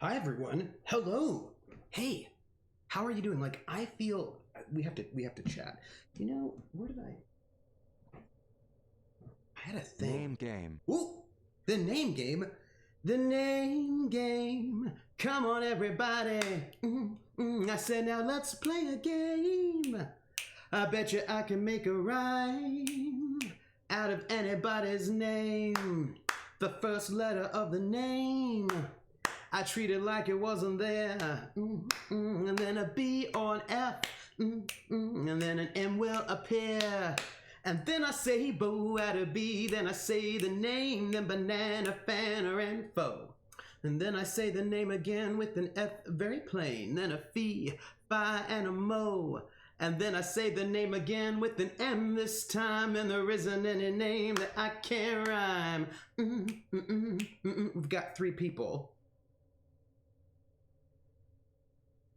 Hi everyone. Hello. Hey. How are you doing? Like, I feel we have to chat. You know, where did I had a thing. Name game. Ooh, the name game. The name game. Come on everybody. I said now let's play a game. I bet you I can make a rhyme out of anybody's name. The first letter of the name, I treat it like it wasn't there. And then a B or an F, and then an M will appear. And then I say bo at a B, then I say the name, then banana, fanner, and foe. And then I say the name again with an F, very plain, then a fee, fi, and a mo. And then I say the name again with an M this time, and there isn't any name that I can't rhyme. We've got three people.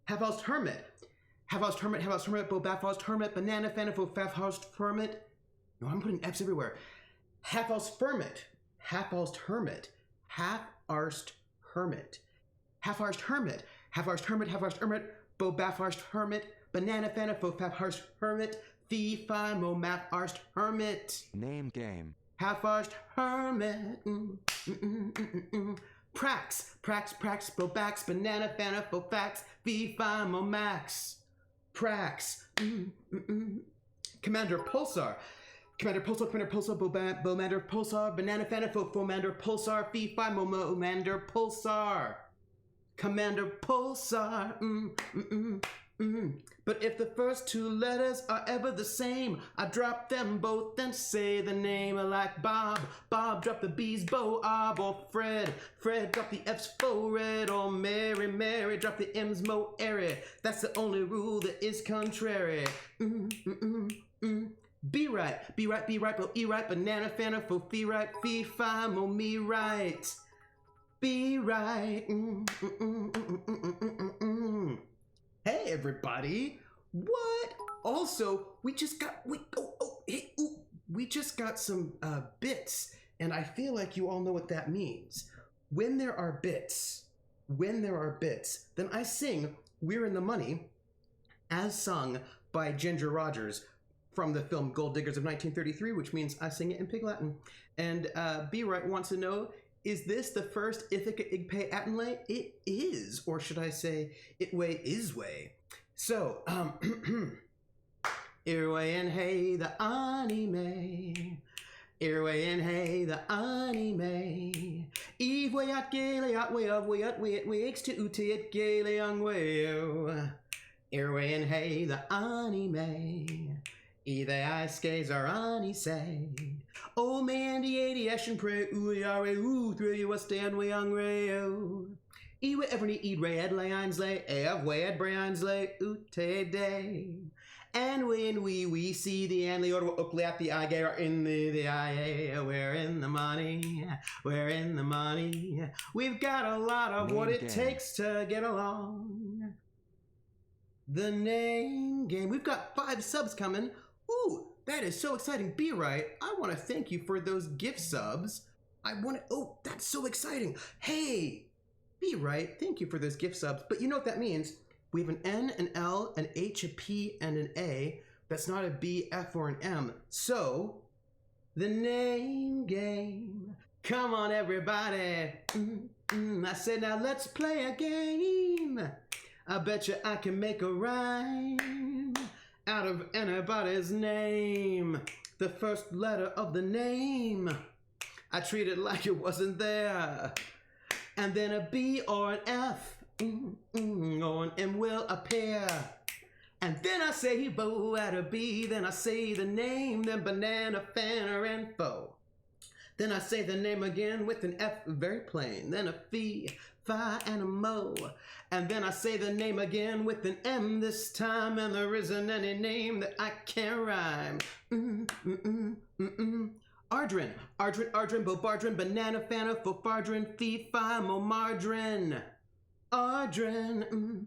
Have-housed hermit. Have-housed hermit, have-housed hermit, bo-baff-housed hermit, banana, fanna, fo-faff-housed hermit. No, I'm putting F's everywhere. Half-housed hermit, half-housed hermit, half-arsed hermit, half-arsed hermit, half-arsed hermit, half-arsed hermit, bo-baff-arsed hermit, banana, fanna, fo-faff-arsed hermit, fee-fi-mo-math-arsed hermit. Name game. Half-arsed hermit. Prax, prax, prax, bo-bax, banana, fanna, fo-fax, fee-fi-mo-max. Prax. Commander Pulsar. Commander Pulsar, Commander Pulsar, Bomander Pulsar, Banana Fanna, Fomander Pulsar, Fee-Fi, Momander Pulsar. Commander Pulsar. But if the first two letters are ever the same, I drop them both and say the name like Bob. Bob, drop the B's, Bo, Ob, or Fred. Fred, drop the F's, Fo, Red, or Mary. Mary, drop the M's, Mo, Airy. That's the only rule that is contrary. Be right, be right, be right, bo, E right, banana, fanna, fo, fee right, fee, fi, mo, me right. Be right. Hey everybody. What? Also, we just got we just got some bits, and I feel like you all know what that means. When there are bits, then I sing We're in the Money as sung by Ginger Rogers from the film Gold Diggers of 1933, which means I sing it in Pig Latin. And B Right wants to know, is this the first Ithaca Igpe Atenlay? It is, or should I say, Itway is way. So, Irway and hey the anime. Irway and hey the anime. Eve way at gale at way of way at weeks to uti at gale young way. Irway and hey the anime. Either I skays or ani say. Oh man, the 80 ash and pray, ooh, yare, ooh, through you a stand way young rayo. Ewe ever need eat ray at lions lay, of way at brians lay, ooh, te day. And when we see the anly or ukle at the eye are in the eye, we're in the money, we're in the money. We've got a lot of what it takes to get along. The name game. We've got 5 subs coming. Ooh, that is so exciting. Be right. I want to thank you for those gift subs. Oh, that's so exciting. Hey, Be right. Thank you for those gift subs. But you know what that means? We have an N, an L, an H, a P, and an A. That's not a B, F, or an M. So, the name game. Come on, everybody. I said, now let's play a game. I bet you I can make a rhyme out of anybody's name. The first letter of the name, I treat it like it wasn't there. And then a B or an F, or an M will appear. And then I say bo at a B, then I say the name, then banana, fanner, and foe. Then I say the name again with an F, very plain, then a fee, fi, and a mo. And then I say the name again with an M this time, and there isn't any name that I can't rhyme. Ardrin, Ardrin, Ardrin, Bobardrin, Banana, Fanna, Fofardrin, Fee, Fi, Mo, Margarine. Ardrin,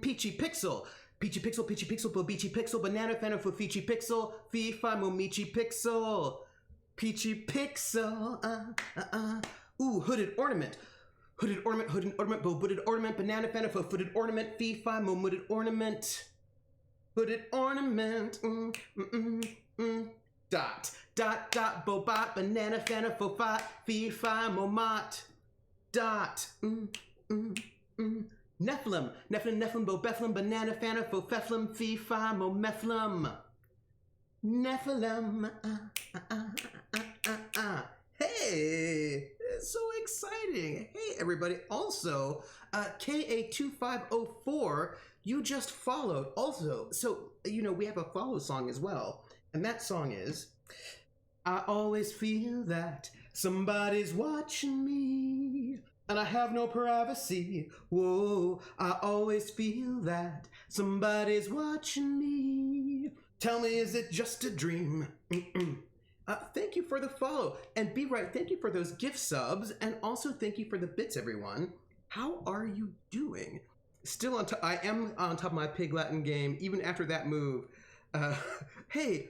Peachy Pixel, Peachy Pixel, Peachy Pixel, Bobeachy Pixel, Banana, Fanna, Fofichi Pixel, Fee, Fi, Mo, Michi Pixel. Peachy Pixel, Ooh, hooded ornament. Hooded ornament, bow, hooded ornament, banana, fana, footed ornament, fee, fi, mo, hooded ornament. Hooded ornament, dot, dot, dot, bo, bot, banana, fana, fo, fot, fee, fi, mo, mot, dot, Nephilim, Nephilim, bo, Bethlehem, banana, fana, fo, feflum, fee, fi, mo, mephilim. Nephilim, Hey, it's so exciting. Hey, everybody. Also, KA2504, you just followed. Also, so, we have a follow song as well. And that song is, I always feel that somebody's watching me, and I have no privacy. Whoa, I always feel that somebody's watching me. Tell me, is it just a dream? Thank you for the follow. And Be Right, thank you for those gift subs. And also thank you for the bits, everyone. How are you doing? Still on top. I am on top of my Pig Latin game, even after that move. Hey,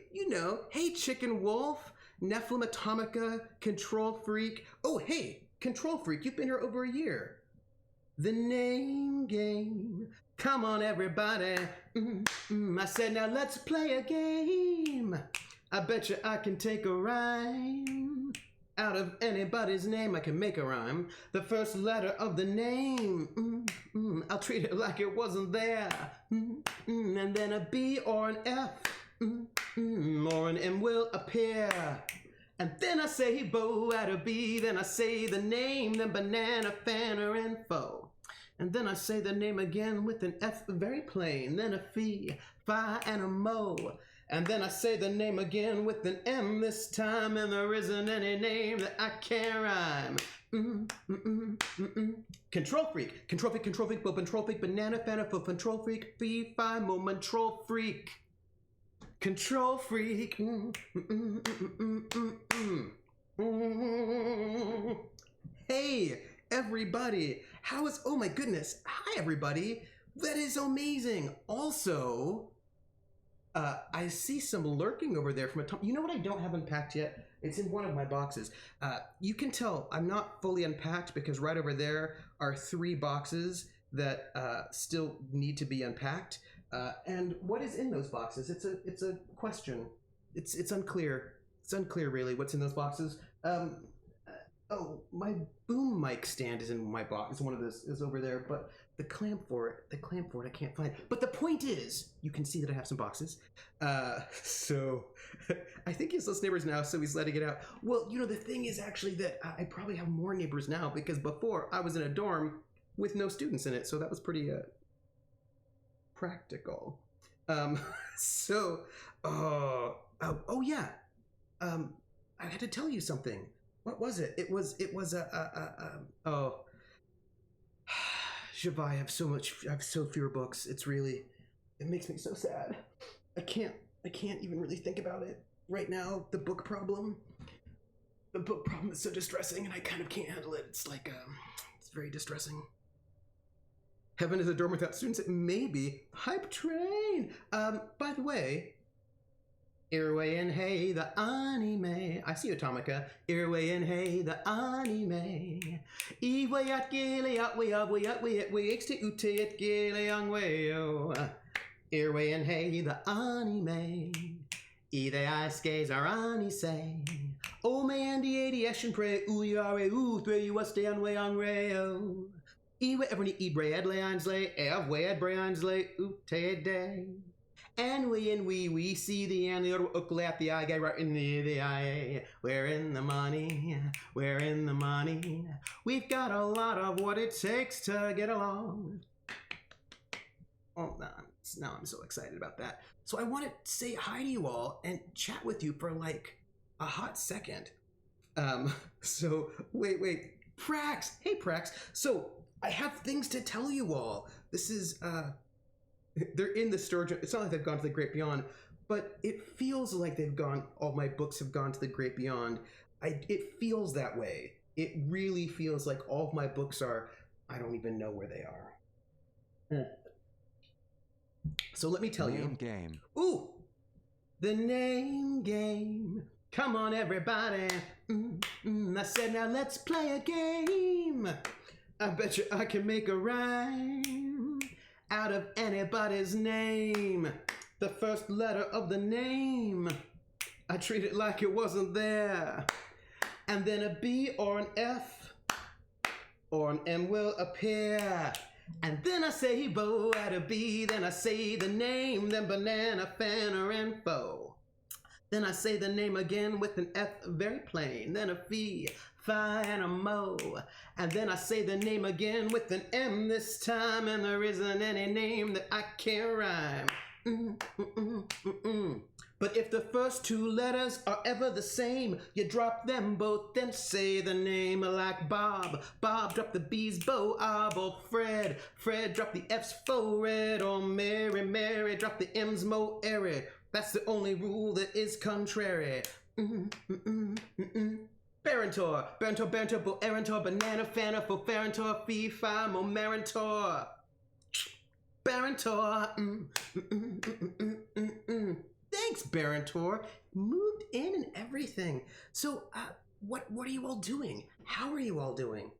hey, Chicken Wolf, Nephilim Atomica, Control Freak. Oh, hey, Control Freak, you've been here over a year. The Name Game. Come on, everybody. I said, now let's play a game. I bet you I can take a rhyme. Out of anybody's name, I can make a rhyme. The first letter of the name, I'll treat it like it wasn't there. And then a B or an F, or an M will appear. And then I say bo at a B, then I say the name, then banana, fana, and fo. And then I say the name again with an F, very plain, then a fee, fi, and a mo. And then I say the name again with an M this time, and there isn't any name that I can't rhyme. Control Freak, Control Freak, Control Freak, Bo, Control Freak, Banana, Fana, Fo, Control Freak, Fee, Fi, Mo, Control Freak. Control Freak. Hey, everybody. Oh my goodness. Hi, everybody. That is amazing. Also, I see some lurking over there from a you know what I don't have unpacked yet? It's in one of my boxes. You can tell I'm not fully unpacked because right over there are 3 boxes that still need to be unpacked. And what is in those boxes? It's a question. It's unclear. It's unclear really what's in those boxes. Oh, my boom mic stand is in my box. One of those is over there, but the clamp for it, I can't find. But the point is, you can see that I have some boxes. So I think he's less neighbors now, so he's letting it out. Well, the thing is actually that I probably have more neighbors now because before I was in a dorm with no students in it, so that was pretty practical. So, oh yeah, I had to tell you something. What was it? It was Javai, I have so fewer books. It makes me so sad. I can't even really think about it right now. The book problem is so distressing and I kind of can't handle it. It's like, it's very distressing. Heaven is a dorm without students? Maybe. Hype train! By the way, Irway and hey, the anime. I see you, Atomica. Irway and hey, the anime. Iway at gele at way up, way at to ute at gele young way. Irway and hey, the anime. Either I skays or ani say. Oh, man, the 80 and pray. Ooh, yare, ooh, three, you stay on way on rayo. Iwe every eat bread, lay on slay, ev way at brains lay, ute day. And we see the end, the other ukle at the eye guy right in the eye. We're in the money, we're in the money. We've got a lot of what it takes to get along. Oh, now I'm so excited about that. So I want to say hi to you all and chat with you for like a hot second. So wait, Prax. Hey, Prax. So I have things to tell you all. This is, they're in the storage. It's not like they've gone to the great beyond, but it feels like all my books have gone to the great beyond. It feels that way. It really feels like all of my books are, I don't even know where they are. So let me tell you. Name game. Ooh, the name game. Come on, everybody. I said, now let's play a game. I bet you I can make a rhyme out of anybody's name. The first letter of the name, I treat it like it wasn't there. And then a B or an F or an M will appear. And then I say bo at a B, then I say the name, then banana, fan, or info. Then I say the name again with an F, very plain, then a fee, fi, and a mo. And then I say the name again with an M this time, and there isn't any name that I can't rhyme. But if the first two letters are ever the same, you drop them both, then say the name like Bob. Bob, drop the B's, Bo, Ob, or Fred. Fred, drop the F's, fo, red, or Mary. Mary, drop the M's, mo, airy. That's the only rule that is contrary. Barentor, Barentor, Barentor, Bo, Erentor, Banana, Fana, Fo, Farentor, Fee, Fi, Mo, Marentor. Barentor. Thanks, Barentor. Moved in and everything. So, what are you all doing? How are you all doing?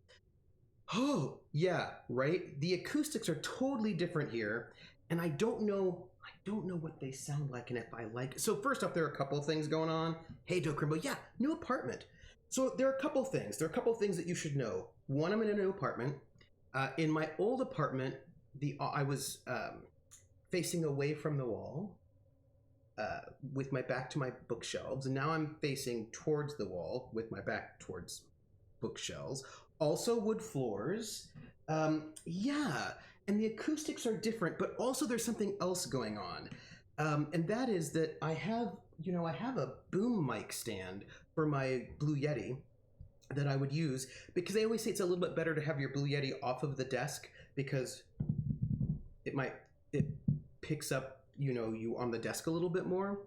Oh, yeah, right? The acoustics are totally different here, and I don't know what they sound like and if I like it. So first off, there are a couple of things going on. Hey, Dokrimbo, yeah, new apartment. So there are a couple things. There are a couple things that you should know. One, I'm in a new apartment. In my old apartment, I was facing away from the wall with my back to my bookshelves, and now I'm facing towards the wall with my back towards bookshelves. Also wood floors. Yeah. And the acoustics are different, but also there's something else going on. And that is that I have a boom mic stand for my Blue Yeti that I would use, because they always say it's a little bit better to have your Blue Yeti off of the desk, because it picks up, you on the desk a little bit more.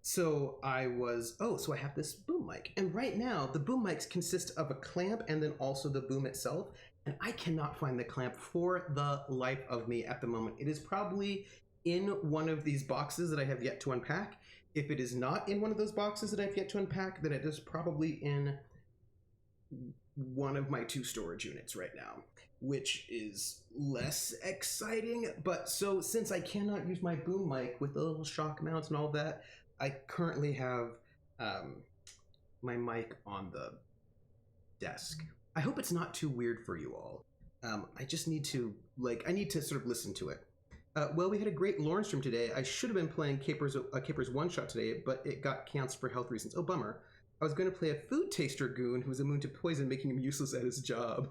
So I have this boom mic. And right now, the boom mics consist of a clamp and then also the boom itself. And I cannot find the clamp for the life of me at the moment. It is probably in one of these boxes that I have yet to unpack. If it is not in one of those boxes that I've yet to unpack, then it is probably in one of my 2 storage units right now, which is less exciting. But so since I cannot use my boom mic with the little shock mounts and all that, I currently have my mic on the desk. I hope it's not too weird for you all. I just need to, sort of listen to it. Well, we had a great Lorne stream today. I should have been playing Caper's one-shot today, but it got canceled for health reasons. Oh, bummer. I was going to play a food taster goon who was immune to poison, making him useless at his job.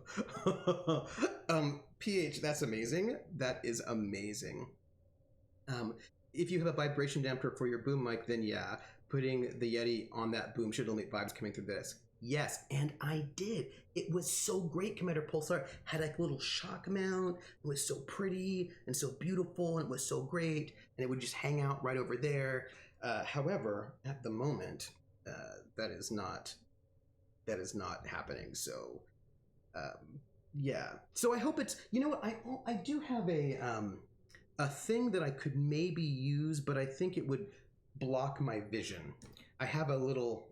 PH, that's amazing. That is amazing. If you have a vibration damper for your boom mic, then yeah, putting the Yeti on that boom should eliminate vibes coming through this. Yes, and I did. It was so great. Commander Pulsar had like a little shock mount. It was so pretty and so beautiful, and it was so great, and it would just hang out right over there. However, at the moment, that is not happening. So, yeah. So I hope it's. You know what? I do have a thing that I could maybe use, but I think it would block my vision. I have a little.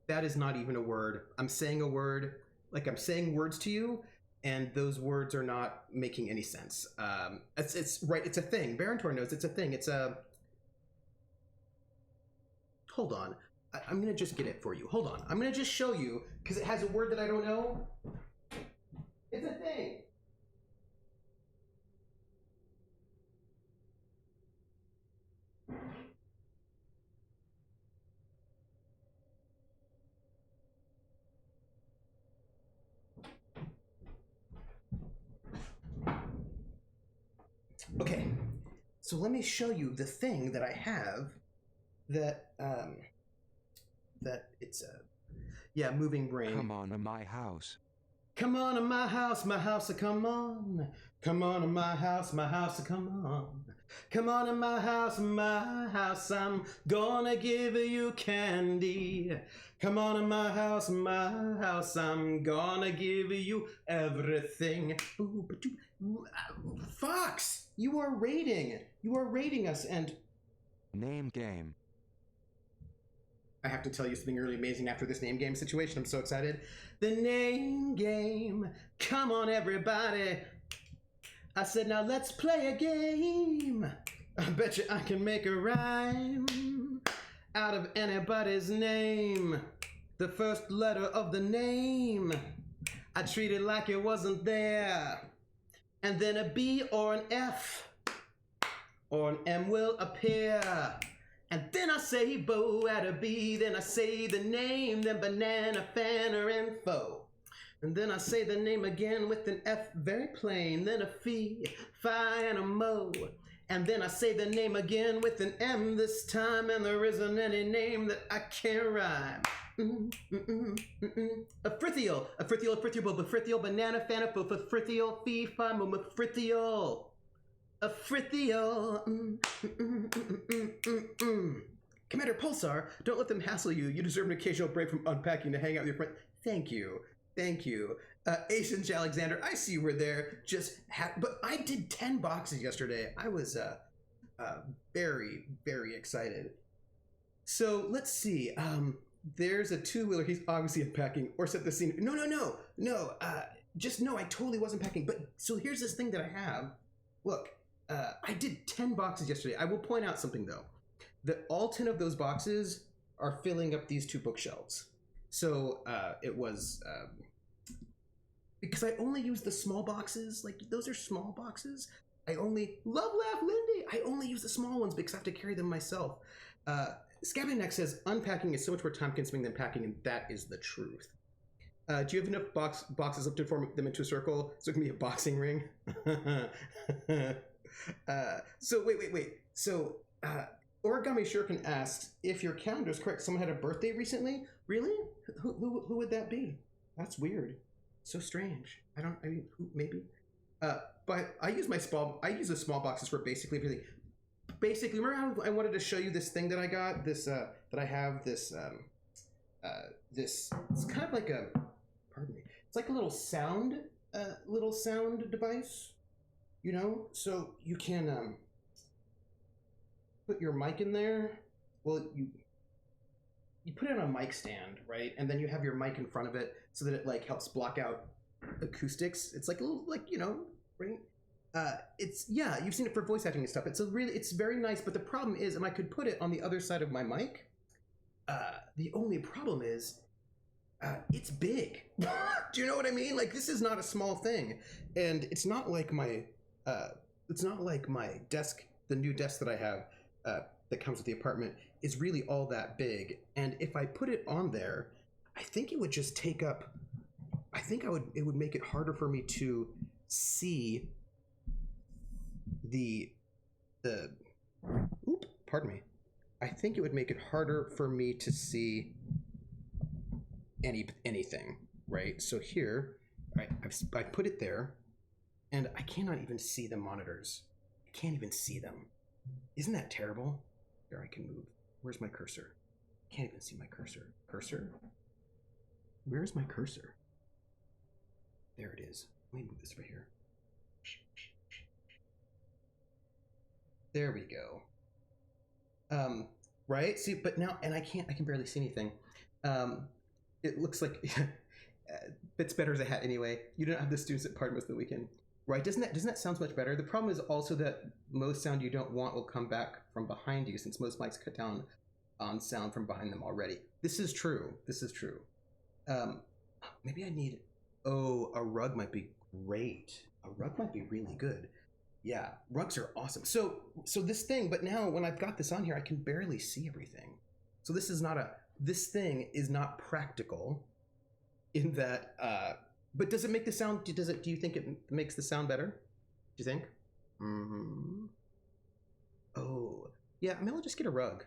That is not even a word. I'm saying a word, like I'm saying words to you, and those words are not making any sense. It's right. It's a thing. Barentor knows it's a thing. It's a. Hold on. I'm gonna just get it for you. Hold on. I'm gonna just show you because it has a word that I don't know. It's a thing. Okay, so let me show you the thing that I have that it's a moving brain. Come on to my house. Come on to my house, come on. Come on to my house, come on. Come on to my house, I'm gonna give you candy. Come on to my house, I'm gonna give you everything. Fox, you are rating us, and Name game. I have to tell you something really amazing after this name game situation. I'm so excited. The name game. Come on, everybody. I said, now let's play a game. I bet you I can make a rhyme out of anybody's name. The first letter of the name, I treat it like it wasn't there. And then a B or an F or an M will appear. And then I say Bo at a B, then I say the name, then banana, fan, or info. And then I say the name again with an F, very plain, then a fee, fi, and a mo. And then I say the name again with an M this time, and there isn't any name that I can't rhyme. A frithial, a frithial, banana, fan, a frithial, fee, fi, mo, frithial. A frithial. Commander Pulsar, don't let them hassle you. You deserve an occasional break from unpacking to hang out with your friends. Thank you. Thank you. Asians Alexander, I see you were there. But I did 10 boxes yesterday. I was very, very excited. So let's see. There's a two-wheeler. He's obviously unpacking or set the scene. No. Just no, I totally wasn't packing. But so here's this thing that I have. Look, I did 10 boxes yesterday. I will point out something though. That all 10 of those boxes are filling up these two bookshelves. So it was because I only use the small boxes. Like those are small boxes. I only love laugh Lindy. I only use the small ones because I have to carry them myself. Scabbing Neck says unpacking is so much more time consuming than packing, and that is the truth. Do you have enough boxes left to form them into a circle so it can be a boxing ring? So wait. So Origami Shuriken asks if your calendar is correct. Someone had a birthday recently. Really? Who would that be? That's weird. So strange. Maybe. But I use the small boxes for basically everything. Basically, remember how I wanted to show you this thing that I got? This that I have this it's kind of like a, pardon me. It's like a little sound device. You know, so you can put your mic in there. Well, you put it on a mic stand, right? And then you have your mic in front of it so that it like helps block out acoustics. It's like a little, like, you know, right? Yeah, you've seen it for voice acting and stuff. It's very nice, but the problem is, and I could put it on the other side of my mic. The only problem is, it's big. Do you know what I mean? Like, this is not a small thing, and it's not like my desk, the new desk that I have, that comes with the apartment, is really all that big. And if I put it on there, I think it would just take up. It would make it harder for me to see pardon me. I think it would make it harder for me to see anything, right? So here, I put it there, and I cannot even see the monitors. I can't even see them. Isn't that terrible? Here, I can move. Where's my cursor? I can't even see my cursor. Cursor? Where's my cursor? There it is. Let me move this right here. There we go. Right? See, but now, and I can barely see anything. It looks like it's better as a hat anyway. You don't have the students at party most of the weekend. Right? Doesn't that sound much better? The problem is also that most sound you don't want will come back from behind you, since most mics cut down on sound from behind them already. This is true. Maybe I need, a rug might be great. A rug might be really good. Yeah, rugs are awesome. So this thing, but now when I've got this on here, I can barely see everything. So this thing is not practical in that, but does it make the sound, do you think it makes the sound better? Do you think? Mm-hmm. Oh, yeah, maybe I'll just get a rug.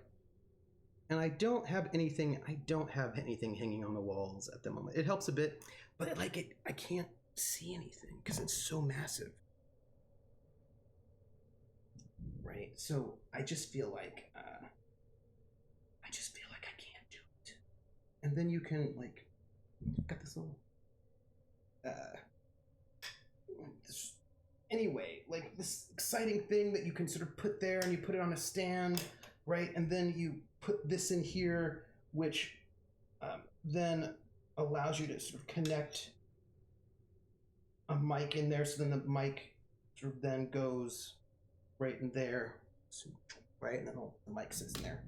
And I don't have anything hanging on the walls at the moment. It helps a bit, but I can't see anything because it's so massive. Right, so I just feel like I can't do it. And then you can got this little anyway, like this exciting thing that you can sort of put there, and you put it on a stand, right? And then you put this in here, which then allows you to sort of connect a mic in there, so then the mic sort of then goes right in there, right, and then the mic sits in there.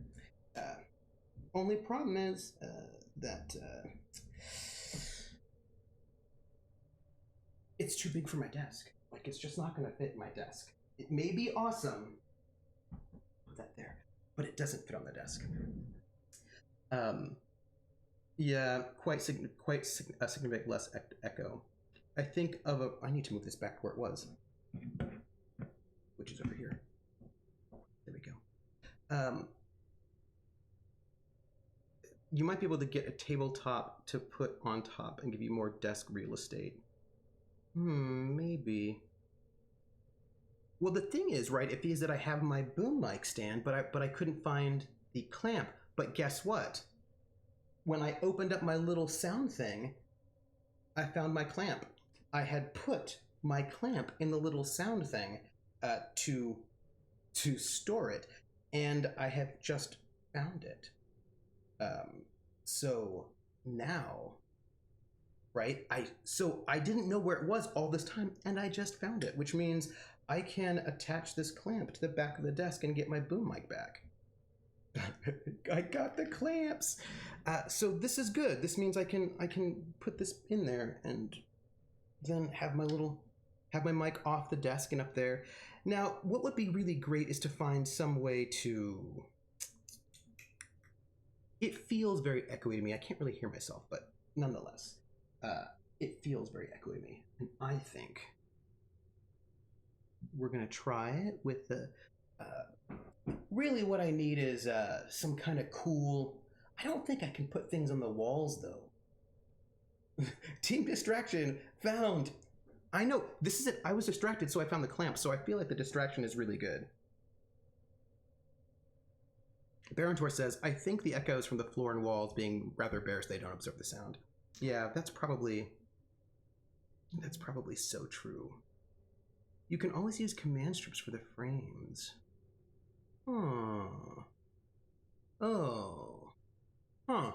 Only problem is that it's too big for my desk. Like, it's just not going to fit in my desk. It may be awesome, put that there, but it doesn't fit on the desk. Yeah, quite significant less echo. I think of I need to move this back to where it was, which is over here. There we go. You might be able to get a tabletop to put on top and give you more desk real estate. Maybe. Well, the thing is, right, is that I have my boom mic stand, but I couldn't find the clamp. But guess what? When I opened up my little sound thing, I found my clamp. I had put my clamp in the little sound thing to store it, and I have just found it. So now, right? I didn't know where it was all this time, and I just found it, which means I can attach this clamp to the back of the desk and get my boom mic back. I got the clamps. So this is good. This means I can put this in there and then have my mic off the desk and up there. Now, what would be really great is to find some way to. It feels very echoey to me. I can't really hear myself, but nonetheless, it feels very echoey to me. And I think we're gonna try it with the. Really, what I need is some kind of cool. I don't think I can put things on the walls though. Team distraction found. I know this is it. I was distracted, so I found the clamp. So I feel like the distraction is really good. Barentor says, I think the echoes from the floor and walls being rather bare, so they don't absorb the sound. Yeah, that's probably so true. You can always use command strips for the frames. Oh. Huh.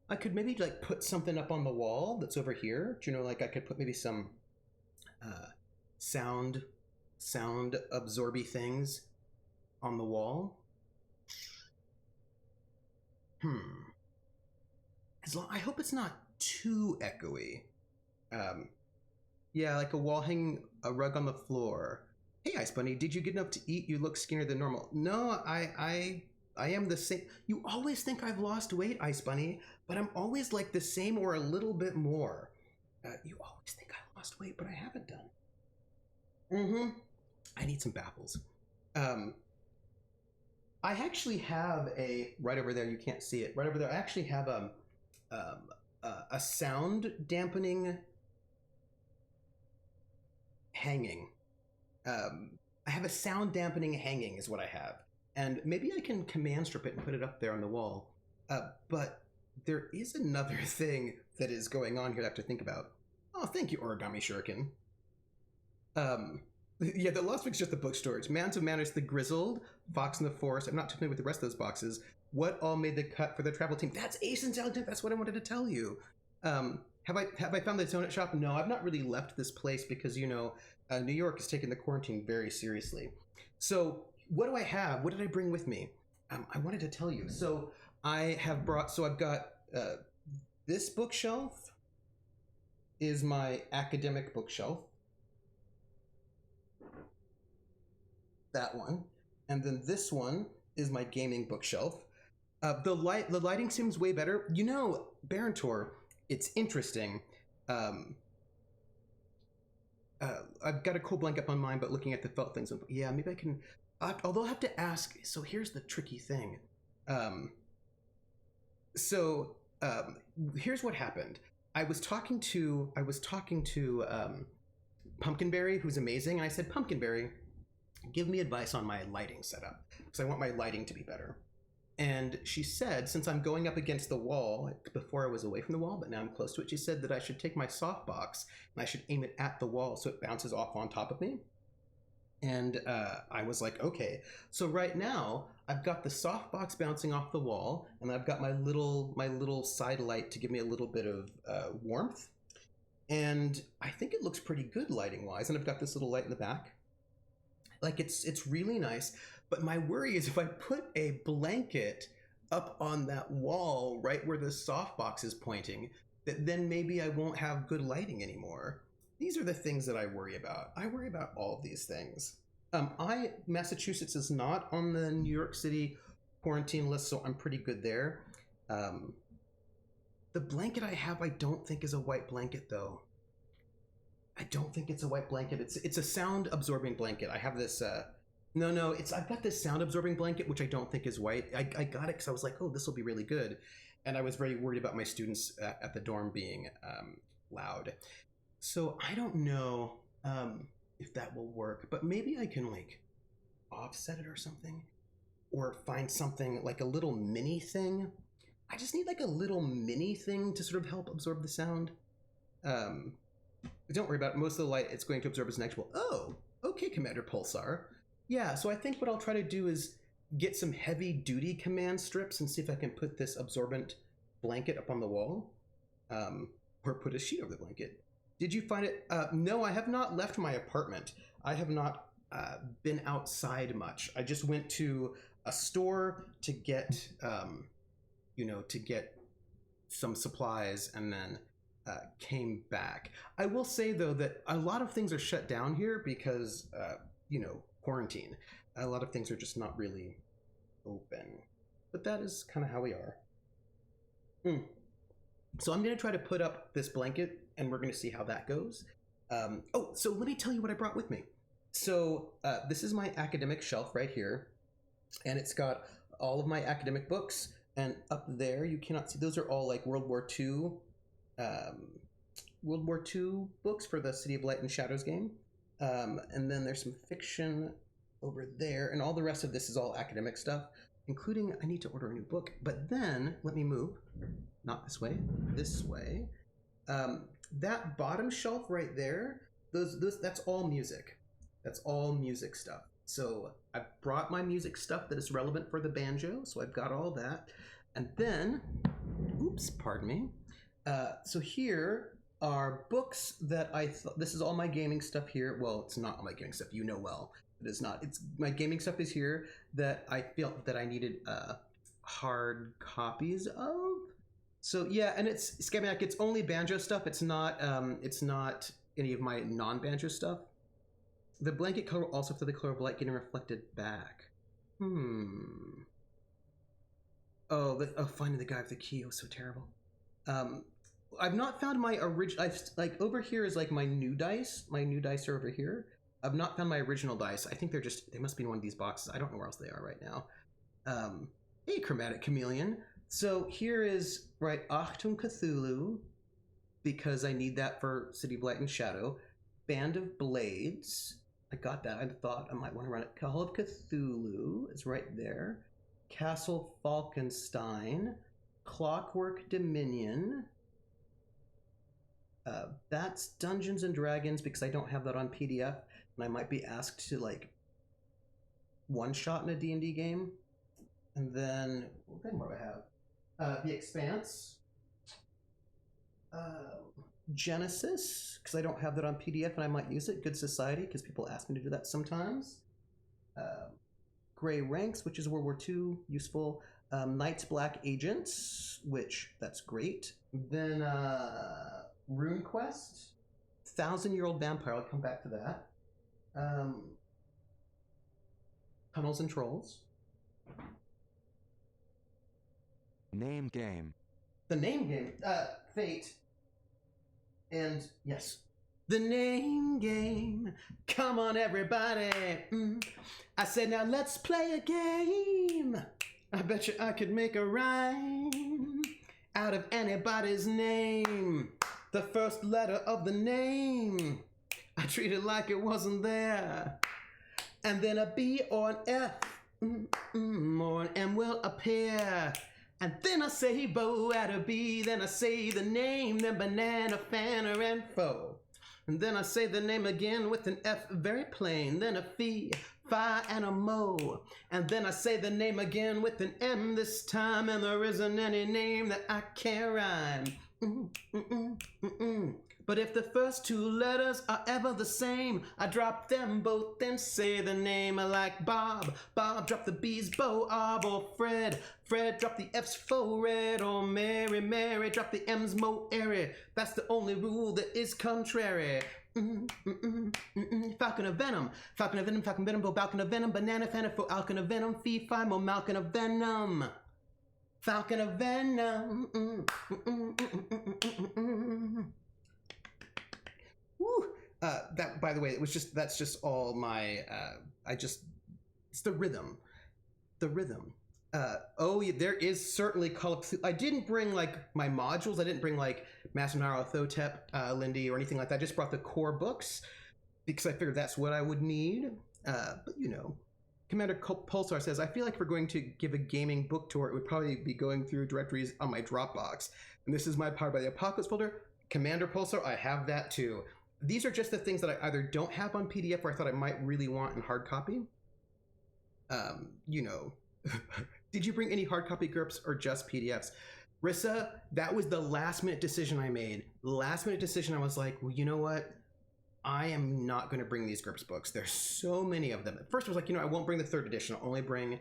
I could maybe like put something up on the wall that's over here. Do you know, like I could put maybe some sound absorby things on the wall. I hope it's not too echoey. Yeah, like a wall hanging, a rug on the floor. Hey, Ice Bunny, did you get enough to eat? You look skinnier than normal. No, I am the same. You always think I've lost weight, Ice Bunny, but I'm always like the same or a little bit more. You always think I lost weight, but I haven't done. I need some baffles. I actually have right over there. You can't see it. Right over there. I actually have a sound dampening hanging. I have a sound dampening hanging is what I have. And maybe I can command strip it and put it up there on the wall. But there is another thing that is going on here that I have to think about. Oh, thank you, Origami Shuriken. Yeah, the Lost Book's just the book storage. Mounds of Manners, The Grizzled, Fox in the Forest. I'm not too familiar with the rest of those boxes. What all made the cut for the travel team? That's Ace Intelligent. That's what I wanted to tell you. Have I found the donut shop? No, I've not really left this place because, you know, New York is taking the quarantine very seriously. So what do I have? What did I bring with me? I wanted to tell you. So I've got this bookshelf is my academic bookshelf. That one. And then this one is my gaming bookshelf. The lighting seems way better. You know, Barentor, it's interesting. I've got a cool blanket on mine, but looking at the felt things, yeah, maybe I can. Although I have to ask. So here's the tricky thing. Here's what happened. I was talking to Pumpkinberry, who's amazing, and I said, Pumpkinberry, give me advice on my lighting setup because I want my lighting to be better. And she said, since I'm going up against the wall, before I was away from the wall, but now I'm close to it, she said that I should take my softbox and I should aim it at the wall so it bounces off on top of me. And I was like, okay, so right now I've got the softbox bouncing off the wall, and I've got my little side light to give me a little bit of warmth. And I think it looks pretty good lighting wise. And I've got this little light in the back. Like it's really nice. But my worry is if I put a blanket up on that wall right where the softbox is pointing, that then maybe I won't have good lighting anymore. These are the things that I worry about. I worry about all of these things. Massachusetts is not on the New York City quarantine list, so I'm pretty good there. The blanket I have, I don't think is a white blanket though. I don't think it's a white blanket. It's a sound absorbing blanket. I have this, I've got this sound absorbing blanket, which I don't think is white. I got it because I was like, oh, this will be really good. And I was very worried about my students at the dorm being loud. So I don't know if that will work, but maybe I can like offset it or something, or find something like a little mini thing. I just need like a little mini thing to sort of help absorb the sound. Don't worry about it. Most of the light it's going to absorb is negligible. Oh, okay, Commander Pulsar. Yeah, so I think what I'll try to do is get some heavy duty command strips and see if I can put this absorbent blanket up on the wall, or put a sheet over the blanket. Did you find it? No, I have not left my apartment. I have not been outside much. I just went to a store to get, to get some supplies, and then came back. I will say though that a lot of things are shut down here because, quarantine. A lot of things are just not really open. But that is kind of how we are. So I'm going to try to put up this blanket, and we're going to see how that goes. So let me tell you what I brought with me. So this is my academic shelf right here, and it's got all of my academic books. And up there, you cannot see, those are all like World War II books for the City of Light and Shadows game. And then there's some fiction over there, and all the rest of this is all academic stuff, including I need to order a new book. But then let me move, not this way, this way. That bottom shelf right there, that's all music. That's all music stuff. So I've brought my music stuff that is relevant for the banjo, so I've got all that. And then, oops, pardon me. So here are books that this is all my gaming stuff here. Well, it's not all my gaming stuff, you know well. It is not. It's my gaming stuff is here that I felt that I needed hard copies of. So yeah, and it's schematic. It's only banjo stuff. It's not any of my non-banjo stuff. The blanket color also for the color of light getting reflected back. Finding the guy with the key was so terrible. I've not found my original. Like over here is like my new dice. My new dice are over here. I've not found my original dice. I think they must be in one of these boxes. I don't know where else they are right now. Hey, Chromatic Chameleon. So here is, right, Achtung Cthulhu, because I need that for City of Light and Shadow. Band of Blades. I got that. I thought I might want to run it. Call of Cthulhu is right there. Castle Falkenstein. Clockwork Dominion. That's Dungeons and Dragons because I don't have that on PDF, and I might be asked to like one-shot in a D&D game. And then what more do I have? The Expanse. Genesis, because I don't have that on PDF and I might use it. Good Society, because people ask me to do that sometimes. Gray Ranks, which is World War II, useful. Knights Black Agents, which that's great. Then Rune Quest, 1,000-Year-Old Vampire, I'll come back to that. Tunnels and Trolls. Name game. The name game, Fate. And yes, the name game. Come on, everybody. I said, now let's play a game. I bet you I could make a rhyme out of anybody's name. The first letter of the name, I treat it like it wasn't there. And then a B or an F or an M will appear. And then I say bow at a B, then I say the name, then banana, fanner, and foe. And then I say the name again with an F very plain. Then a fee, fi, and a mo. And then I say the name again with an M this time. And there isn't any name that I can't rhyme. But if the first two letters are ever the same, I drop them both and say the name. I like Bob, Bob drop the B's, Bo, or Fred, Fred drop the F's, fo, red, or Mary, Mary drop the M's, mo, airy. That's the only rule that is contrary. Falcon of Venom, Falcon of Venom, Falcon of Venom, Bo, Falcon of Venom, Banana, Fana, Fo, Alcon of Venom, Fee, Fi, Mo, Malcon of Venom. Falcon of Venom. Woo. That, by the way, that's just all my, it's the rhythm. The rhythm. Oh, yeah, there is certainly Call of Cthulhu. I didn't bring like my modules. I didn't bring like Masamaro, Thotep, Lindy, or anything like that. I just brought the core books because I figured that's what I would need. But you know, Commander Pulsar says, I feel like if we're going to give a gaming book tour, it would probably be going through directories on my Dropbox. And this is my Powered by the Apocalypse folder. Commander Pulsar, I have that too. These are just the things that I either don't have on PDF or I thought I might really want in hard copy. You know, did you bring any hard copy GURPS or just PDFs? Rissa, that was the last minute decision I made. Last minute decision, I was like, well, you know what? I am not going to bring these GURPS books. There's so many of them. At first I was like, you know, I won't bring the 3rd edition. I'll only bring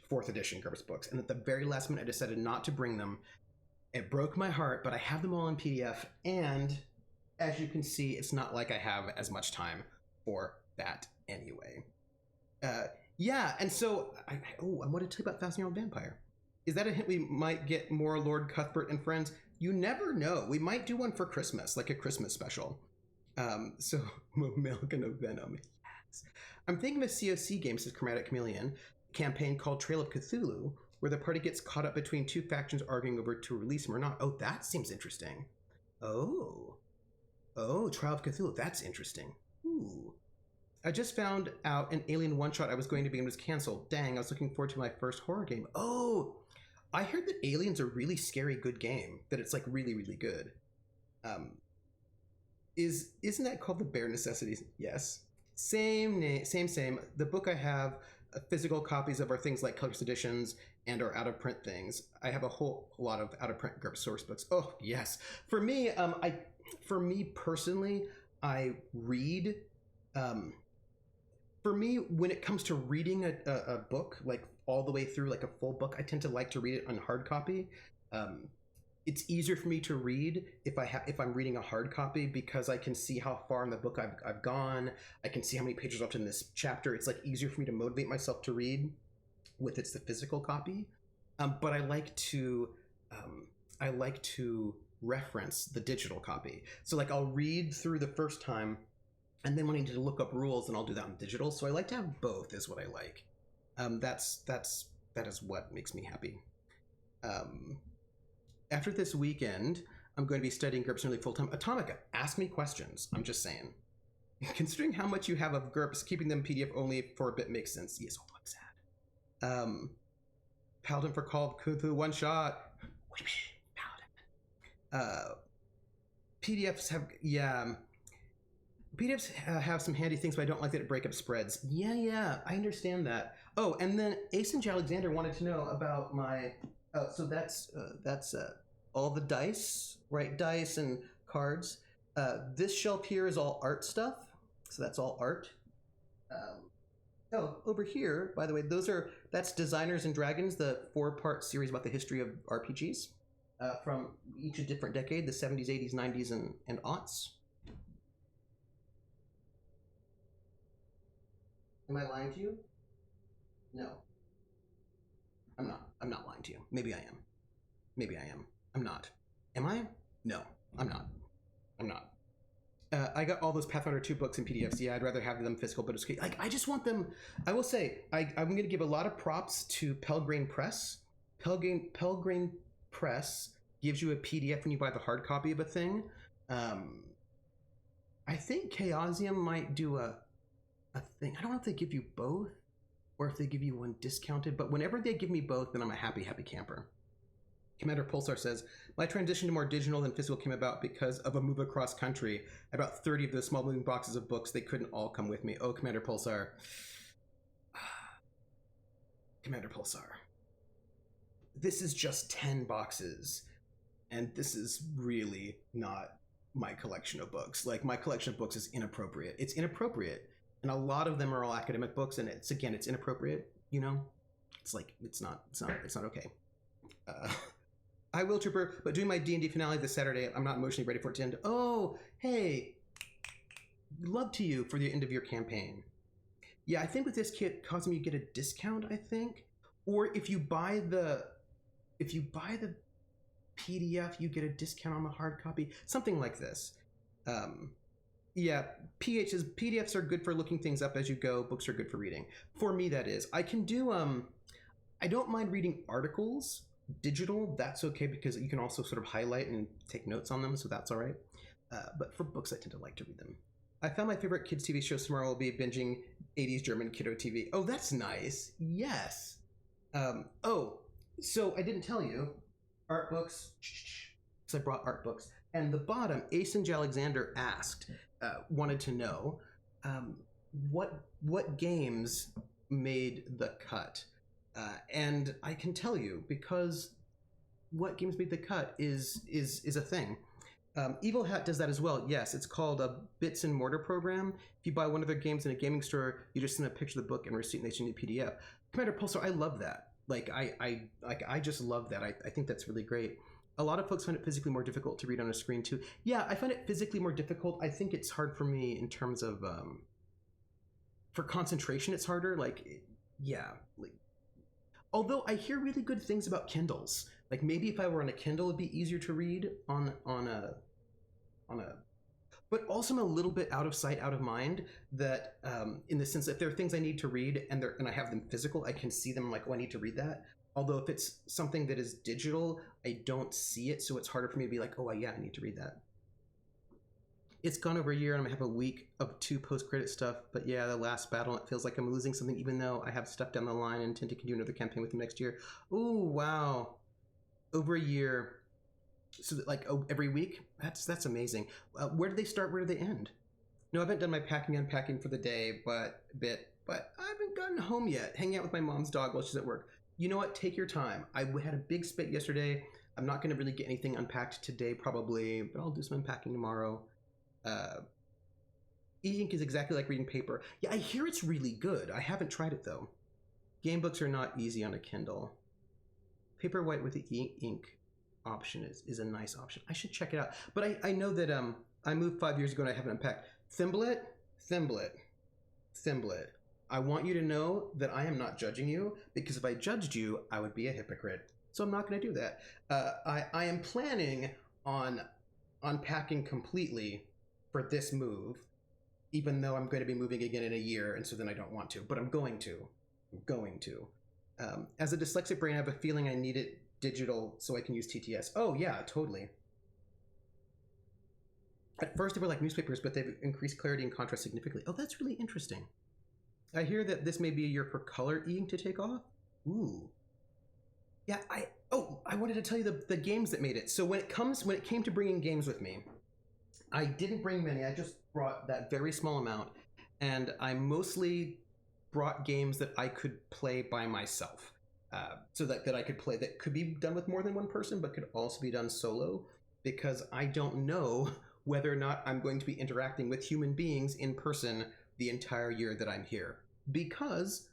4th edition GURPS books. And at the very last minute, I decided not to bring them. It broke my heart, but I have them all in PDF. And as you can see, it's not like I have as much time for that anyway. Yeah, and so, I want to tell you about 1,000-Year-Old Vampire. Is that a hint we might get more Lord Cuthbert and Friends? You never know. We might do one for Christmas, like a Christmas special. So, Malkin of Venom. Yes. I'm thinking of a COC game, says Chromatic Chameleon, campaign called Trail of Cthulhu, where the party gets caught up between two factions arguing over to release him or not. Oh, that seems interesting. Oh, Trial of Cthulhu. That's interesting. Ooh. I just found out an Alien one-shot I was going to be in was canceled. Dang, I was looking forward to my first horror game. Oh, I heard that Alien's a really scary good game. That it's like really, really good. Isn't that called The Bare Necessities? Yes. Same name, same. The book I have physical copies of are things like colorless editions and our out-of-print things. I have a whole lot of out-of-print GURPS source books. Oh, yes. For me, for me personally, I read. For me, when it comes to reading a book, like all the way through, like a full book, I tend to like to read it on hard copy. It's easier for me to read if I'm reading a hard copy because I can see how far in the book I've gone. I can see how many pages are left in this chapter. It's like easier for me to motivate myself to read with the physical copy. But I like to reference the digital copy. So like I'll read through the first time, and then when I need to look up rules, then I'll do that in digital. So I like to have both, is what I like. That is what makes me happy. After this weekend, I'm going to be studying GURPS nearly full-time. Atomica, ask me questions. I'm just saying. Considering how much you have of GURPS, keeping them PDF only for a bit makes sense. Yes, oh, I'm sad. Paladin for Call of Cthulhu, one shot. Paladin. PDFs have, yeah. PDFs have some handy things, but I don't like that it break up spreads. Yeah, I understand that. Oh, and then Asen Alexander wanted to know about my, so that's all the dice, right? Dice and cards. This shelf here is all art stuff. So that's all art. Oh, over here, by the way, that's Designers and Dragons, the 4-part series about the history of RPGs from each a different decade, the 70s, 80s, 90s, and aughts. Am I lying to you? No. I'm not. I'm not lying to you. Maybe I am. Maybe I am. I'm not. Am I? No, I'm not. I'm not. I got all those Pathfinder 2 books in PDFs. Yeah, I'd rather have them physical, but it's okay. Like, I just want them. I will say, I'm going to give a lot of props to Pelgrane Press. Pelgrane Press gives you a PDF when you buy the hard copy of a thing. I think Chaosium might do a thing. I don't know if they give you both or if they give you one discounted, but whenever they give me both, then I'm a happy camper. Commander Pulsar says, my transition to more digital than physical came about because of a move across country. About 30 of those small moving boxes of books, they couldn't all come with me. Oh, Commander Pulsar. Commander Pulsar. This is just 10 boxes, and this is really not my collection of books. Like, my collection of books is inappropriate. It's inappropriate, and a lot of them are all academic books, and it's inappropriate, you know? It's like, it's not okay. I will, Trooper, but doing my D&D finale this Saturday, I'm not emotionally ready for it to end. Oh, hey, love to you for the end of your campaign. Yeah, I think with this kit, causing you get a discount, I think. Or if you buy the PDF, you get a discount on the hard copy. Something like this. Yeah, PH says PDFs are good for looking things up as you go. Books are good for reading. For me, that is. I can do, I don't mind reading articles. Digital, that's okay because you can also sort of highlight and take notes on them, so that's all right. But for books, I tend to like to read them. I found my favorite kids' TV show tomorrow will be binging 80s German kiddo TV. Oh, that's nice. Yes. Oh, so I didn't tell you. Art books. So I brought art books. And the bottom, Asenj Alexander asked, wanted to know, what games made the cut? And I can tell you, because what games made the cut is a thing. Evil Hat does that as well. Yes, it's called a Bits and Mortar program. If you buy one of their games in a gaming store, you just send a picture of the book and receipt, and they send you a PDF. Commander Pulsar, I love that. Like I just love that. I think that's really great. A lot of folks find it physically more difficult to read on a screen too. Yeah, I find it physically more difficult. I think it's hard for me in terms of for concentration. It's harder. Like, yeah. Like, although I hear really good things about Kindles. Like maybe if I were on a Kindle, it'd be easier to read on a. But also I'm a little bit out of sight, out of mind. That in the sense that if there are things I need to read and I have them physical, I can see them. I'm like, oh, I need to read that. Although if it's something that is digital, I don't see it, so it's harder for me to be like, oh, yeah, I need to read that. It's gone over a year, and I'm gonna have a week of 2 post-credit stuff. But yeah, the last battle, it feels like I'm losing something, even though I have stuff down the line and intend to continue another campaign with them next year. Ooh, wow, over a year. So that, like, every week? That's amazing. Where do they start? Where do they end? No, I haven't done my unpacking for the day, but I haven't gotten home yet. Hanging out with my mom's dog while she's at work. You know what? Take your time. I had a big spit yesterday. I'm not going to really get anything unpacked today, probably, but I'll do some unpacking tomorrow. E-ink is exactly like reading paper. Yeah, I hear it's really good. I haven't tried it, though. Game books are not easy on a Kindle. Paperwhite with the e-ink option is a nice option. I should check it out. But I know that I moved 5 years ago and I haven't unpacked. Thimblett. I want you to know that I am not judging you, because if I judged you, I would be a hypocrite. So I'm not going to do that. I am planning on unpacking completely for this move, even though I'm going to be moving again in a year, and so then I don't want to. But I'm going to. As a dyslexic brain, I have a feeling I need it digital so I can use TTS. Oh, yeah, totally. At first, they were like newspapers, but they've increased clarity and contrast significantly. Oh, that's really interesting. I hear that this may be a year for color e-ink to take off. Ooh. Yeah, I wanted to tell you the games that made it. So when it came to bringing games with me, I didn't bring many. I just brought that very small amount, and I mostly brought games that I could play by myself. So that I could play, that could be done with more than one person, but could also be done solo, because I don't know whether or not I'm going to be interacting with human beings in person the entire year that I'm here, because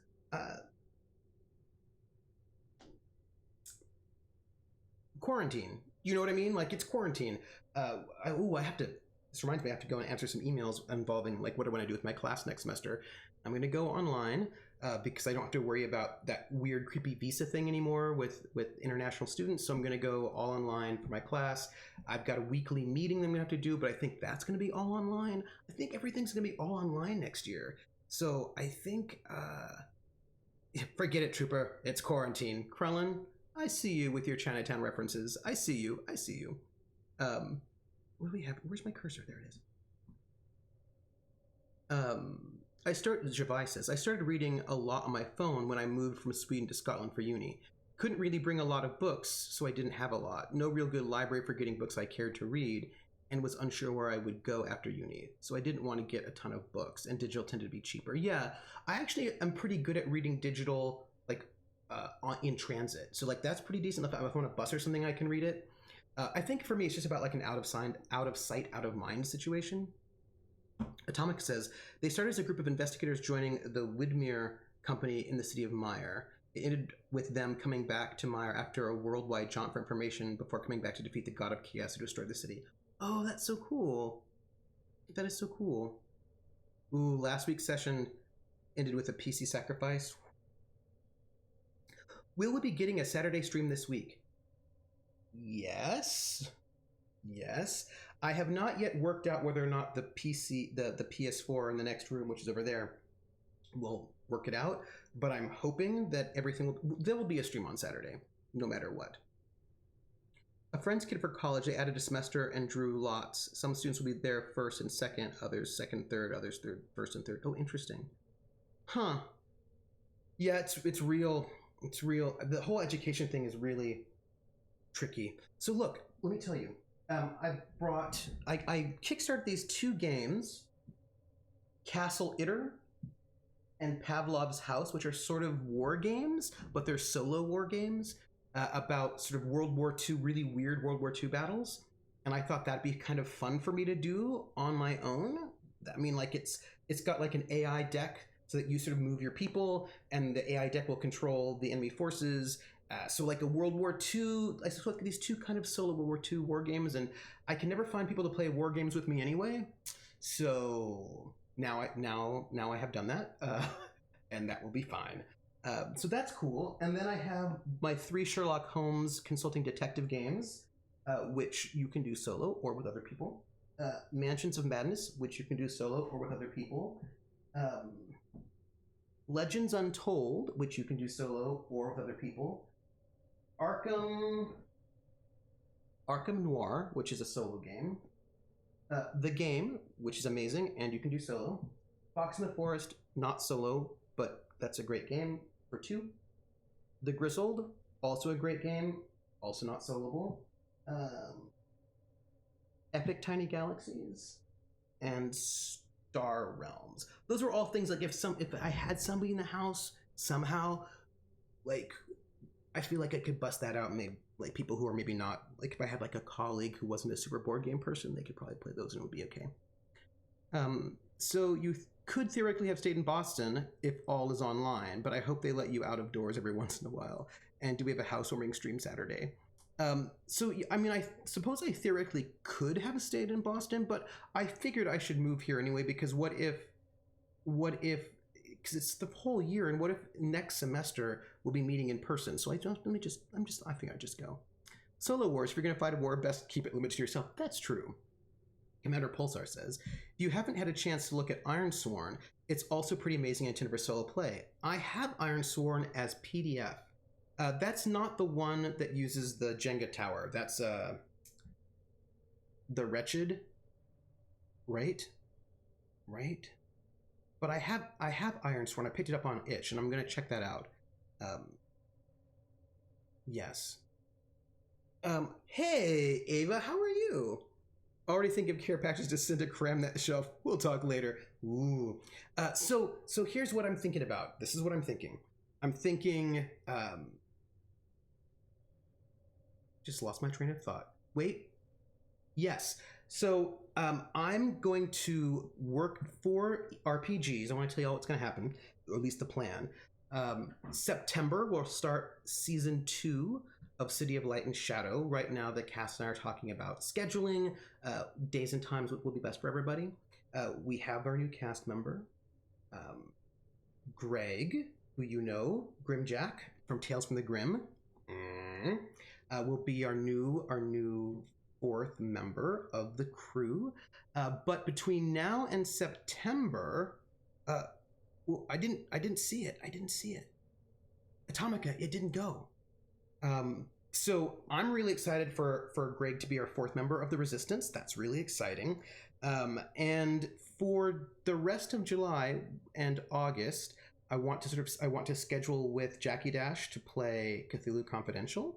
quarantine. You know what I mean? Like, it's quarantine. This reminds me, I have to go and answer some emails involving, like, what do I want to do with my class next semester. I'm going to go online because I don't have to worry about that weird, creepy visa thing anymore with international students. So I'm going to go all online for my class. I've got a weekly meeting that I'm going to have to do, but I think that's going to be all online. I think everything's going to be all online next year. So I think, forget it, Trooper. It's quarantine. Krellin, I see you with your Chinatown references. I see you. What do we have? Where's my cursor? There it is. Javai says, I started reading a lot on my phone when I moved from Sweden to Scotland for uni. couldn't really bring a lot of books, so I didn't have a lot. No real good library for getting books I cared to read, and was unsure where I would go after uni. So I didn't want to get a ton of books, and digital tended to be cheaper. Yeah, I actually am pretty good at reading digital, like in transit. So like that's pretty decent. If I'm on a bus or something, I can read it. I think for me, it's just about like an out of sight, out of mind situation. Atomic says they started as a group of investigators joining the Widmer company in the city of Meyer. It ended with them coming back to Meyer after a worldwide jaunt for information before coming back to defeat the god of chaos who destroyed the city. Oh, that's so cool. That is so cool. Ooh, last week's session ended with a PC sacrifice. Will we be getting a Saturday stream this week? Yes. Yes. I have not yet worked out whether or not the PC, the PS4 in the next room, which is over there, will work it out. But I'm hoping that there will be a stream on Saturday, no matter what. A friend's kid for college, they added a semester and drew lots. Some students will be there first and second, others second, third, others third, first and third. Oh, interesting. Huh. Yeah, it's real. It's real. The whole education thing is really tricky. So look, let me tell you. I kickstarted these 2 games, Castle Itter and Pavlov's House, which are sort of war games, but they're solo war games about sort of World War II, really weird World War II battles. And I thought that'd be kind of fun for me to do on my own. I mean, like it's got like an AI deck so that you sort of move your people, and the AI deck will control the enemy forces. So like a World War II, I suppose these 2 kind of solo World War II war games, and I can never find people to play war games with me anyway. So now I have done that, and that will be fine. So that's cool. And then I have my 3 Sherlock Holmes consulting detective games, which you can do solo or with other people. Mansions of Madness, which you can do solo or with other people. Legends Untold, which you can do solo or with other people. Arkham Noir, which is a solo game. The Game, which is amazing, and you can do solo. Fox in the Forest, not solo, but that's a great game for 2. The Grizzled, also a great game, also not soloable. Epic Tiny Galaxies, and Star Realms. Those were all things like if I had somebody in the house somehow, like I feel like I could bust that out and maybe like people who are maybe not, like if I had like a colleague who wasn't a super board game person, they could probably play those and it would be okay. So you could theoretically have stayed in Boston if all is online, but I hope they let you out of doors every once in a while. And do we have a housewarming stream Saturday? So I mean, I suppose I theoretically could have stayed in Boston, but I figured I should move here anyway, because what if, because it's the whole year, and what if next semester we'll be meeting in person? So I think I'd just go. Solo Wars, if you're going to fight a war, best keep it limited to yourself. That's true. Commander Pulsar says, if you haven't had a chance to look at Ironsworn, it's also pretty amazing intended for solo play. I have Ironsworn as PDF. That's not the one that uses the Jenga tower. That's the Wretched, right? But I have Ironsworn. I picked it up on Itch, and I'm going to check that out. Yes. Hey, Ava, how are you? Already thinking of care packages to send to cram that shelf. We'll talk later. Ooh. So here's what I'm thinking about. This is what I'm thinking. I'm thinking, just lost my train of thought. Wait. Yes. So I'm going to work for RPGs. I want to tell you all what's going to happen, or at least the plan. September, we'll start season 2 of City of Light and Shadow. Right now, the cast and I are talking about scheduling, days and times will be best for everybody. We have our new cast member, Greg, who you know, Grimjack from Tales from the Grim, will be our new 4th member of the crew. But between now and September, well, I didn't see it. Atomica, it didn't go. So I'm really excited for Greg to be our 4th member of the Resistance. That's really exciting. And for the rest of July and August, I want to schedule with Jackie Dash to play Cthulhu Confidential.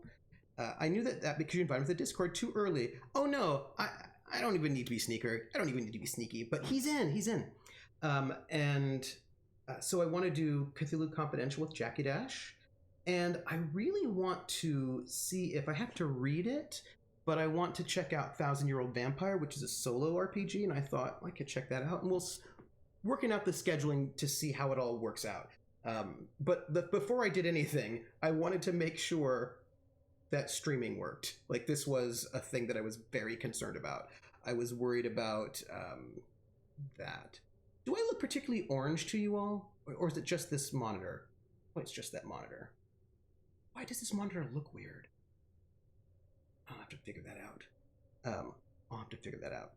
I knew that because you invited him to the Discord too early. Oh no, I don't even need to be sneaker. I don't even need to be sneaky. But he's in. So I want to do Cthulhu Confidential with Jackie Dash, and I really want to see if I have to read it. But I want to check out 1,000-Year-Old Vampire, which is a solo RPG, and I thought I could check that out. And we'll working out the scheduling to see how it all works out. But before I did anything, I wanted to make sure that streaming worked. Like, this was a thing that I was very concerned about. I was worried about that. Do I look particularly orange to you all? Or is it just this monitor? Oh, it's just that monitor. Why does this monitor look weird? I'll have to figure that out.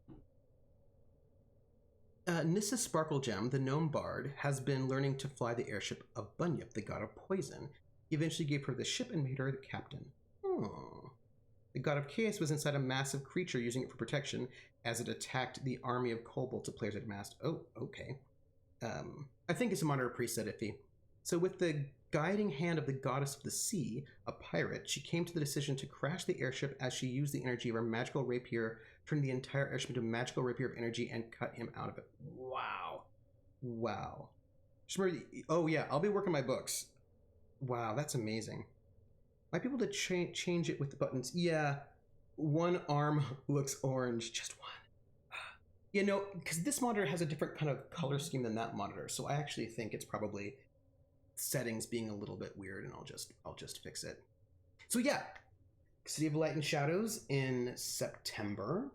Nissa Sparklegem, the gnome bard, has been learning to fly the airship of Bunyip, the god of poison. He eventually gave her the ship and made her the captain. Oh. The god of chaos was inside a massive creature, using it for protection as it attacked the army of kobolds the players had amassed. Oh, okay. I think it's a monitor preset iffy. So with the guiding hand of the goddess of the sea, a pirate, she came to the decision to crash the airship as she used the energy of her magical rapier, turning the entire airship into a magical rapier of energy and cut him out of it. Wow. Oh yeah, I'll be working my books. Wow, that's amazing. Might be able to change it with the buttons. Yeah, one arm looks orange, just one. You know, because this monitor has a different kind of color scheme than that monitor, so I actually think it's probably settings being a little bit weird, and I'll just fix it. So yeah, City of Light and Shadows in September,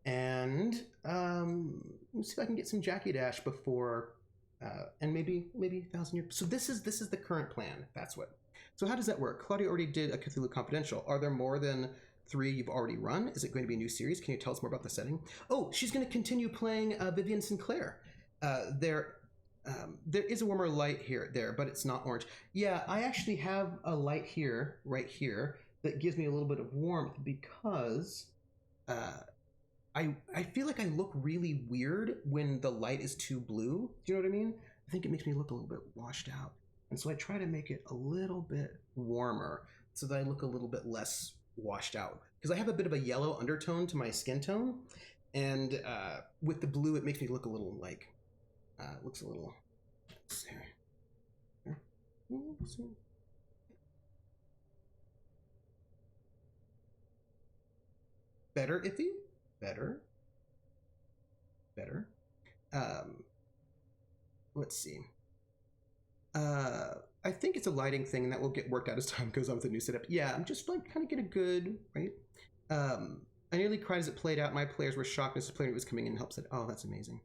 and let's see if I can get some Jackie Dash before, and maybe 1,000 years. So this is the current plan. That's what. So how does that work? Claudia already did a Cthulhu Confidential. Are there more than 3 you've already run? Is it going to be a new series? Can you tell us more about the setting? Oh, she's going to continue playing Vivian Sinclair. There is a warmer light there, but it's not orange. Yeah, I actually have a light here, right here, that gives me a little bit of warmth because I feel like I look really weird when the light is too blue. Do you know what I mean? I think it makes me look a little bit washed out. And so I try to make it a little bit warmer so that I look a little bit less washed out. Because I have a bit of a yellow undertone to my skin tone. And with the blue, it makes me look a little like, looks a little, better, iffy? Better. Let's see. I think it's a lighting thing, and that will get worked out as time goes on with the new setup. Yeah, I'm just like kind of get a good, right? I nearly cried as it played out. My players were shocked as the player was coming in and helped said, oh, that's amazing.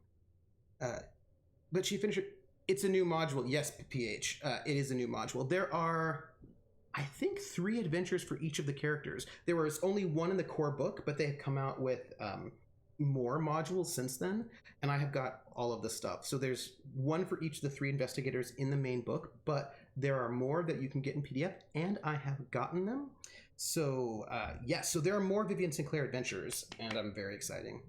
But she finished it. It's a new module. Yes, PH. It is a new module. There are, I think, 3 adventures for each of the characters. There was only 1 in the core book, but they have come out with more modules since then, and I have got all of the stuff. So there's 1 for each of the 3 investigators in the main book, but there are more that you can get in PDF, and I have gotten them. So yes, so there are more Vivian Sinclair adventures, and I'm very exciting.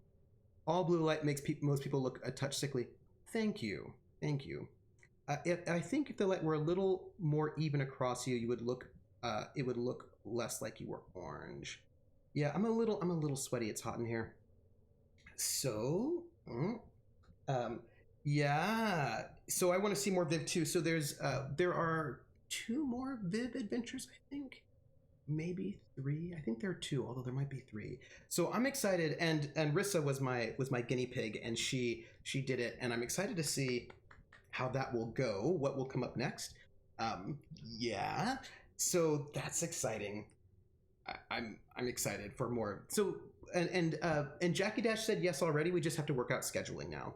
All blue light makes most people look a touch sickly. Thank you. I think if the light were a little more even across you, you would look. It would look less like you were orange. Yeah, I'm a little sweaty. It's hot in here. So, yeah. So I want to see more Viv too. So there are 2 more Viv adventures, I think. Maybe 3. I think there are 2, although there might be 3. So I'm excited, and Rissa was my guinea pig, and she did it, and I'm excited to see how that will go. What will come up next? Yeah. So that's exciting. I'm excited for more. So and Jackie Dash said yes already. We just have to work out scheduling now.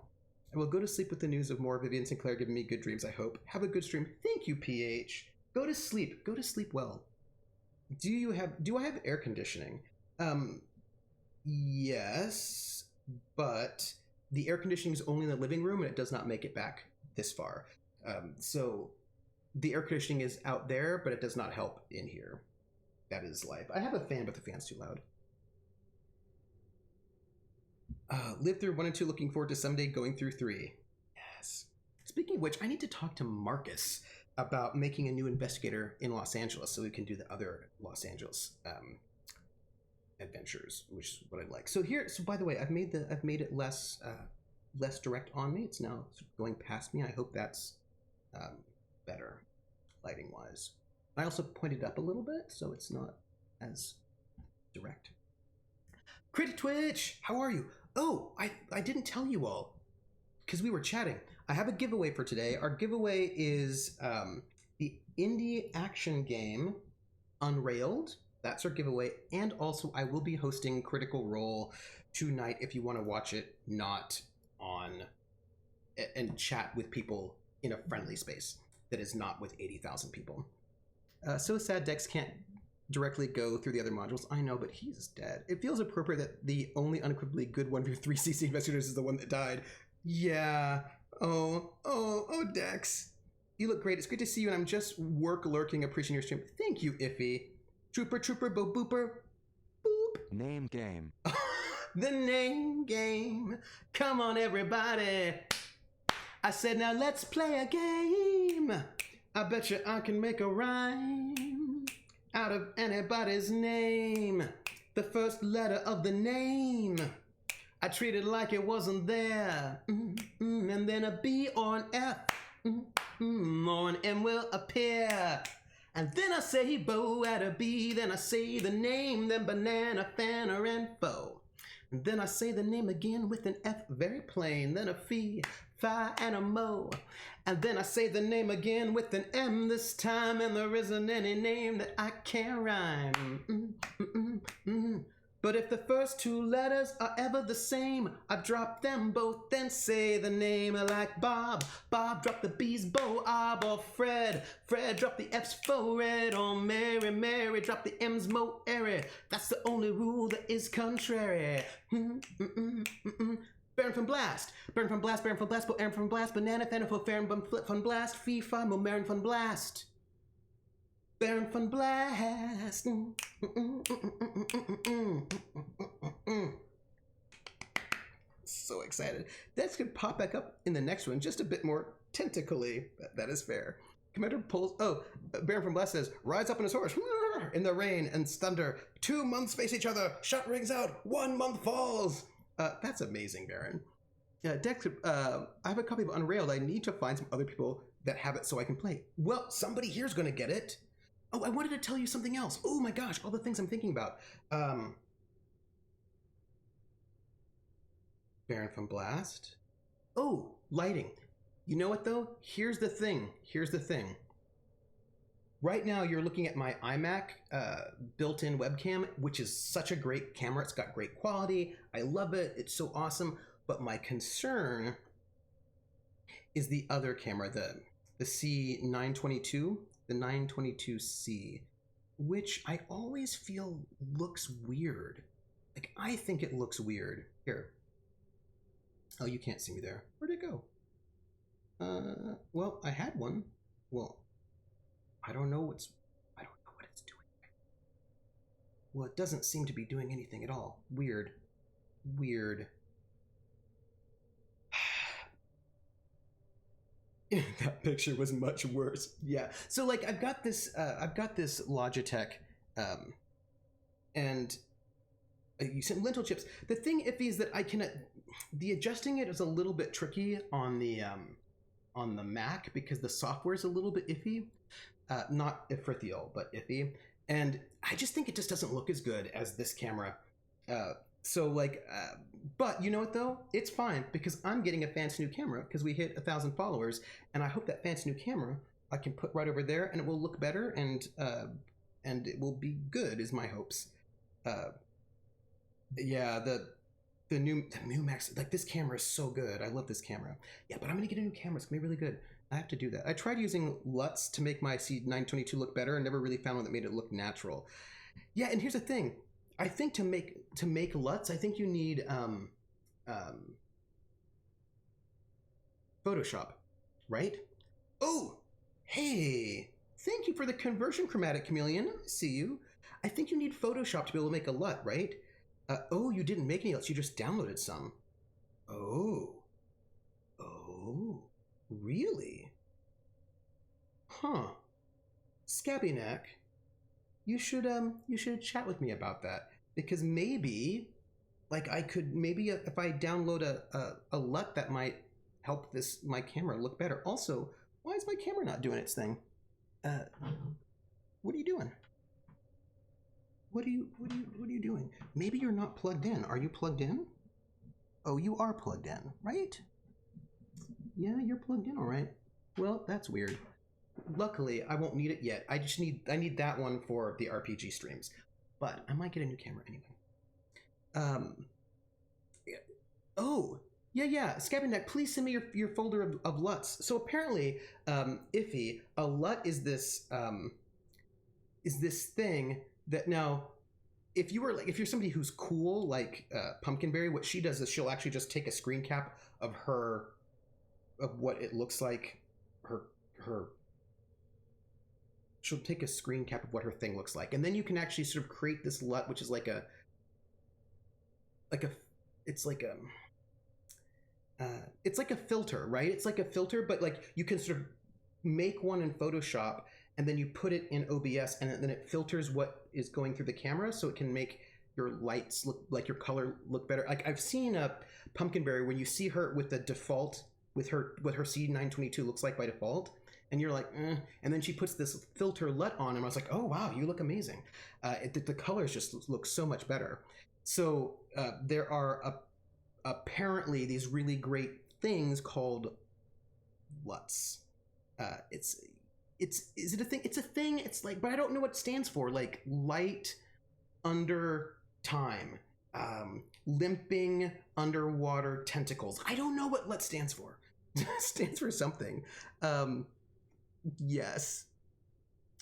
I will go to sleep with the news of more Vivian Sinclair giving me good dreams. I hope. Have a good stream. Thank you, PH. Go to sleep. Go to sleep well. Do I have air conditioning? Yes, but the air conditioning is only in the living room, and it does not make it back this far. So the air conditioning is out there, but it does not help in here. That is life. I have a fan, but the fan's too loud. Lived through 1 and 2, looking forward to someday going through 3. Yes. Speaking of which, I need to talk to Marcus about making a new investigator in Los Angeles so we can do the other Los Angeles adventures, which is what I'd like. So by the way, I've made it less direct on me. It's now going past me. I hope that's better lighting wise. I also pointed up a little bit so it's not as direct. Crit Twitch, how are you? Oh, I didn't tell you all because we were chatting. I have a giveaway for today. Our giveaway is the indie action game Unrailed. That's our giveaway. And also I will be hosting Critical Role tonight if you want to watch it not on and chat with people in a friendly space that is not with 80,000 people. So sad Dex can't directly go through the other modules. I know, but he's dead. It feels appropriate that the only unequivocally good 1v3cc investigators is the one that died. Yeah. Oh, Dex. You look great. It's great to see you, and I'm just lurking, appreciating your stream. Thank you, Iffy. Trooper, bo booper. Boop. Name game. The name game. Come on, everybody. I said, now let's play a game. I bet you I can make a rhyme out of anybody's name. The first letter of the name I treat it like it wasn't there. And then a B or an F or an M will appear. And then I say bow at a B, then I say the name, then banana, fan, or info. And then I say the name again with an F, very plain, then a fee, fi, and a mo. And then I say the name again with an M this time, and there isn't any name that I can't rhyme. But if the first two letters are ever the same, I drop them both, then say the name like Bob. Bob, drop the B's, Bo, Ob, or Fred. Fred, drop the F's, fo, red, or Mary. Mary, drop the M's, mo, airy. That's the only rule that is contrary. Baron from Blast. Baron from Blast, Baron from Blast, Bo, Aaron from Blast, Banana, Fanafo, Faron, Bum, Flip, Fun Blast, Fee, Fi, Mo, Marin, Fun Blast. Baron Fun Blast. So excited. That's going to pop back up in the next one, just a bit more tentacly. That is fair. Commander pulls. Oh, Baron from Blast says, rides up on his horse in the rain and thunder. 2 months face each other. Shot rings out. 1 month falls. That's amazing, Baron. Dex, I have a copy of Unrailed. I need to find some other people that have it so I can play. Well, somebody here's going to get it. Oh, I wanted to tell you something else. Oh my gosh, all the things I'm thinking about. Baron from Blast. Oh, lighting. You know what though? Here's the thing. Right now you're looking at my iMac built-in webcam, which is such a great camera. It's got great quality. I love it. It's so awesome. But my concern is the other camera, the C922. The 922C, which I always feel looks weird. Like, I think it looks weird. Here. Oh, you can't see me there. Where'd it go? Well, I had one. Well, I don't know what it's doing. Well, it doesn't seem to be doing anything at all. Weird. That picture was much worse. Yeah. So like I've got this Logitech and using lentil chips. The thing, Iffy, is that I can the adjusting it is a little bit tricky on the Mac because the software is a little bit iffy. Not ifrithial, but iffy. And I just think it just doesn't look as good as this camera. So like, but you know what though? It's fine because I'm getting a fancy new camera because we hit 1,000 followers, and I hope that fancy new camera I can put right over there and it will look better and it will be good is my hopes. Yeah, the new Max, like this camera is so good. I love this camera. Yeah, but I'm gonna get a new camera. It's gonna be really good. I have to do that. I tried using LUTs to make my C922 look better and never really found one that made it look natural. Yeah, and here's the thing. I think to make LUTs, I think you need Photoshop, right? Oh, hey, thank you for the conversion chromatic, Chameleon. I see you. I think you need Photoshop to be able to make a LUT, right? Oh, you didn't make any LUTs, you just downloaded some. Oh. Really? Huh. Scabby Neck, you should chat with me about that, because maybe like I could, maybe if I download a LUT that might help my camera look better. Also, why is my camera not doing its thing? What are you doing? What are you doing? Maybe you're not plugged in. Are you plugged in? Oh, you are plugged in, right? Yeah, you're plugged in, all right. Well, that's weird. Luckily, I won't need it yet. I need that one for the RPG streams, but I might get a new camera anyway. Oh, yeah. Scabby Neck, please send me your folder of LUTs. So apparently, Iffy, a LUT is this thing that now, if you're somebody who's cool like Pumpkinberry, what she does is she'll actually just take a screen cap of what it looks like. She'll take a screen cap of what her thing looks like, and then you can actually sort of create this LUT, which is it's like a filter, right? It's like a filter, but like you can sort of make one in Photoshop, and then you put it in OBS, and then it filters what is going through the camera, so it can make your lights look like your color look better. Like I've seen a Pumpkinberry when you see her with the default, with what her C922 looks like by default, and you're like, and then she puts this filter LUT on, and I was like, oh wow, you look amazing. The colors just look so much better. So there are apparently these really great things called LUTs. Is it a thing? It's a thing. It's like, but I don't know what it stands for. Like light under time, limping underwater tentacles. I don't know what LUT stands for. It stands for something. Yes.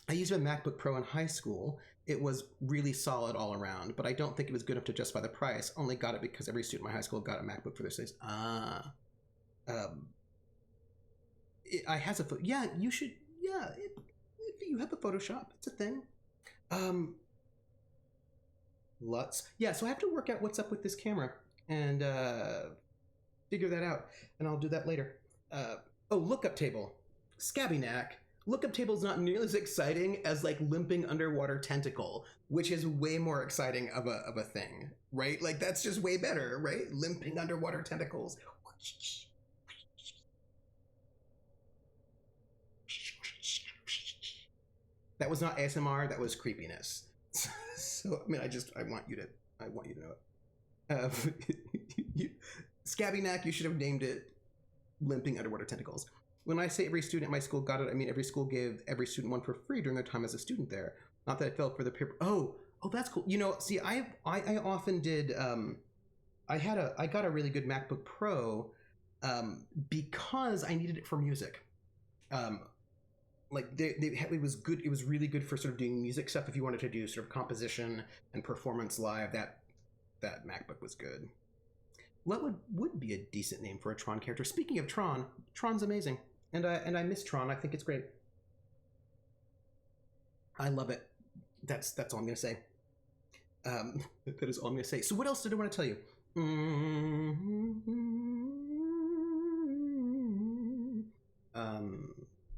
I used a MacBook Pro in high school. It was really solid all around, but I don't think it was good enough to justify the price. Only got it because every student in my high school got a MacBook for their studies. I has a yeah. You should if you have a Photoshop, it's a thing. LUTs. Yeah. So I have to work out what's up with this camera and figure that out, and I'll do that later. Lookup table. Scabby Neck. Lookup table is not nearly as exciting as like limping underwater tentacle, which is way more exciting of a thing, right? Like that's just way better, right? Limping underwater tentacles. That was not ASMR. That was creepiness. So I mean, I want you to know it. Scabby Neck. You should have named it limping underwater tentacles. When I say every student at my school got it, I mean every school gave every student one for free during their time as a student there. Not that it felt for the peer. Oh, that's cool. You know, see, I often did. I got a really good MacBook Pro because I needed it for music. Like it was good. It was really good for sort of doing music stuff. If you wanted to do sort of composition and performance live, that MacBook was good. What would be a decent name for a Tron character? Speaking of Tron, Tron's amazing. And I miss Tron. I think it's great. I love it. That's all I'm gonna say. That is all I'm gonna say. So what else did I want to tell you?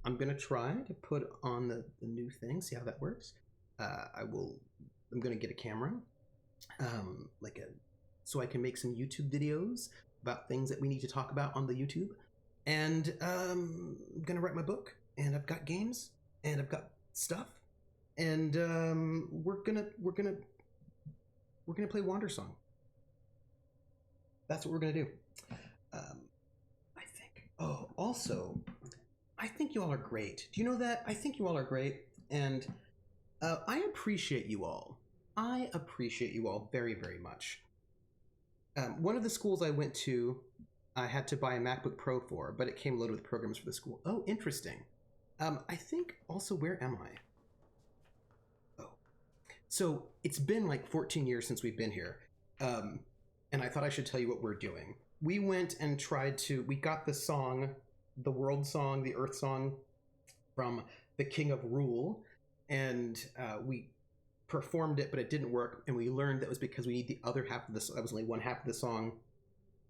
I'm gonna try to put on the new thing. See how that works. I'm gonna get a camera, so I can make some YouTube videos about things that we need to talk about on the YouTube. And I'm gonna write my book, and I've got games, and I've got stuff, and we're gonna play Wandersong. That's what we're gonna do. I think. Oh, also, I think you all are great. Do you know that? I think you all are great, and I appreciate you all. I appreciate you all very, very much. One of the schools I went to, I had to buy a MacBook Pro for, but it came loaded with programs for the school. Oh, interesting. I think also, where am I? Oh. So it's been like 14 years since we've been here. And I thought I should tell you what we're doing. We went and we got the song, the world song, the earth song from the King of Rule. And we performed it, but it didn't work. And we learned that was because we need the other half of this. That was only one half of the song.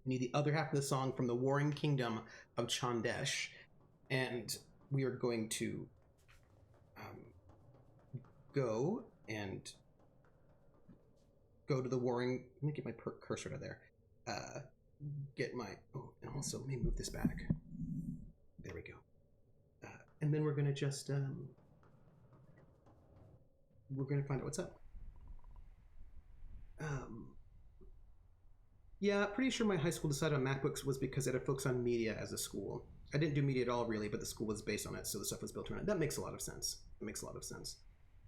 We need the other half of the song from the Warring Kingdom of Chaandesh. and we are going to go to the warring. Let me get my cursor to there. Get my and also let me move this back. There we go. And then we're gonna just we're gonna find out what's up. Yeah, pretty sure my high school decided on MacBooks was because it had a focus on media as a school. I didn't do media at all, really, but the school was based on it, so the stuff was built around it. That makes a lot of sense.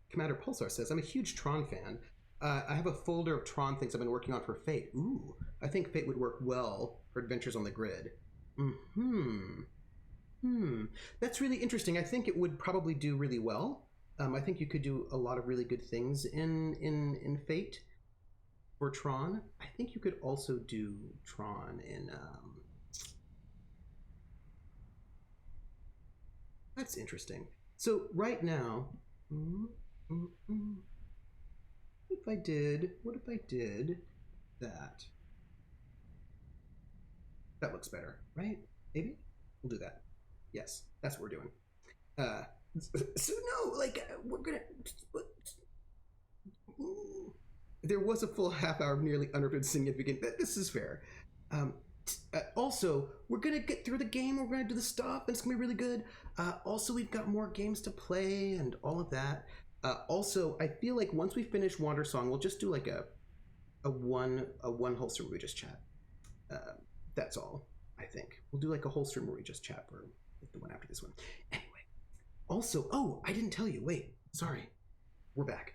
Commander Pulsar says, I'm a huge Tron fan. I have a folder of Tron things I've been working on for Fate. Ooh, I think Fate would work well for Adventures on the Grid. That's really interesting. I think it would probably do really well. I think you could do a lot of really good things in Fate for Tron. I think you could also do Tron in... That's interesting. So right now... What if I did that? That looks better, right? Maybe? We'll do that. Yes, that's what we're doing. So no, like, we're gonna... There was a full half hour of nearly insignificant. This is fair. Also, we're gonna get through the game. We're gonna do the stuff, and it's gonna be really good. Also, we've got more games to play and all of that. Also, I feel like once we finish Wandersong, we'll just do like a one whole stream where we just chat. That's all. I think we'll do like a whole stream where we just chat for the one after this one. Anyway. Also, oh, I didn't tell you. Wait, sorry. We're back.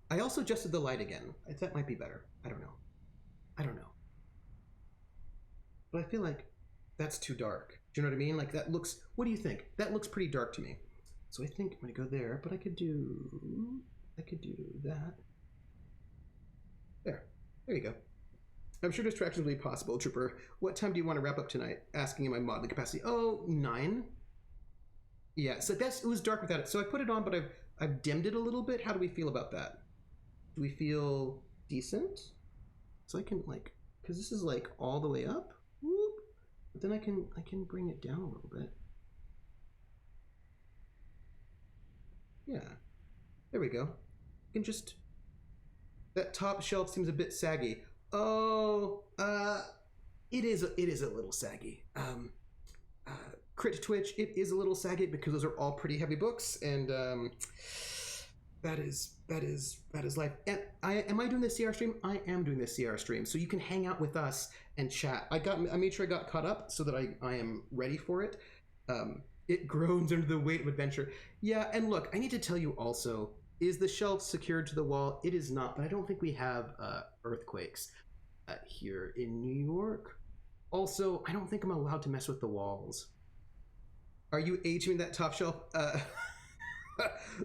I also adjusted the light again. That might be better. I don't know. But I feel like that's too dark. Do you know what I mean? Like that looks, what do you think? That looks pretty dark to me. So I think I'm gonna go there, but I could do that. There you go. I'm sure distractions will be possible, Trooper. What time do you want to wrap up tonight? Asking in my modeling capacity. Oh, 9. Yeah, so it was dark without it. So I put it on, but I've dimmed it a little bit. How do we feel about that? Do we feel decent? So I can like, because this is like all the way up. Whoop. But then I can bring it down a little bit. Yeah, there we go. You can just, that top shelf seems a bit saggy. Oh, it is a little saggy. Crit Twitch, it is a little saggy because those are all pretty heavy books, and that is life. And am I doing the CR stream? I am doing the CR stream, so you can hang out with us and chat. I made sure I got caught up so that I am ready for it. It groans under the weight of adventure. Yeah, and look, I need to tell you also, is the shelf secured to the wall? It is not, but I don't think we have earthquakes here in New York. Also, I don't think I'm allowed to mess with the walls. Are you aging that top shelf?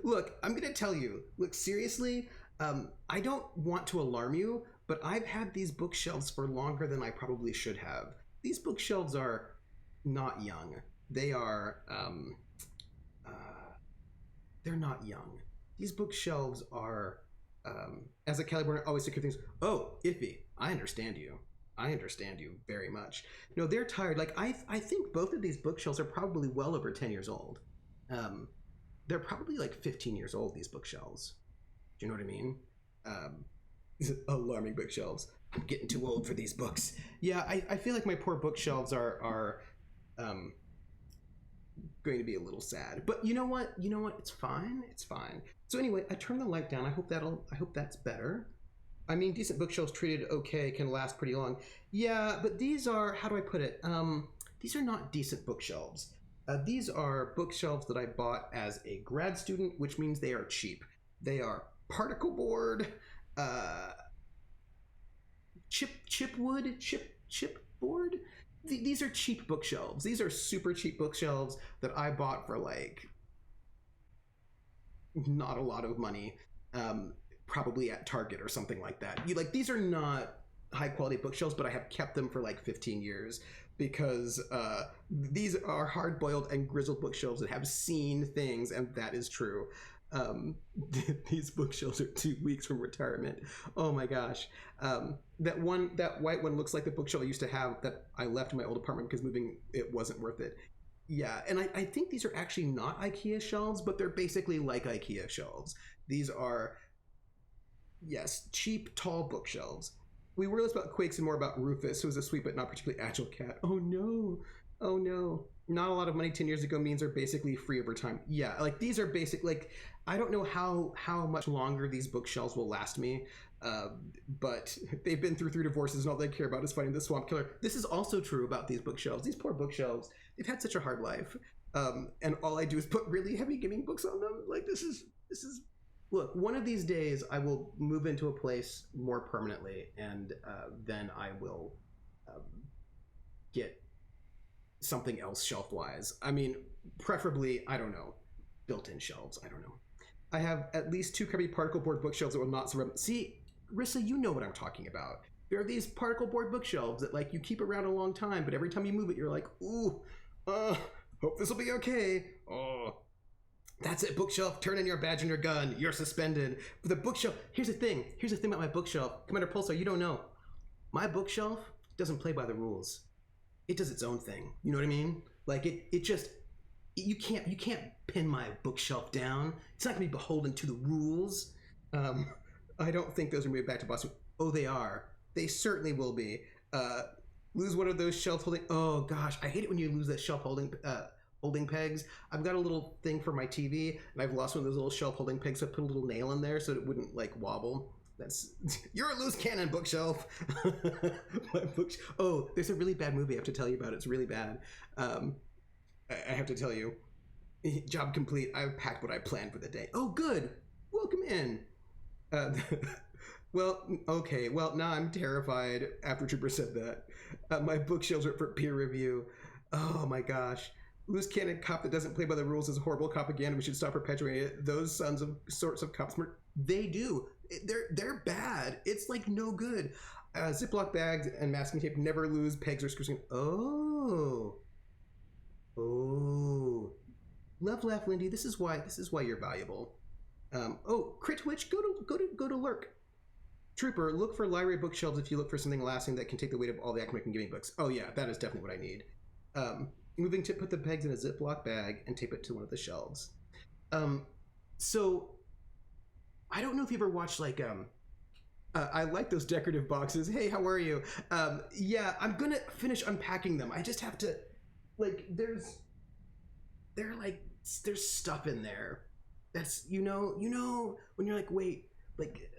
Look, I'm gonna tell you, look, seriously, I don't want to alarm you, but I've had these bookshelves for longer than I probably should have. These bookshelves are not young. They are, they're not young. These bookshelves are, as a Caliburn, always secure things. Oh, Iffy, I understand you. I understand you very much. No, they're tired. Like, I think both of these bookshelves are probably well over 10 years old. They're probably like 15 years old, these bookshelves. Do you know what I mean? Alarming bookshelves. I'm getting too old for these books. Yeah, I feel like my poor bookshelves are going to be a little sad. But you know what? It's fine. It's fine. So anyway, I turned the light down. I hope that's better. I mean, decent bookshelves treated okay can last pretty long. Yeah, but these are, how do I put it? These are not decent bookshelves. These are bookshelves that I bought as a grad student, which means they are cheap. They are particle board, chip board. These are cheap bookshelves. These are super cheap bookshelves that I bought for like not a lot of money. Probably at Target or something like that. These are not high quality bookshelves, but I have kept them for like 15 years because these are hard boiled and grizzled bookshelves that have seen things, and that is true. These bookshelves are 2 weeks from retirement. Oh my gosh. That white one looks like the bookshelf I used to have that I left in my old apartment because moving, it wasn't worth it. Yeah, and I think these are actually not IKEA shelves, but they're basically like IKEA shelves. These are, yes, cheap, tall bookshelves. We were less about Quakes and more about Rufus, who was a sweet but not particularly agile cat. Oh no, oh no. Not a lot of money 10 years ago means are basically free over time. Yeah, like these are basic, like, I don't know how much longer these bookshelves will last me, but they've been through 3 divorces and all they care about is fighting the swamp killer. This is also true about these bookshelves. These poor bookshelves, they've had such a hard life. And all I do is put really heavy gaming books on them. Like this is look, one of these days I will move into a place more permanently, and then I will get something else shelf-wise. I mean, preferably, I don't know, built-in shelves. I don't know. I have at least 2 crappy particle board bookshelves that will not survive. See, Rissa, you know what I'm talking about. There are these particle board bookshelves that like you keep around a long time, but every time you move it, you're like, ooh, hope this will be okay. Oh, that's it, bookshelf. Turn in your badge and your gun. You're suspended. But the bookshelf. Here's the thing about my bookshelf. Commander Pulsar, you don't know. My bookshelf doesn't play by the rules. It does its own thing. You know what I mean? Like it just, you can't pin my bookshelf down. It's not gonna be beholden to the rules. I don't think those are moved back to Boston. Oh, they are. They certainly will be. Lose one of those shelf holding. Oh gosh, I hate it when you lose that shelf holding pegs. I've got a little thing for my TV, and I've lost one of those little shelf holding pegs. So I put a little nail in there so it wouldn't like wobble. That's you're a loose cannon, bookshelf. Oh, there's a really bad movie I have to tell you about. It's really bad. I have to tell you. Job complete. I've packed what I planned for the day. Oh, good. Welcome in. Well, okay. Well, now I'm terrified after Trooper said that. My bookshelves are for peer review. Oh my gosh. Loose cannon cop that doesn't play by the rules is a horrible propaganda. We should stop perpetuating it. Those sorts of cops, they do. They're bad. It's like no good. Ziploc bags and masking tape never lose pegs or screws. Oh. Laugh, Lindy. This is why you're valuable. Oh, Crit Witch, go to lurk. Trooper, look for library bookshelves if you look for something lasting that can take the weight of all the academic and gaming books. Oh yeah, that is definitely what I need. Moving to put the pegs in a Ziploc bag and tape it to one of the shelves. So I don't know if you ever watched like I like those decorative boxes. Hey, how are you? Yeah, I'm gonna finish unpacking them. I just have to, like, there's stuff in there that's you know when you're like, wait, like,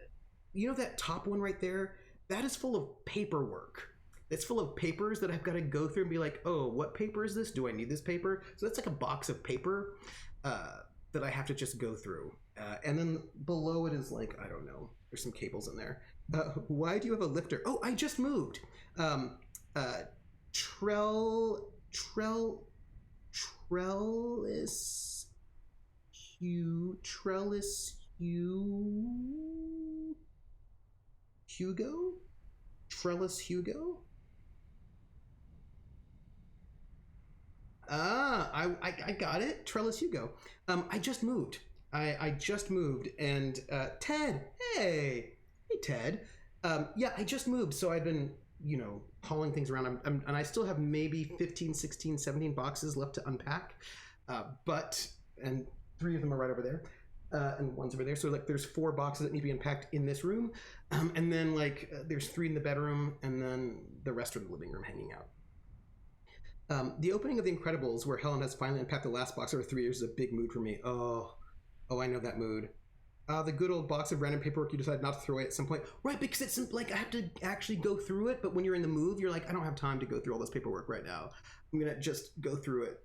you know that top one right there, that is full of paperwork. It's full of papers that I've got to go through and be like, oh, what paper is this? Do I need this paper? So that's like a box of paper that I have to just go through. And then below it is like, I don't know, there's some cables in there. Why do you have a lifter? Oh, I just moved. Trellis Hugo? I got it. Trellis Hugo. I just moved. I just moved, and Ted. Hey, Ted. Yeah, I just moved, so I've been, hauling things around. And I still have maybe 15, 16, 17 boxes left to unpack. And 3 of them are right over there. And one's over there. So like there's 4 boxes that need to be unpacked in this room. And then like there's 3 in the bedroom, and then the rest are in the living room hanging out. The opening of The Incredibles, where Helen has finally unpacked the last box over 3 years, is a big mood for me. Oh, I know that mood. The good old box of random paperwork you decide not to throw away at some point. Right, because it's like I have to actually go through it, but when you're in the move, you're like, I don't have time to go through all this paperwork right now. I'm going to just go through it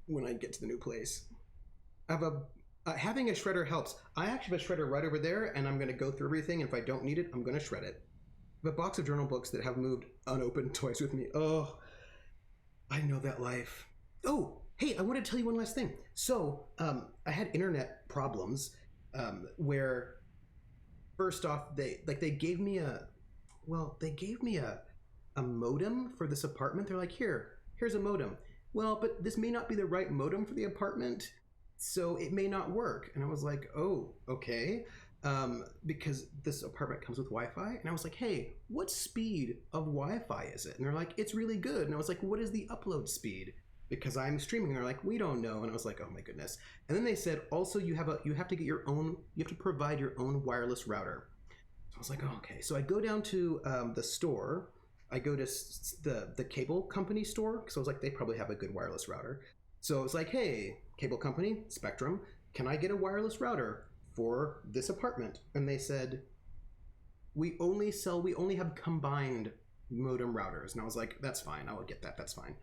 when I get to the new place. Having a shredder helps. I actually have a shredder right over there, and I'm going to go through everything, and if I don't need it, I'm going to shred it. I have a box of journal books that have moved unopened twice with me. Oh, I know that life. Oh, hey, I want to tell you one last thing. So, I had internet problems where, first off, they gave me a modem for this apartment. They're like, here's a modem. Well, but this may not be the right modem for the apartment, so it may not work. And I was like, oh, okay. Because this apartment comes with Wi-Fi. And I was like, hey, what speed of Wi-Fi is it? And they're like, it's really good. And I was like, what is the upload speed? because I'm streaming. And they're like, we don't know. And I was like, oh my goodness. And then they said, also you have to get your own, you have to provide your own wireless router. So I was like, oh, okay. So I go down to the store. I go to the cable company store because I was like, they probably have a good wireless router. So I was like, hey, cable company, Spectrum, can I get a wireless router for this apartment? And they said, we only have combined modem routers. And I was like, that's fine, I'll get that, that's fine.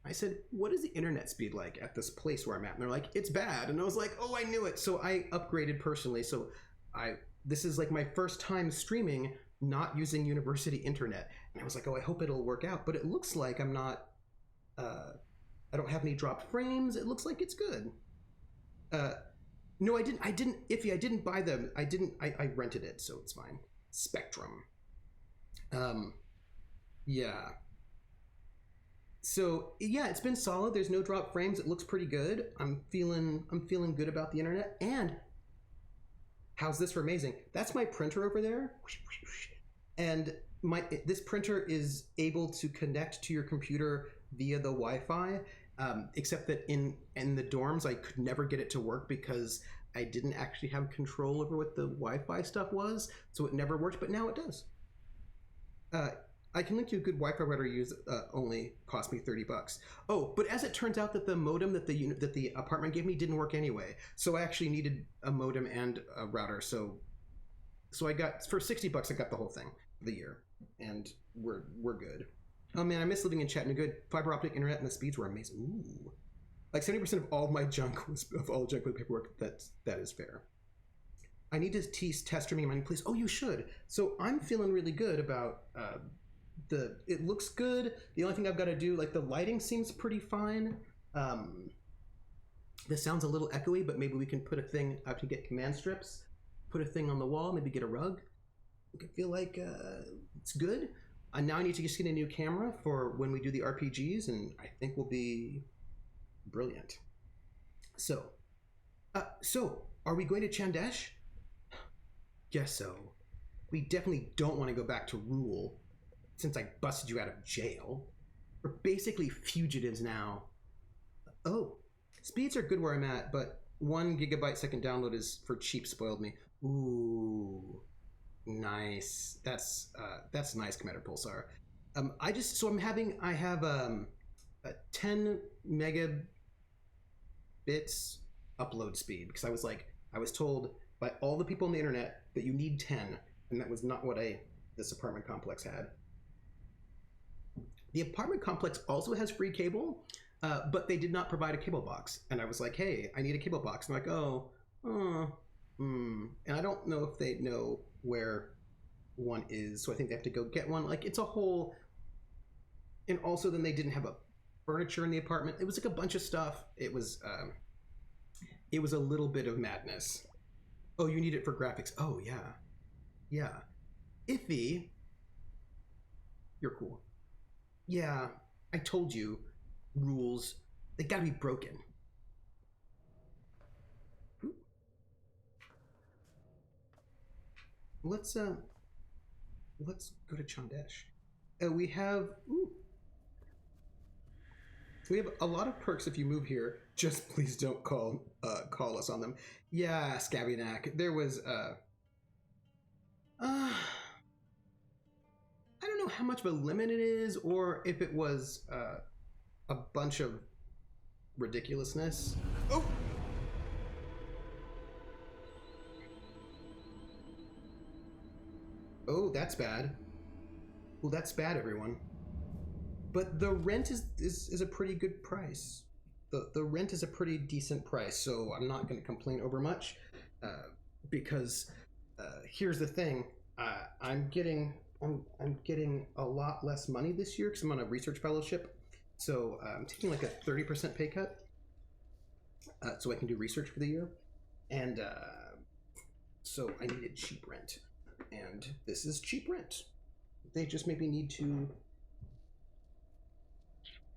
I said, what is the internet speed like at this place where I'm at? And they're like, it's bad. And I was like, oh, I knew it. So I upgraded personally. So this is like my first time streaming not using university internet. And I was like, oh, I hope it'll work out. But it looks like I'm not, I don't have any dropped frames. It looks like it's good. No, I didn't, Iffy, I didn't buy them. I rented it, so it's fine. Spectrum. Yeah. So yeah, it's been solid. There's no drop frames. It looks pretty good. I'm feeling good about the internet. And how's this for amazing? That's my printer over there. And this printer is able to connect to your computer via the Wi-Fi. Except that in the dorms, I could never get it to work because I didn't actually have control over what the Wi-Fi stuff was, so it never worked. But now it does. I can link you a good Wi-Fi router to use. Only cost me $30. Oh, but as it turns out, that the modem that the apartment gave me didn't work anyway. So I actually needed a modem and a router. So I got, for $60, I got the whole thing for the year, and we're good. Oh man, I miss living in Chattanooga. Fiber optic internet and the speeds were amazing. Ooh. Like 70% of all my junk was paperwork. That is fair. I need to test streaming mine, please. Oh, you should. So I'm feeling really good about it looks good. The only thing I've got to do, like the lighting seems pretty fine. This sounds a little echoey, but maybe we can put a thing, I have to get command strips, put a thing on the wall, maybe get a rug. I feel like it's good. Now I need to just get a new camera for when we do the RPGs, and I think we'll be brilliant. So are we going to Chaandesh? Guess so. We definitely don't want to go back to Rule, since I busted you out of jail. We're basically fugitives now. Oh, speeds are good where I'm at, but 1 gigabyte second download is for cheap spoiled me. Ooh. Nice. That's nice, Commander Pulsar. I have a 10 megabits upload speed because I was told by all the people on the internet that you need 10, and that was not what this apartment complex had. The apartment complex also has free cable, but they did not provide a cable box. And I was like, hey, I need a cable box. And they're like, and I don't know if they know where one is, so I think they have to go get one. Like, it's a whole, and also then they didn't have a furniture in the apartment. It was like a bunch of stuff. It was a little bit of madness. Oh, you need it for graphics. Oh yeah. Iffy, you're cool. Yeah, I told you, rules, they gotta be broken. Let's go to Chaandesh. We have a lot of perks if you move here. Just please don't call us on them. Yeah, Scabbynack. There was I don't know how much of a limit it is, or if it was a bunch of ridiculousness. Oh. Oh, that's bad. Well, that's bad, everyone. But the rent is a pretty good price. The rent is a pretty decent price, so I'm not going to complain over much. Because here's the thing: I'm getting a lot less money this year because I'm on a research fellowship. So I'm taking like a 30% pay cut, so I can do research for the year, and so I needed cheap rent. And this is cheap rent. They just maybe need to,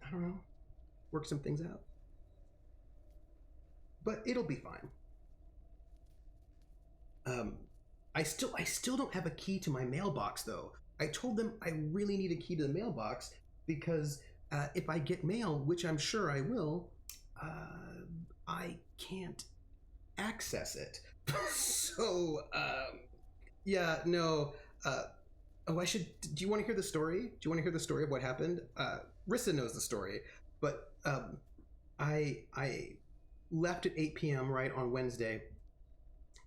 I don't know, work some things out. But it'll be fine. I still don't have a key to my mailbox though. I told them I really need a key to the mailbox because if I get mail, which I'm sure I will, I can't access it. So, yeah, no. Oh, I should. Do you want to hear the story? Do you want to hear the story of what happened? Rissa knows the story, but I left at 8 p.m. right on Wednesday,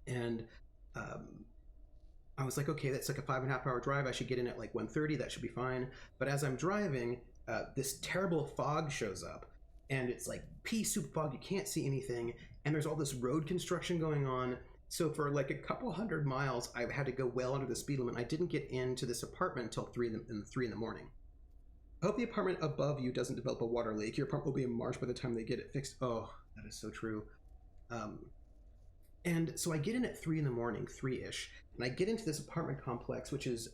and I was like, okay, that's like a 5.5 hour drive. I should get in at like 1:30. That should be fine. But as I'm driving, this terrible fog shows up, and it's like pea soup fog. You can't see anything, and there's all this road construction going on. So for like a couple 100 miles, I had to go well under the speed limit. I didn't get into this apartment until 3 in the morning. I hope the apartment above you doesn't develop a water leak. Your apartment will be in March by the time they get it fixed. Oh, that is so true. And so I get in at 3 in the morning, 3-ish, and I get into this apartment complex, which is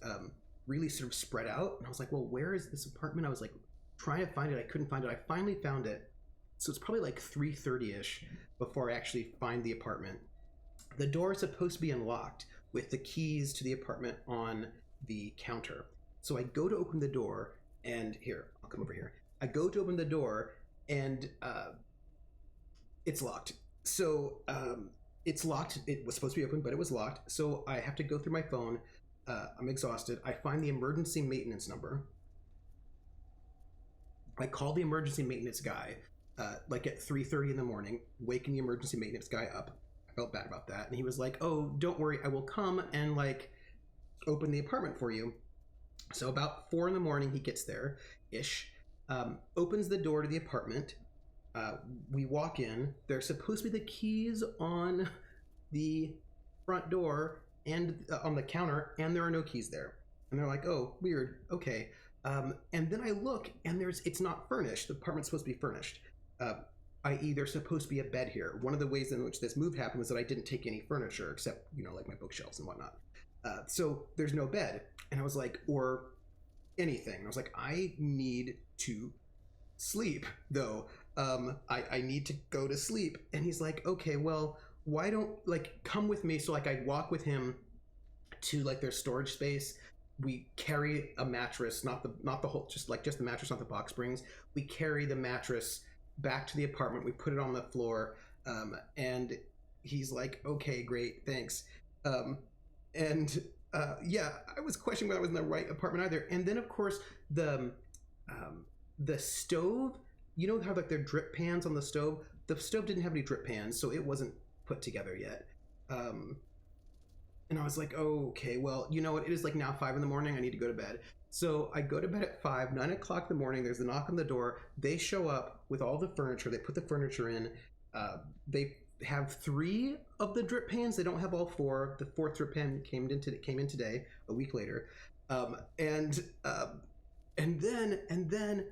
really sort of spread out. And I was like, well, where is this apartment? I was like trying to find it. I couldn't find it. I finally found it. So it's probably like 3:30-ish before I actually find the apartment. The door is supposed to be unlocked with the keys to the apartment on the counter. So I go to open the door, and here, I'll come over here. I go to open the door, and it's locked. So it's locked. It was supposed to be open, but it was locked. So I have to go through my phone. I'm exhausted. I find the emergency maintenance number. I call the emergency maintenance guy like at 3:30 in the morning, waking the emergency maintenance guy up. I felt bad about that. And he was like, oh, don't worry. I will come and like open the apartment for you. So about 4 in the morning, he gets there-ish, opens the door to the apartment. We walk in. There's supposed to be the keys on the front door and on the counter, and there are no keys there. And they're like, oh, weird. Okay. And then I look, and it's not furnished. The apartment's supposed to be furnished. I.e., there's supposed to be a bed here. One of the ways in which this move happened was that I didn't take any furniture except, like my bookshelves and whatnot. So there's no bed. And I was like, or anything. And I was like, I need to sleep, though. I need to go to sleep. And he's like, okay, well, why don't, come with me? So, I walk with him to, their storage space. We carry a mattress, not the whole, just the mattress, not the box springs. We carry the mattress back to the apartment. We put it on the floor, and he's like, okay, great, thanks. Yeah, I was questioning whether I was in the right apartment either. And then, of course, the stove, you know how there are drip pans on the stove? The stove didn't have any drip pans, so it wasn't put together yet. And I was like, oh, okay, well, you know what? It is now 5 in the morning. I need to go to bed. So I go to bed at 5, 9 o'clock in the morning. There's a knock on the door. They show up with all the furniture. They put the furniture in. They have 3 of the drip pans. They don't have all 4. The 4th drip pan came in today, a week later. And then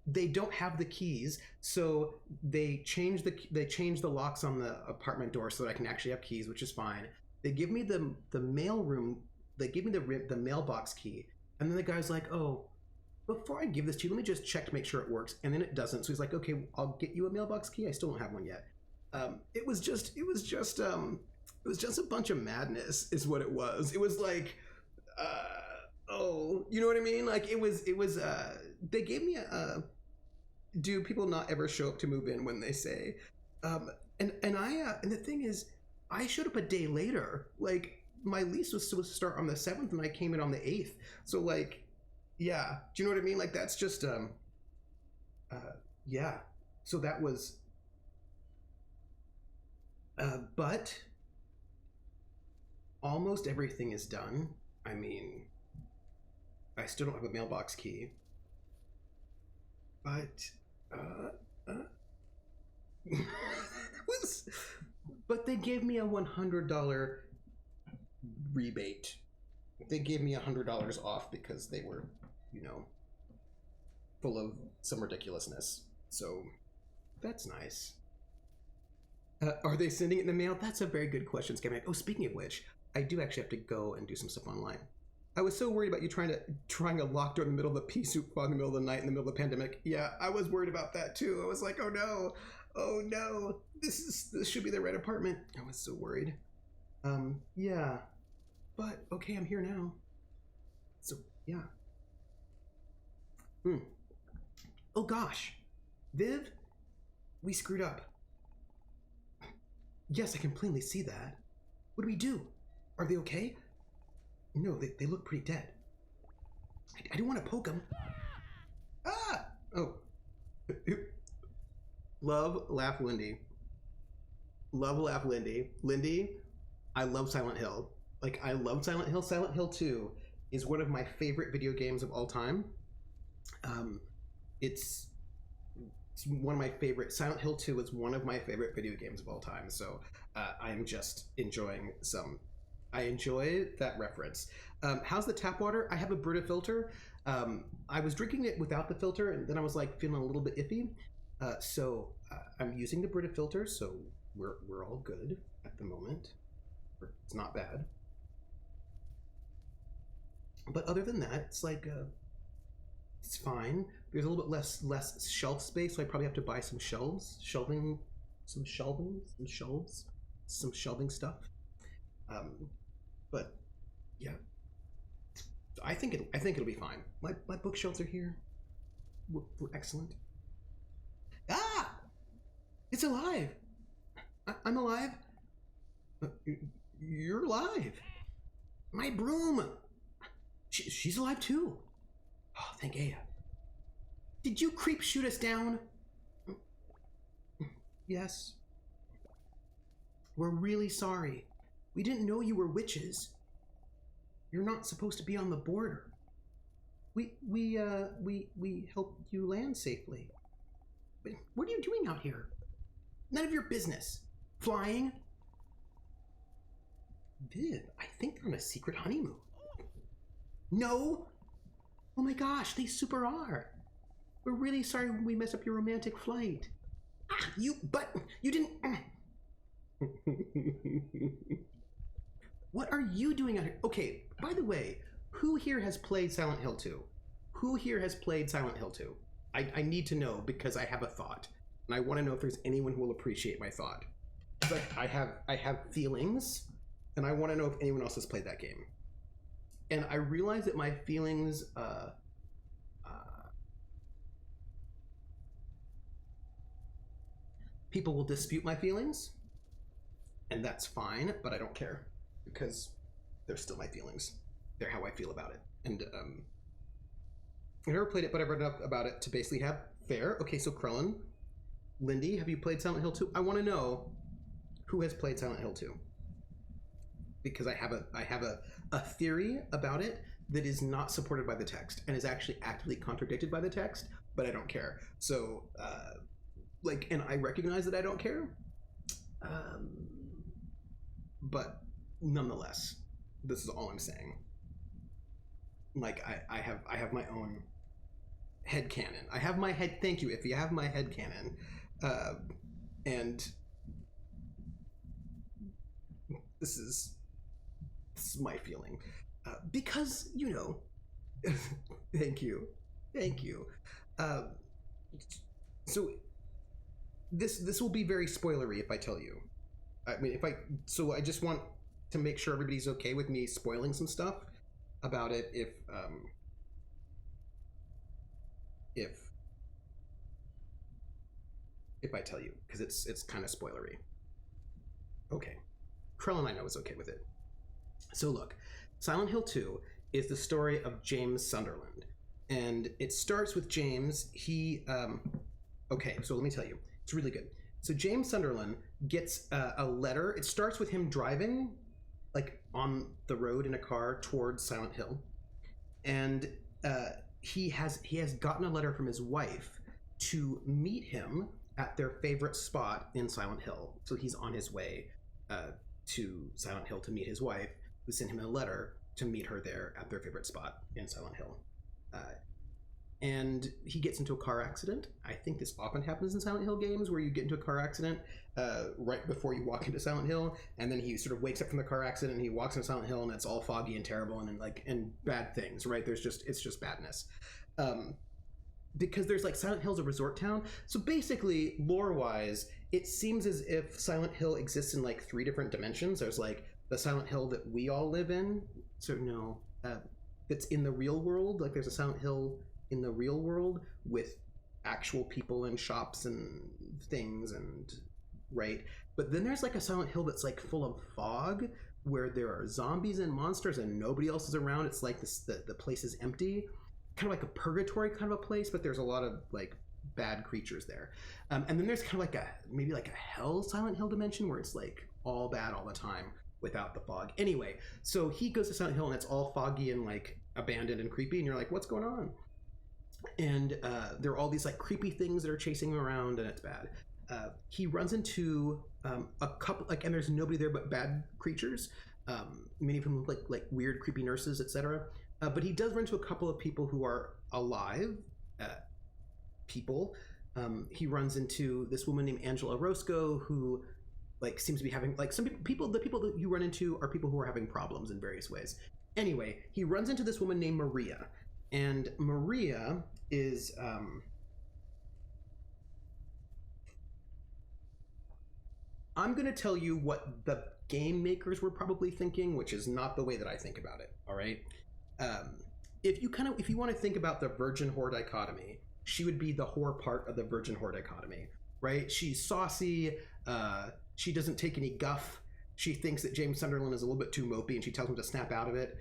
they don't have the keys, so they change the locks on the apartment door so that I can actually have keys, which is fine. They give me the mail room. They give me the mailbox key, and then the guy's like, "Oh, before I give this to you, let me just check to make sure it works." And then it doesn't. So he's like, "Okay, I'll get you a mailbox key. I still don't have one yet." It was just a bunch of madness, is what it was. It was like, oh, you know what I mean? It was. They gave me a. Do people not ever show up to move in when they say? And the thing is, I showed up a day later. My lease was supposed to start on the 7th, and I came in on the 8th. So yeah, do you know what I mean? That's just yeah. So that was. But almost everything is done. I mean, I still don't have a mailbox key. But but they gave me a $100 rebate. They gave me $100 off because they were, full of some ridiculousness. So that's nice. Are they sending it in the mail? That's a very good question, Scammac. Oh, speaking of which, I do actually have to go and do some stuff online. I was so worried about you trying a lock door in the middle of a pea soup fog in the middle of the night in the middle of the pandemic. Yeah, I was worried about that too. I was like, oh no, this should be the right apartment. I was so worried. Yeah, but okay, I'm here now. So yeah. Oh gosh. Viv, we screwed up. Yes, I can plainly see that. What do we do? Are they okay? No, they look pretty dead. I don't want to poke them. Ah! Oh. Love, laugh, Lindy. Love, laugh, Lindy. Lindy, I love Silent Hill. Like, I love Silent Hill. Silent Hill 2 is one of my favorite video games of all time. It's one of my favorite. Silent Hill 2 is one of my favorite video games of all time. So I am just enjoying some. I enjoy that reference. How's the tap water? I have a Brita filter. I was drinking it without the filter, and then I was like feeling a little bit iffy. So I'm using the Brita filter, so we're all good at the moment. It's not bad. But other than that, it's like it's fine. There's a little bit less shelf space, so I probably have to buy some shelves, some shelving stuff. But yeah, I think it'll be fine. My bookshelves are here. We're excellent. Ah, it's alive. I'm alive. You're alive. My broom. She's alive too. Oh, thank Aya. Did you creep shoot us down? Yes. We're really sorry. We didn't know you were witches. You're not supposed to be on the border. We helped you land safely. But what are you doing out here? None of your business. Flying? Viv, I think they're on a secret honeymoon. No? Oh my gosh, they super are. We're really sorry we messed up your romantic flight. Ah, you didn't. What are you doing out here? Okay, by the way, who here has played Silent Hill 2? Who here has played Silent Hill 2? I need to know because I have a thought. And I want to know if there's anyone who will appreciate my thought. But I have feelings, and I want to know if anyone else has played that game. And I realize that my feelings people will dispute my feelings, and that's fine, but I don't care because they're still my feelings. They're how I feel about it. And I've never played it, but I've read enough about it to basically have fair. Okay, so Krellin, Lindy, have you played Silent Hill 2? I want to know who has played Silent Hill 2. Because I have a theory about it that is not supported by the text and is actually actively contradicted by the text, but I don't care. So, and I recognize that I don't care, but nonetheless, this is all I'm saying. Like, I have my own headcanon. I have my head. Thank you. If you have my headcanon, and this is my feeling, because thank you. So this will be very spoilery if I tell you. I mean, so I just want to make sure everybody's okay with me spoiling some stuff about it if I tell you, because it's kind of spoilery. Okay, Krellin I know is okay with it. So look, Silent Hill 2 is the story of James Sunderland, and it starts with James. Okay, so let me tell you, it's really good. So James Sunderland gets a letter. It starts with him driving, like, on the road in a car towards Silent Hill, and he has gotten a letter from his wife to meet him at their favorite spot in Silent Hill. So he's on his way to Silent Hill to meet his wife, who sent him a letter to meet her there at their favorite spot in Silent Hill. And he gets into a car accident. I think this often happens in Silent Hill games, where you get into a car accident right before you walk into Silent Hill, and then he sort of wakes up from the car accident and he walks into Silent Hill, and it's all foggy and terrible and bad things, right? It's just badness. Because there's like Silent Hill's a resort town, so basically lore-wise, it seems as if Silent Hill exists in like 3 different dimensions. There's like the Silent Hill that we all live in, that's in the real world. Like there's a Silent Hill in the real world with actual people and shops and things, and right. But then there's like a Silent Hill that's like full of fog, where there are zombies and monsters and nobody else is around. It's like the place is empty, kind of like a purgatory kind of a place, but there's a lot of like bad creatures there. And then there's kind of like maybe like a hell Silent Hill dimension where it's like all bad all the time without the fog. Anyway, so he goes to Silent Hill and it's all foggy and like abandoned and creepy, and you're like, what's going on? And there are all these like creepy things that are chasing him around, and it's bad. He runs into a couple, like, and there's nobody there but bad creatures. Many of them look like weird, creepy nurses, etc. But he does run into a couple of people who are alive people. He runs into this woman named Angela Roscoe, who like seems to be having like the people that you run into are people who are having problems in various ways. Anyway, he runs into this woman named Maria, and Maria is I'm going to tell you what the game makers were probably thinking, which is not the way that I think about it. All right. If you want to think about the virgin whore dichotomy, she would be the whore part of the virgin whore dichotomy, right? She's saucy. She doesn't take any guff. She thinks that James Sunderland is a little bit too mopey, and she tells him to snap out of it.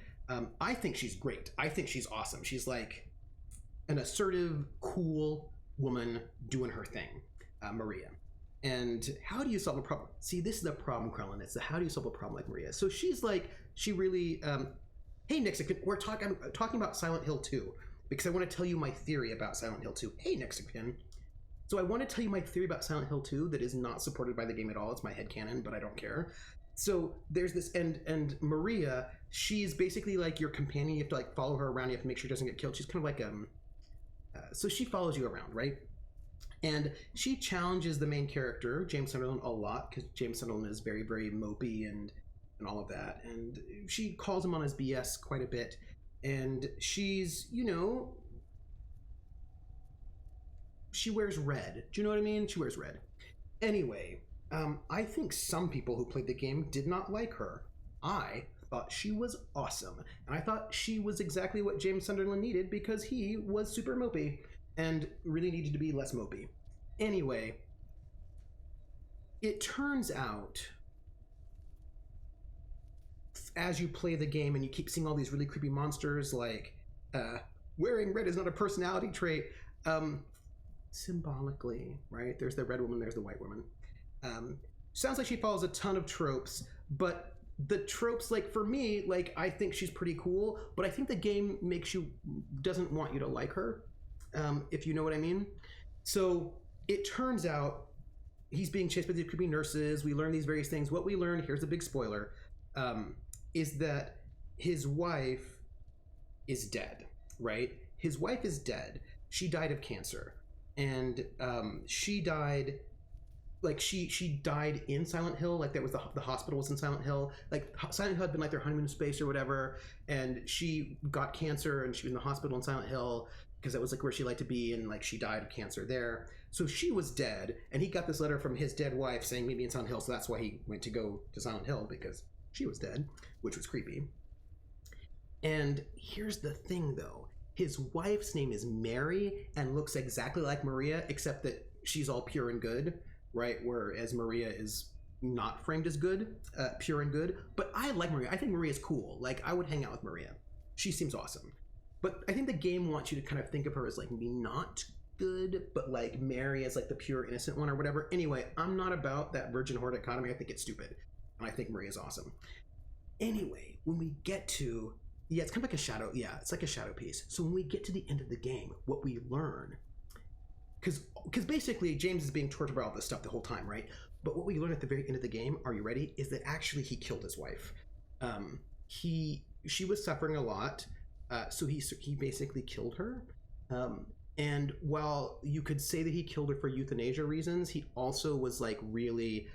I think she's great. I think she's awesome. She's like an assertive, cool woman doing her thing, Maria. And how do you solve a problem? See, this is the problem, Krellin. It's the how do you solve a problem like Maria. So she's like, she really, hey, Nixon, I'm talking about Silent Hill 2, because I want to tell you my theory about Silent Hill 2. Hey, Nixon. So I want to tell you my theory about Silent Hill 2 that is not supported by the game at all. It's my headcanon, but I don't care. So there's this, and Maria, she's basically like your companion. You have to like follow her around. You have to make sure she doesn't get killed. She's kind of like, so she follows you around, right? And she challenges the main character, James Sunderland, a lot, because James Sunderland is very, very mopey and all of that. And she calls him on his BS quite a bit. And she's, you know, she wears red. Do you know what I mean? She wears red. Anyway, I think some people who played the game did not like her. I thought she was awesome. And I thought she was exactly what James Sunderland needed, because he was super mopey and really needed to be less mopey. Anyway, it turns out, as you play the game and you keep seeing all these really creepy monsters, like wearing red is not a personality trait, symbolically, right? There's the red woman, there's the white woman. Sounds like she follows a ton of tropes, but the tropes, like for me, like I think she's pretty cool, but I think the game doesn't want you to like her. If you know what I mean. So it turns out he's being chased by these creepy nurses. We learn these various things. What we learn, here's a big spoiler, is that his wife is dead, right? His wife is dead. She died of cancer. And she died, like she died in Silent Hill. Like that was the hospital was in Silent Hill. Like Silent Hill had been like their honeymoon space or whatever. And she got cancer and she was in the hospital in Silent Hill, because that was like where she liked to be, and like she died of cancer there. So she was dead, and he got this letter from his dead wife saying maybe in Silent Hill, so that's why he went to go to Silent Hill, because she was dead, which was creepy. And here's the thing though, his wife's name is Mary and looks exactly like Maria, except that she's all pure and good, right? Whereas Maria is not framed as good, pure and good. But I like Maria. I think Maria's cool. Like I would hang out with Maria. She seems awesome. But I think the game wants you to kind of think of her as like maybe not good, but like Mary as like the pure innocent one or whatever. Anyway, I'm not about that virgin whore dichotomy. I think it's stupid. And I think Maria's awesome. Anyway, when we get to, yeah, it's kind of like a shadow. Yeah, it's like a shadow piece. So when we get to the end of the game, what we learn, because basically James is being tortured by all this stuff the whole time, right? But what we learn at the very end of the game, are you ready? Is that actually he killed his wife. She was suffering a lot. So he basically killed her. And while you could say that he killed her for euthanasia reasons, he also was like really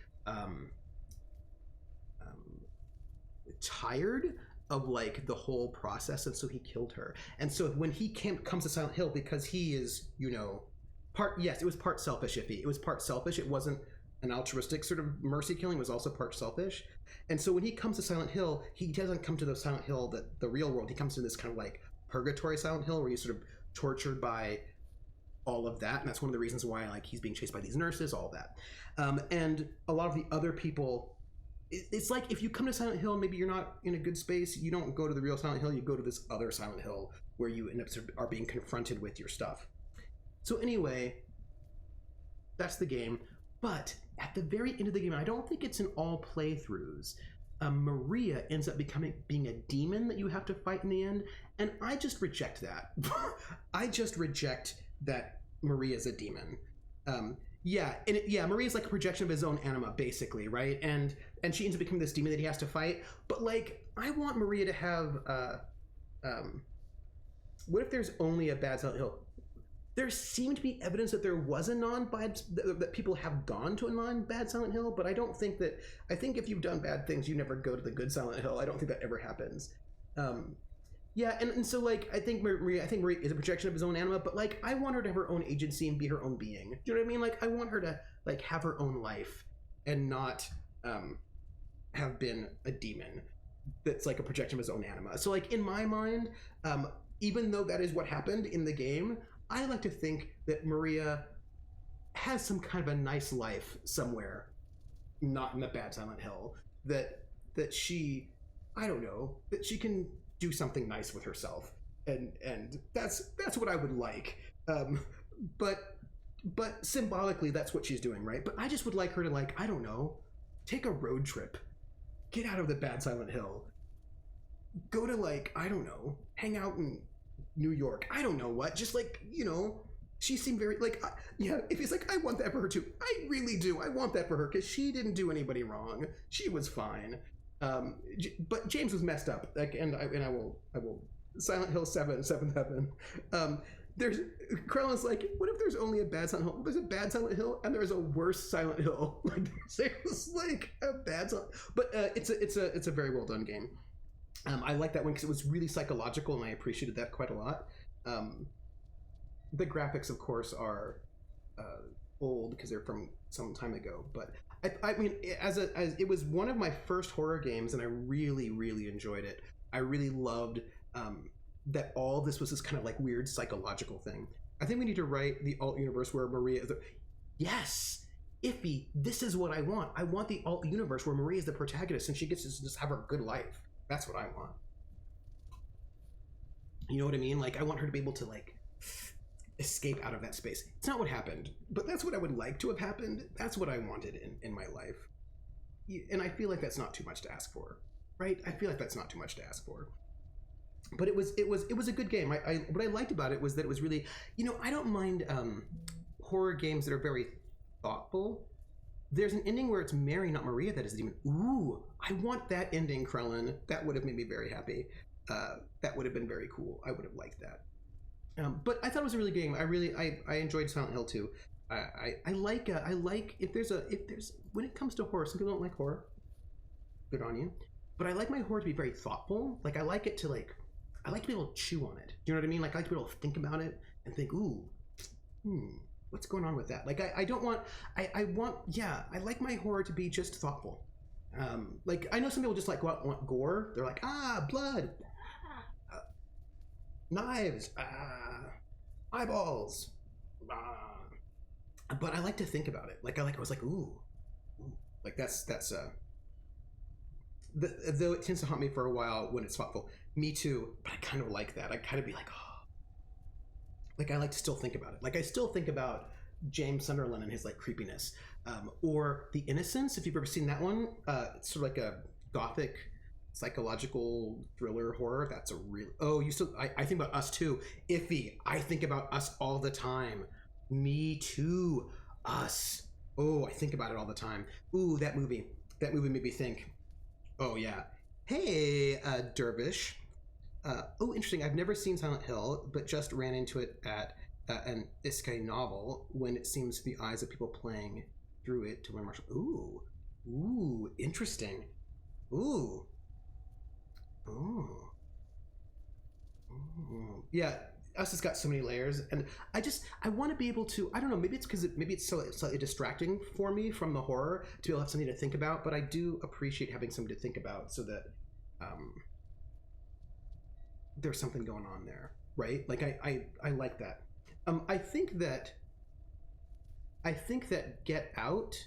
tired of like the whole process, and so he killed her. And so when he comes to Silent Hill, because he is, you know, it was part selfish. It was part selfish. It wasn't an altruistic sort of mercy killing. It was also part selfish. And so when he comes to Silent Hill, he doesn't come to the Silent Hill, the real world. He comes to this kind of like purgatory Silent Hill, where he's sort of tortured by all of that, and that's one of the reasons why like he's being chased by these nurses, all of that. And a lot of the other people, it's like if you come to Silent Hill and maybe you're not in a good space, you don't go to the real Silent Hill, you go to this other Silent Hill where you end up are being confronted with your stuff. So anyway, that's the game. But at the very end of the game, I don't think it's in all playthroughs, Maria ends up being a demon that you have to fight in the end, and I just reject that. I just reject that Maria's a demon. Maria's like a projection of his own anima, basically, right? And she ends up becoming this demon that he has to fight. But like, I want Maria to have what if there's only a bad Silent Hill? There seemed to be evidence that there was a non-bad, that people have gone to a non-bad Silent Hill, but I don't think that, I think if you've done bad things, you never go to the good Silent Hill. I don't think that ever happens. And so like, I think Maria is a projection of his own anima, but like, I want her to have her own agency and be her own being. Do you know what I mean? Like, I want her to like have her own life and not have been a demon that's like a projection of his own anima. So like, in my mind, even though that is what happened in the game, I like to think that Maria has some kind of a nice life somewhere, not in the bad Silent Hill, that she, I don't know, that she can do something nice with herself, and that's what I would like. But symbolically, that's what she's doing, right? But I just would like her to, like, I don't know, take a road trip, get out of the bad Silent Hill, go to, like, I don't know, hang out in New York, I don't know what, just like, you know, she seemed very like, if he's like, I want that for her too, I really do, I want that for her, because she didn't do anybody wrong, she was fine. But James was messed up, like, and I will Silent Hill 7 7th Heaven. There's Krellin's like, what if there's only a bad Silent Hill? There's a bad Silent Hill and there's a worse Silent Hill. Like, there's like a bad Silent, but it's a very well done game. I like that one because it was really psychological, and I appreciated that quite a lot. The graphics, of course, are old because they're from some time ago, but I mean, as it was one of my first horror games, and I really, really enjoyed it. I really loved that all this was this kind of like weird psychological thing. I think we need to write the alt universe where Maria is yes, Iffy, this is what I want. I want the alt universe where Maria is the protagonist and she gets to just have her good life. That's what I want. You know what I mean? Like, I want her to be able to like escape out of that space. It's not what happened, but that's what I would like to have happened. That's what I wanted in my life. And I feel like that's not too much to ask for, right? I feel like that's not too much to ask for. But it was a good game. What I liked about it was that it was really, you know, I don't mind horror games that are very thoughtful. There's an ending where it's Mary, not Maria, that is the demon. Ooh, I want that ending, Krellin. That would have made me very happy. That would have been very cool. I would have liked that. But I thought it was a really good game. I enjoyed Silent Hill 2. I like if there's when it comes to horror, some people don't like horror. Good on you. But I like my horror to be very thoughtful. Like, I like to be able to chew on it. Do you know what I mean? Like, I like to be able to think about it and think, ooh, what's going on with that? Like, I like my horror to be just thoughtful. Like, I know some people just like want gore. They're like, blood, knives, eyeballs. But I like to think about it. Like, I was like, ooh. Like, that's though it tends to haunt me for a while when it's thoughtful. Me too, but I kind of like that. I kind of be like, oh. Like, I like to still think about it. Like, I still think about James Sunderland and his like creepiness, or The Innocents. If you've ever seen that one, it's sort of like a gothic psychological thriller horror. That's a real. Oh, you still? I think about Us too. Iffy. I think about Us all the time. Me too. Us. Oh, I think about it all the time. Ooh, that movie. That movie made me think. Oh yeah. Hey, Dervish. Oh, interesting. I've never seen Silent Hill, but just ran into it at an Isekai novel when it seems to the eyes of people playing through it to learn martial. Ooh, interesting. Ooh. Yeah, Us has got so many layers, and I want to be able to. I don't know. Maybe it's because maybe it's slightly distracting for me from the horror to be able to have something to think about. But I do appreciate having something to think about, so that there's something going on there, right? Like I like that. I think that Get Out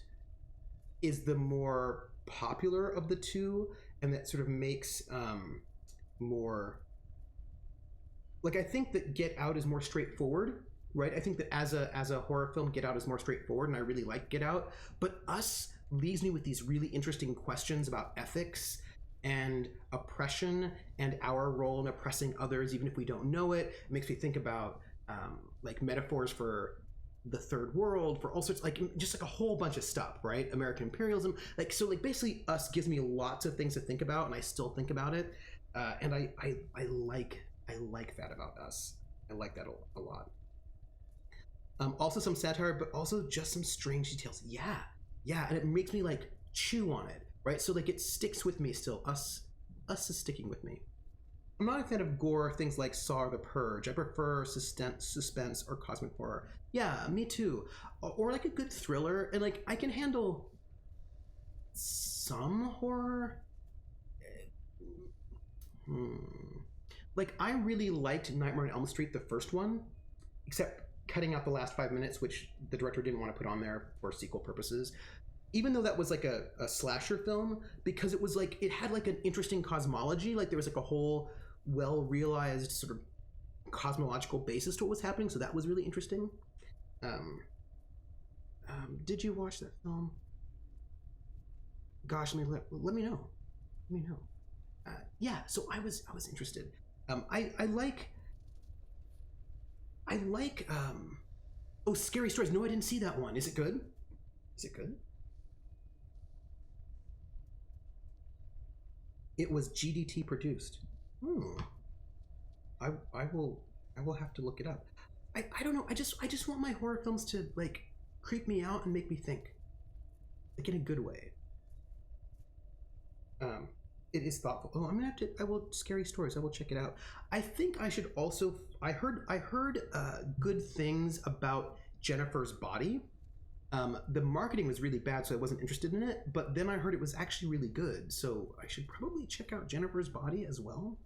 is the more popular of the two, and that sort of makes more like I think that Get Out is more straightforward, right? I think that as a horror film, Get Out is more straightforward, and I really like Get Out. But Us leaves me with these really interesting questions about ethics and oppression and our role in oppressing others, even if we don't know it. It makes me think about like metaphors for the third world, for all sorts, like just like a whole bunch of stuff, right? American imperialism, like so, like basically, Us gives me lots of things to think about, and I still think about it, and I like that about Us. I like that a lot. Also some satire, but also just some strange details. Yeah, and it makes me like chew on it, right? So like it sticks with me still. Us is sticking with me. I'm not a fan of gore, things like Saw or The Purge. I prefer suspense or cosmic horror. Yeah, me too. Or like a good thriller, and like I can handle some horror. Like I really liked Nightmare on Elm Street, the first one, except cutting out the last 5 minutes, which the director didn't want to put on there for sequel purposes. Even though that was like a slasher film, because it was like it had like an interesting cosmology, like there was like a whole well realized sort of cosmological basis to what was happening, so that was really interesting. Did you watch that film? Gosh, let me know. Let me know. Yeah, so I was interested. I like oh, Scary Stories. No, I didn't see that one. Is it good? Is it good? It was GDT produced. I will have to look it up. I don't know. I just want my horror films to like creep me out and make me think, like in a good way. It is thoughtful. Oh, I'm gonna have to. I will Scary Stories. I will check it out. I think I should also. I heard good things about Jennifer's Body. The marketing was really bad, so I wasn't interested in it. But then I heard it was actually really good, so I should probably check out Jennifer's Body as well.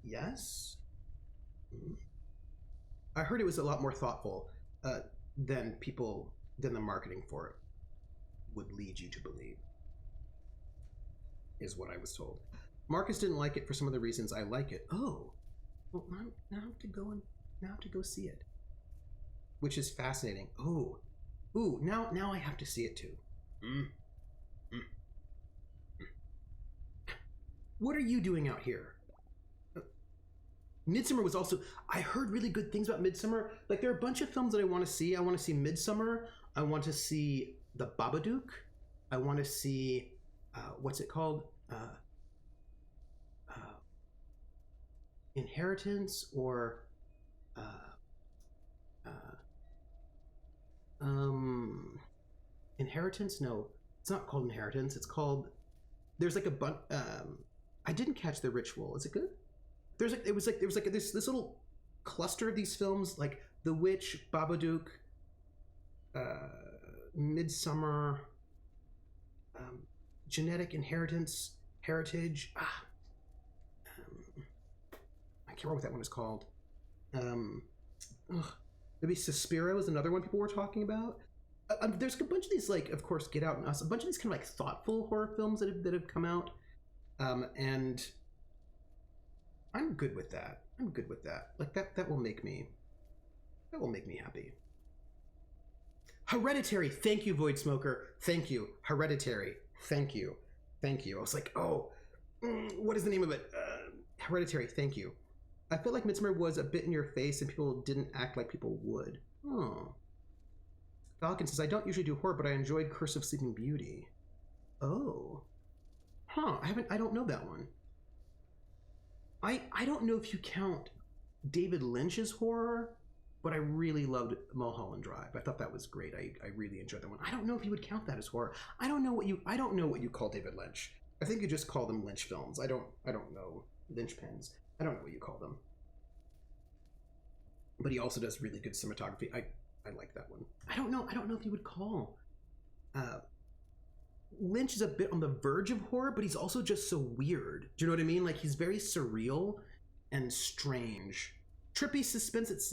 Yes. I heard it was a lot more thoughtful than the marketing for it would lead you to believe, is what I was told. Marcus didn't like it for some of the reasons I like it. Oh, well, now I have to go see it, which is fascinating. Oh, ooh, now I have to see it too. What are you doing out here? Midsummer was also. I heard really good things about Midsummer. Like there are a bunch of films that I want to see. I want to see Midsummer. I want to see The Babadook. I want to see what's it called? Inheritance or Inheritance? No, it's not called Inheritance. It's called. There's like a bunch. I didn't catch The Ritual. Is it good? There was like this little cluster of these films, like The Witch, Babadook, Midsummer, Genetic Inheritance, Heritage. I can't remember what that one is called. Maybe Suspiria was another one people were talking about. There's a bunch of these, like, of course, Get Out and Us, a bunch of these kind of like thoughtful horror films that have come out, and I'm good with that. Like that will make me happy. Hereditary. Thank you, Void Smoker. Thank you. Hereditary. Thank you. I was like, oh, what is the name of it? Hereditary. Thank you. I feel like Midsommar was a bit in your face and people didn't act like people would. Oh. Falcon says, I don't usually do horror, but I enjoyed Curse of Sleeping Beauty. Oh. Huh. I don't know that one. I don't know if you count David Lynch's horror, but I really loved Mulholland Drive. I thought that was great. I really enjoyed that one. I don't know if you would count that as horror. I don't know what you call David Lynch. I think you just call them Lynch films. I don't know. Lynch pens. I don't know what you call them. But he also does really good cinematography. I like that one. I don't know if you would call Lynch is a bit on the verge of horror, but he's also just so weird. Do you know what I mean? Like he's very surreal and strange. trippy suspense. It's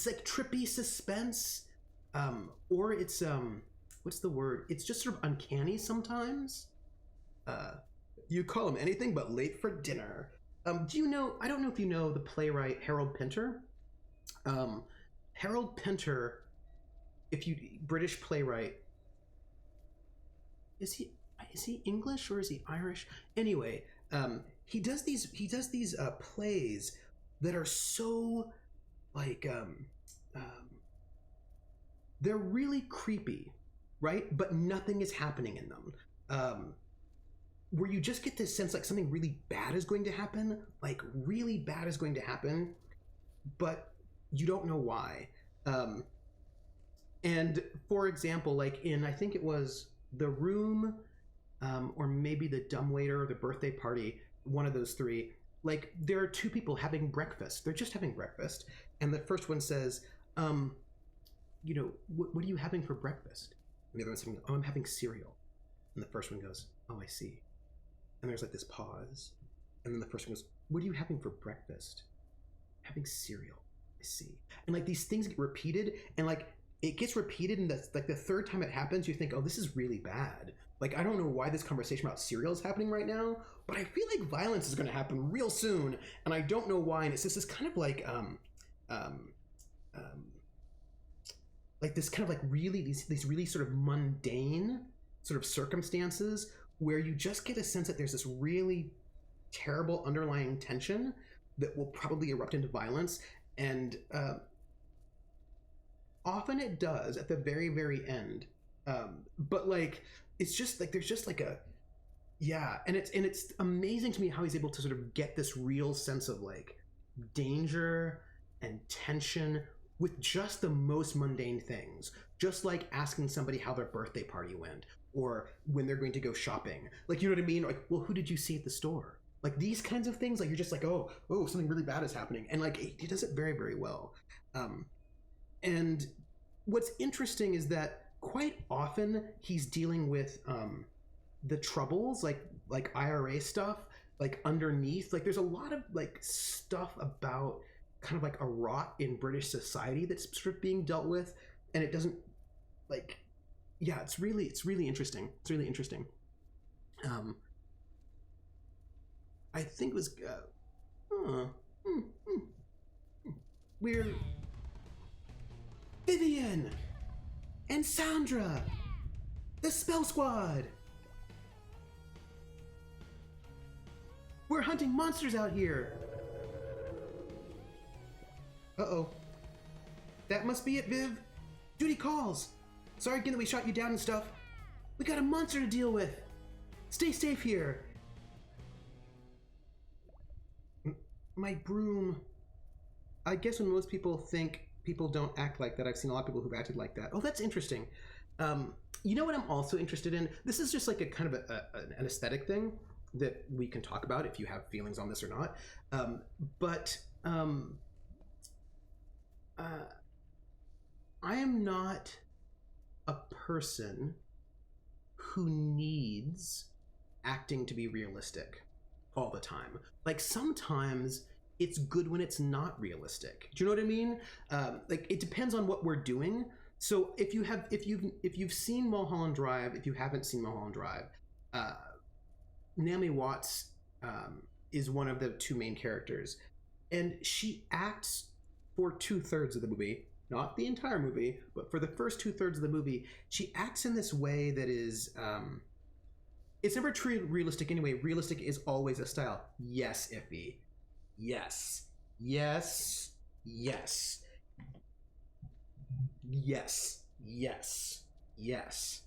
like trippy suspense, or it's what's the word? It's just sort of uncanny sometimes. You call him anything but late for dinner. Do you know? I don't know if you know the playwright Harold Pinter. Harold Pinter, if you British playwright, is he English or is he Irish? Anyway, he does these plays that are so like they're really creepy, right? But nothing is happening in them. Where you just get this sense like something really bad is going to happen, like really bad is going to happen, but you don't know why. And for example, like in, I think it was The Room, or maybe The Dumbwaiter or The Birthday Party, one of those three, like there are two people having breakfast. They're just having breakfast. And the first one says, you know, what are you having for breakfast? And the other one's saying, oh, I'm having cereal. And the first one goes, oh, I see. And there's like this pause. And then the first one goes, what are you having for breakfast? Having cereal. I see. And like these things get repeated, and like it gets repeated, and that's like the third time it happens, you think, oh, this is really bad. Like, I don't know why this conversation about cereal is happening right now, but I feel like violence is going to happen real soon, and I don't know why. And it's just this kind of like this kind of like really these really sort of mundane sort of circumstances where you just get a sense that there's this really terrible underlying tension that will probably erupt into violence. And often it does at the very, very end. But like, it's just like, there's just like a, yeah. And it's amazing to me how he's able to sort of get this real sense of like danger and tension with just the most mundane things. Just like asking somebody how their birthday party went, or when they're going to go shopping. Like, you know what I mean? Like, well, who did you see at the store? Like these kinds of things, like you're just like, oh, something really bad is happening. And like, he does it very, very well. And what's interesting is that quite often he's dealing with the troubles, like IRA stuff, like underneath. Like there's a lot of like stuff about kind of like a rot in British society that's sort of being dealt with. And it doesn't like, yeah, it's really interesting. It's really interesting. I think it was we're Vivian and Sandra, the Spell Squad. We're hunting monsters out here. Uh-oh. That must be it, Viv. Duty calls. Sorry again that we shot you down and stuff. We got a monster to deal with. Stay safe here. My broom. I guess when most people think people don't act like that, I've seen a lot of people who've acted like that. Oh, that's interesting. You know what I'm also interested in? This is just like a kind of an aesthetic thing that we can talk about if you have feelings on this or not. I am not a person who needs acting to be realistic all the time. Like sometimes it's good when it's not realistic. Do you know what I mean? Like it depends on what we're doing. So if you've seen Mulholland Drive, if you haven't seen Mulholland Drive, Naomi Watts is one of the two main characters, and she acts for 2/3 of the movie, not the entire movie, but for the first 2/3 of the movie, she acts in this way that is, it's never truly realistic anyway. Realistic is always a style. Yes, Iffy. Yes. Yes. Yes. Yes. Yes. Yes.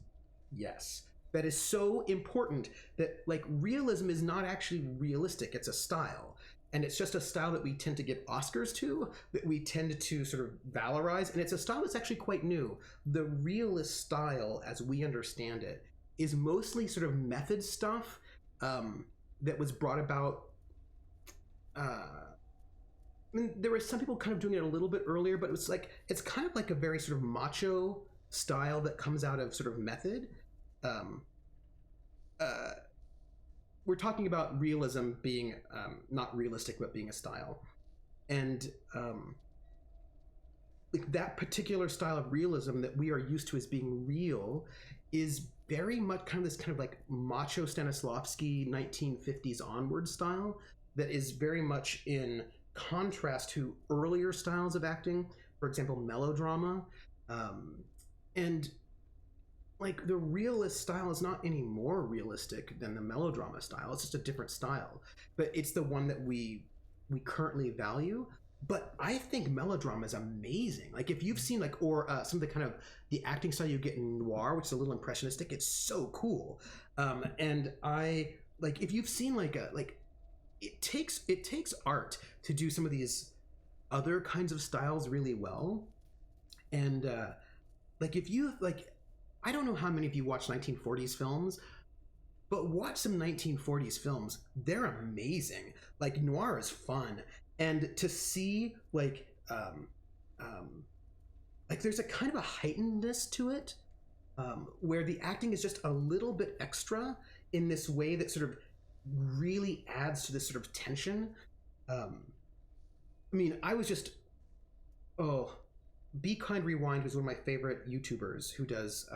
Yes. That is so important that like realism is not actually realistic. It's a style. And it's just a style that we tend to give Oscars to, that we tend to sort of valorize. And it's a style that's actually quite new. The realist style, as we understand it, is mostly sort of method stuff that was brought about. I mean, there were some people kind of doing it a little bit earlier, but it was like, it's kind of like a very sort of macho style that comes out of sort of method. We're talking about realism being not realistic, but being a style. and like that particular style of realism that we are used to as being real is very much kind of this kind of like macho Stanislavski 1950s onward style that is very much in contrast to earlier styles of acting, for example melodrama. And like the realist style is not any more realistic than the melodrama style. It's just a different style, but it's the one that we currently value. But I think melodrama is amazing. Like if you've seen like or some of the kind of the acting style you get in noir, which is a little impressionistic, it's so cool. And I like if you've seen like a like it takes art to do some of these other kinds of styles really well. And like if you like I don't know how many of you watch 1940s films, but watch some 1940s films. They're amazing. Like noir is fun, and to see like there's a kind of a heightenedness to it, where the acting is just a little bit extra in this way that sort of really adds to this sort of tension. I mean, I was just Be Kind Rewind was one of my favorite YouTubers who does.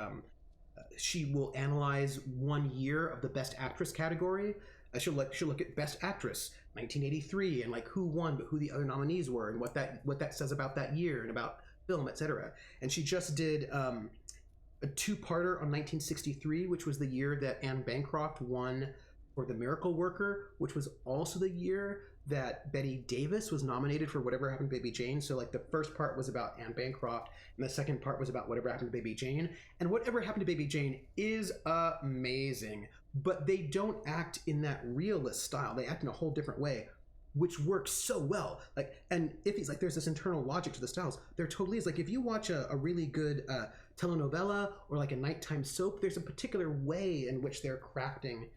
She will analyze 1 year of the Best Actress category. She'll look at Best Actress 1983 and like who won, but who the other nominees were, and what that says about that year and about film, etc. And she just did a two-parter on 1963, which was the year that Anne Bancroft won for The Miracle Worker, which was also the year that Betty Davis was nominated for Whatever Happened to Baby Jane. So like the first part was about Anne Bancroft and the second part was about Whatever Happened to Baby Jane. And Whatever Happened to Baby Jane is amazing, but they don't act in that realist style. They act in a whole different way, which works so well. Like, and if he's like, there's this internal logic to the styles. There totally is. Like if you watch a really good telenovela or like a nighttime soap, there's a particular way in which they're crafting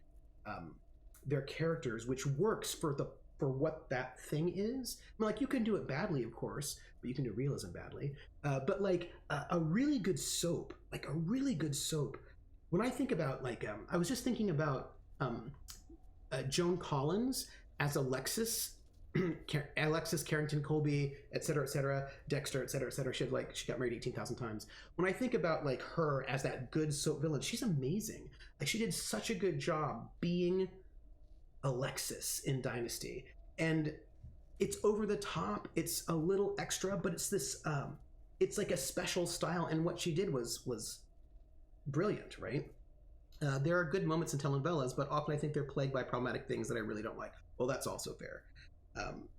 their characters, which works for what that thing is. I mean, like you can do it badly, of course, but you can do realism badly. But like a really good soap, when I think about like, I was just thinking about Joan Collins as Alexis, Alexis Carrington Colby, et cetera, Dexter, et cetera. She got married 18,000 times. When I think about like her as that good soap villain, she's amazing. Like she did such a good job being Alexis in Dynasty, and it's over the top, it's a little extra, but it's this it's like a special style, and what she did was brilliant, right? There are good moments in telenovelas, but often I think they're plagued by problematic things that I really don't like. Well, that's also fair.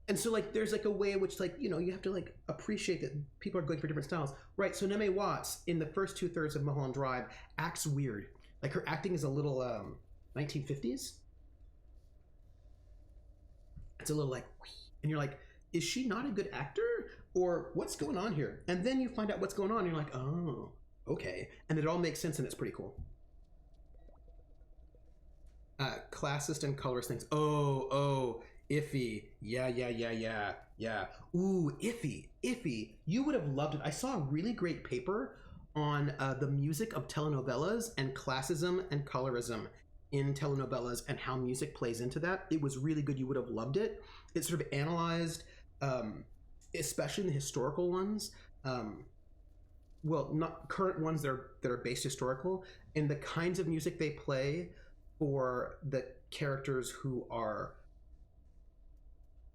And so like there's like a way in which like, you know, you have to like appreciate that people are going for different styles, right? So Naomi Watts in the first 2/3 of Mulholland Drive acts weird. Like her acting is a little 1950s. It's a little like, and you're like, is she not a good actor, or what's going on here? And then you find out what's going on and you're like, oh, okay. And it all makes sense and it's pretty cool. Classist and colorist things. Oh, iffy. Yeah. Ooh, iffy. You would have loved it. I saw a really great paper on the music of telenovelas and classism and colorism in telenovelas and how music plays into that. It was really good. You would have loved it. It sort of analyzed, especially in the historical ones, well, not current ones that are based historical, and the kinds of music they play for the characters who are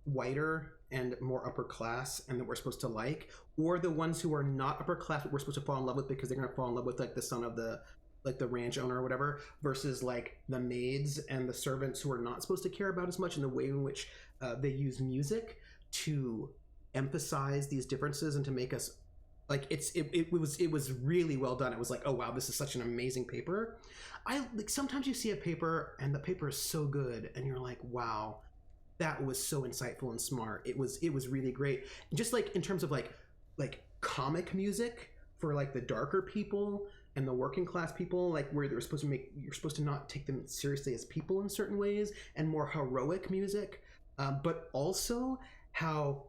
whiter and more upper class and that we're supposed to like, or the ones who are not upper class but we're supposed to fall in love with because they're going to fall in love with like the son of the ranch owner or whatever, versus like the maids and the servants who are not supposed to care about as much, in the way in which they use music to emphasize these differences and to make us like it was really well done. It was like, oh wow, this is such an amazing paper. I like sometimes you see a paper and the paper is so good and you're like, wow, that was so insightful and smart. It was really great. Just like in terms of like comic music for like the darker people and the working class people, like where you're supposed to not take them seriously as people in certain ways, and more heroic music, but also how,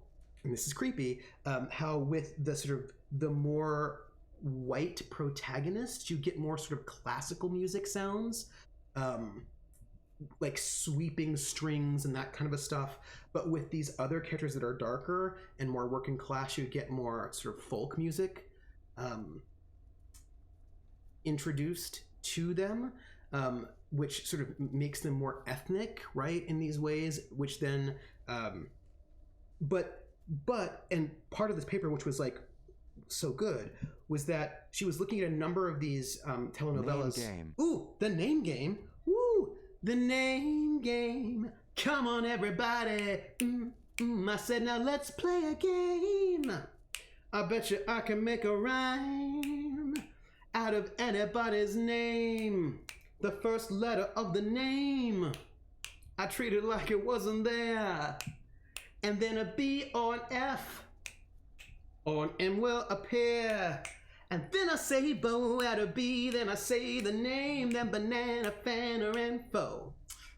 and this is creepy, how with the sort of the more white protagonists, you get more sort of classical music sounds. like sweeping strings and that kind of a stuff. But with these other characters that are darker and more working class, you get more sort of folk music introduced to them, which sort of makes them more ethnic, right, in these ways, which then but and part of this paper, which was like so good, was that she was looking at a number of these telenovelas. Name game. Ooh, the name game. Ooh, the name game. Come on, everybody. I said, now let's play a game. I bet you I can make a rhyme out of anybody's name. The first letter of the name, I treat it like it wasn't there. And then a B or an F or an M will appear. And then I say bo out of B, then I say the name, then banana, fanner, and foe.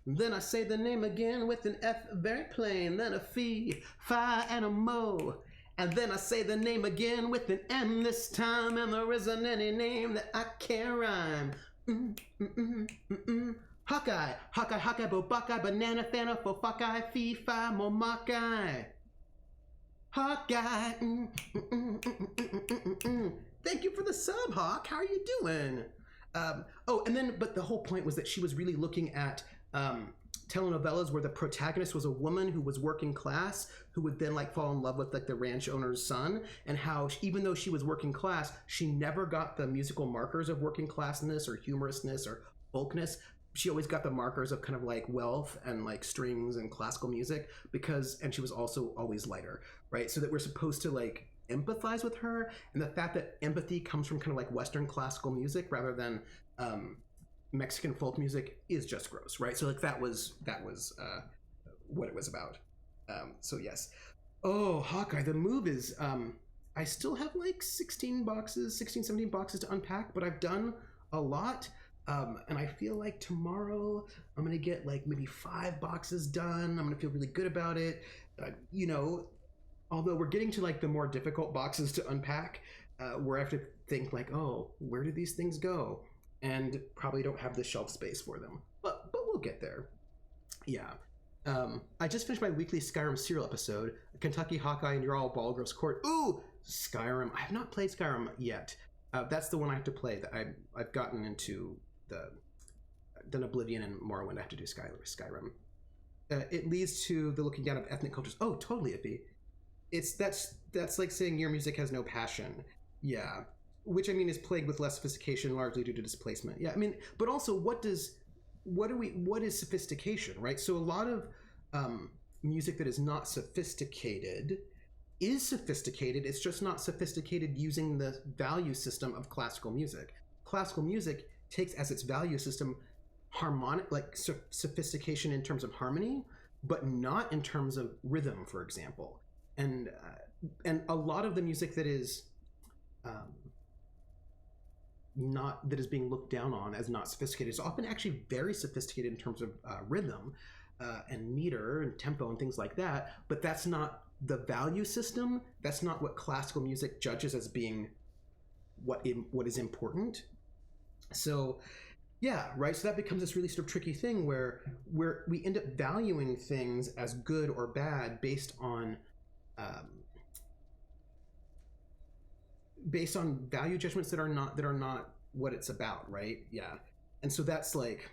Then I say the name again with an F, very plain, then a fee, fi, and a mo. And then I say the name again with an M this time, and there isn't any name that I can't rhyme. Hawkeye, Hawkeye, Hawkeye, bo Buckeye, banana, fanner, for fuckeye, fee, fi, mo, mockeye. Hawkeye, Thank you for the sub, Hawk. How are you doing? But the whole point was that she was really looking at telenovelas where the protagonist was a woman who was working class, who would then like fall in love with like the ranch owner's son, and how even though she was working class, she never got the musical markers of working classness or humorousness or folkness. She always got the markers of kind of like wealth and like strings and classical music and she was also always lighter, right? So that we're supposed to like empathize with her, and the fact that empathy comes from kind of like Western classical music rather than Mexican folk music is just gross, right? So like that was what it was about. So yes. Oh, Hawkeye, the move is I still have like 17 boxes to unpack, but I've done a lot. And I feel like tomorrow I'm gonna get like maybe 5 boxes done. I'm gonna feel really good about it. Although we're getting to like the more difficult boxes to unpack, where I have to think like, oh, where did these things go? And probably don't have the shelf space for them. But we'll get there. Yeah. I just finished my weekly Skyrim serial episode, Kentucky Hawkeye and You're All Balgrov's Court. Ooh, Skyrim. I have not played Skyrim yet. That's the one I have to play. That I've gotten into done Oblivion and Morrowind. I have to do Skyrim. It leads to the looking down of ethnic cultures. Oh, totally, Iffy. That's like saying your music has no passion. Yeah, which I mean is plagued with less sophistication, largely due to displacement. Yeah, I mean, but also what is sophistication, right? So a lot of music that is not sophisticated is sophisticated. It's just not sophisticated using the value system of classical music. Classical music takes as its value system harmonic, like sophistication in terms of harmony, but not in terms of rhythm, for example. And a lot of the music that is being looked down on as not sophisticated is often actually very sophisticated in terms of rhythm and meter and tempo and things like that. But that's not the value system. That's not what classical music judges as being what is important. So yeah, right. So that becomes this really sort of tricky thing where we end up valuing things as good or bad based on value judgments that are not what it's about, right? Yeah. And so that's like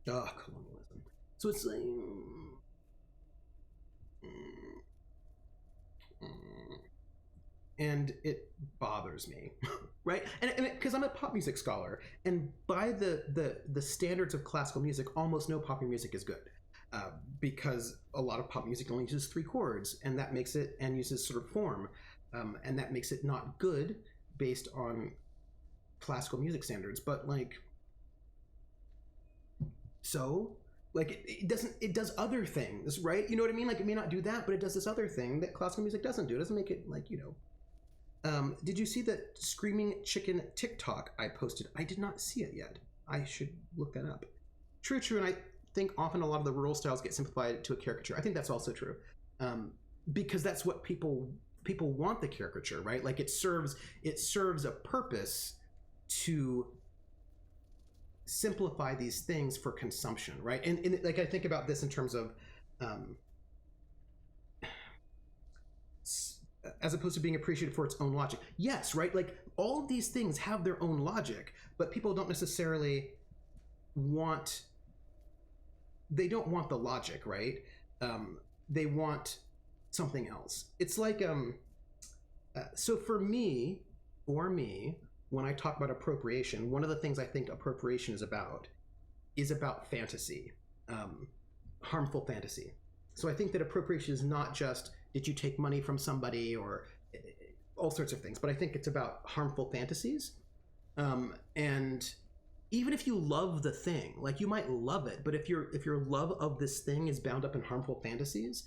colonialism. So it's like and it bothers me, right? And because I'm a pop music scholar, and by the standards of classical music, almost no pop music is good, because a lot of pop music only uses 3 chords, and that makes it, and uses sort of form, and that makes it not good based on classical music standards. But like, so like it does other things, right? You know what I mean? Like it may not do that, but it does this other thing that classical music doesn't do. It doesn't make it like, you know. Did you see that Screaming Chicken TikTok I posted? I did not see it yet. I should look that up. True, and I think often a lot of the rural styles get simplified to a caricature. I think that's also true, because that's what people want, the caricature, right? Like it serves a purpose to simplify these things for consumption, right? And like I think about this in terms of as opposed to being appreciated for its own logic. Yes, right? Like all of these things have their own logic, but people don't necessarily want they don't want the logic, right? They want something else. It's like so for me, when I talk about appropriation, one of the things I think appropriation is about fantasy, harmful fantasy. So I think that appropriation is not just did you take money from somebody or all sorts of things, but I think it's about harmful fantasies. And even if you love the thing, like you might love it, but if your love of this thing is bound up in harmful fantasies,